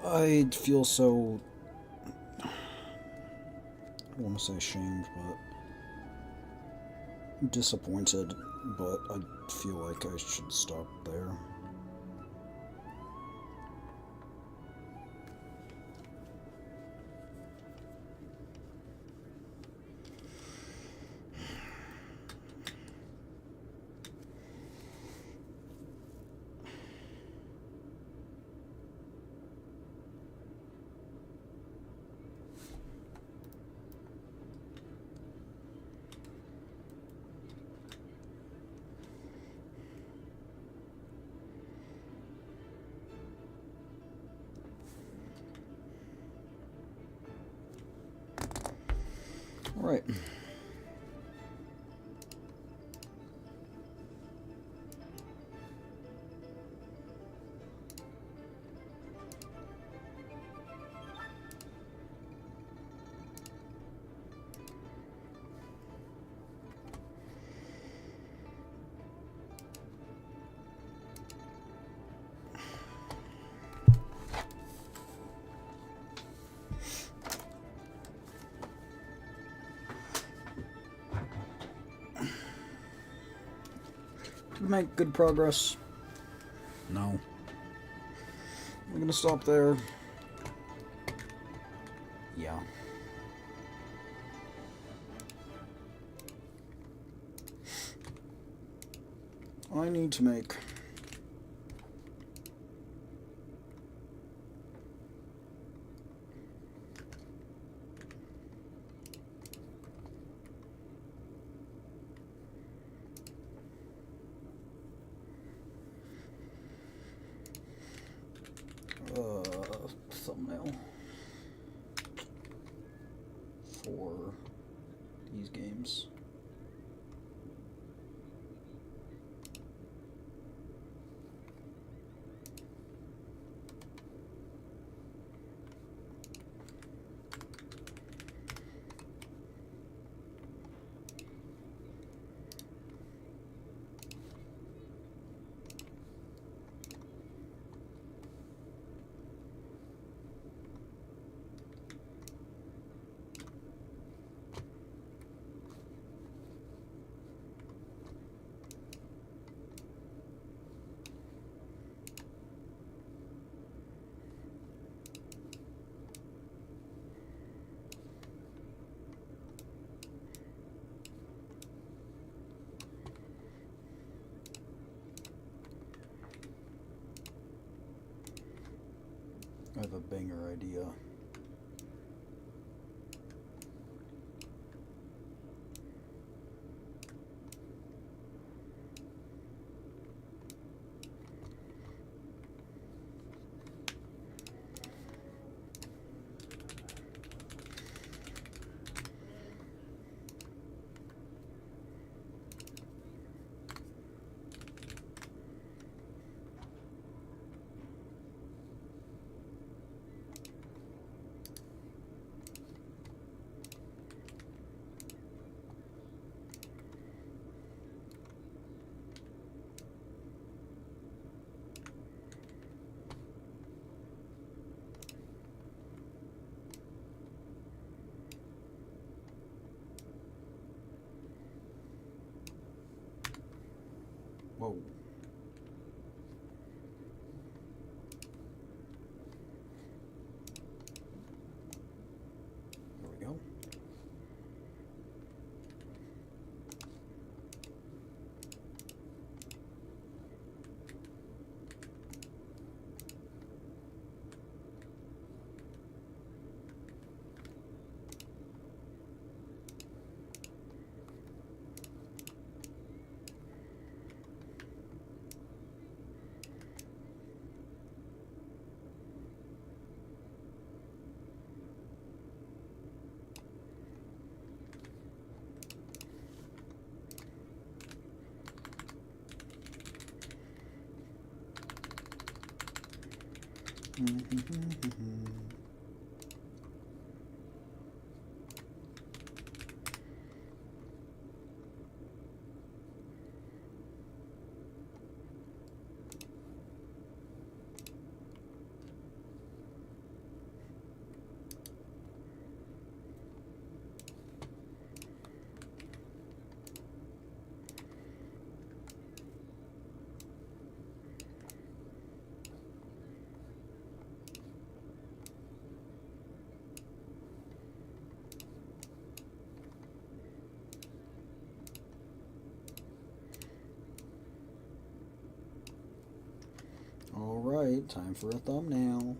I feel so. I don't want to say ashamed, but disappointed. But I feel like I should stop there. All right. Did we make good progress? No. We're gonna stop there. Yeah. I need to make thumbnail for these games. a banger idea. Whoa. There we go. Alright, time for a thumbnail.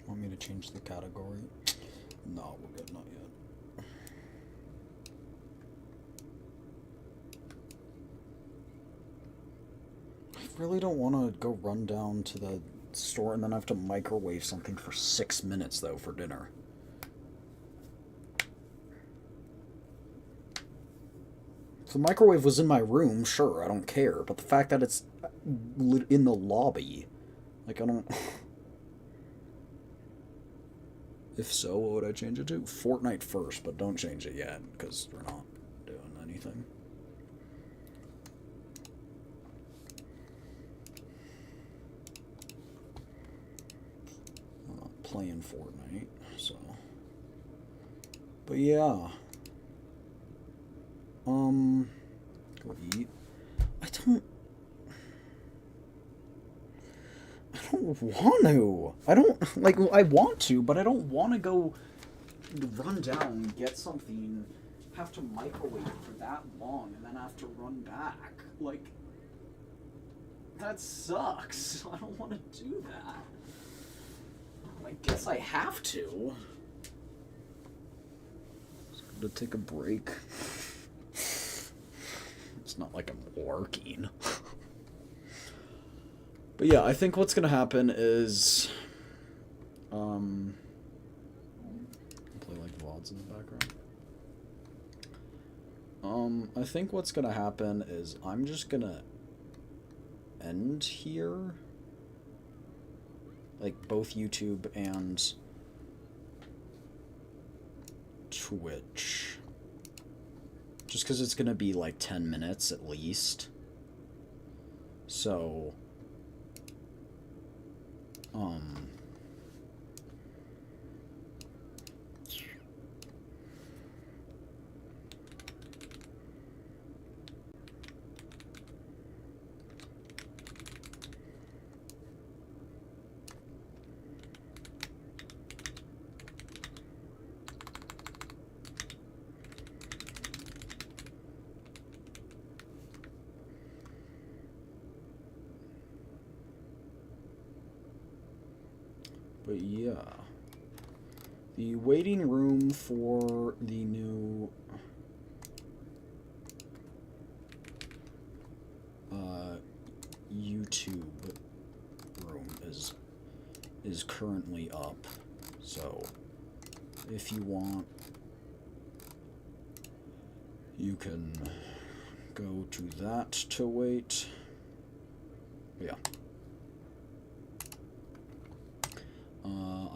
Want me to change the category? No, we're good, not yet. I really don't want to go run down to the store and then have to microwave something for 6 minutes, though, for dinner. If the microwave was in my room, sure, I don't care. But the fact that it's in the lobby, like, I don't... If so, what would I change it to? Fortnite first, but don't change it yet, because we're not doing anything. I'm not playing Fortnite, so... But yeah. Go eat. I don't want to. I don't, like, I want to, but I don't want to go run down, get something, have to microwave for that long, and then have to run back. Like, that sucks. I don't want to do that. I guess I have to. Just gotta take a break. It's not like I'm working. But yeah, I think what's gonna happen is, play like VODs in the background. I think what's gonna happen is I'm just gonna end here, like both YouTube and Twitch, just because it's gonna be like 10 minutes at least. So, But yeah. The waiting room for the new YouTube room is currently up. So if you want, you can go to that to wait. Yeah.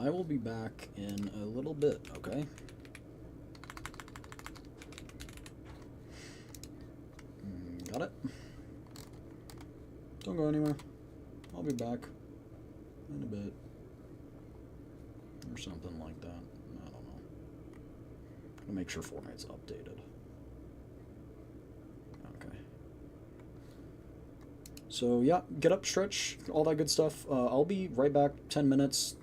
I will be back in a little bit, okay? Got it? Don't go anywhere. I'll be back in a bit. Or something like that. I don't know. I'll make sure Fortnite's updated. Okay. So, yeah, get up, stretch, all that good stuff. I'll be right back, 10 minutes.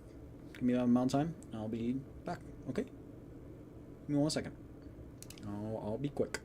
Give me a amount of time. I'll be back, okay? Give me 1 second. I'll be quick.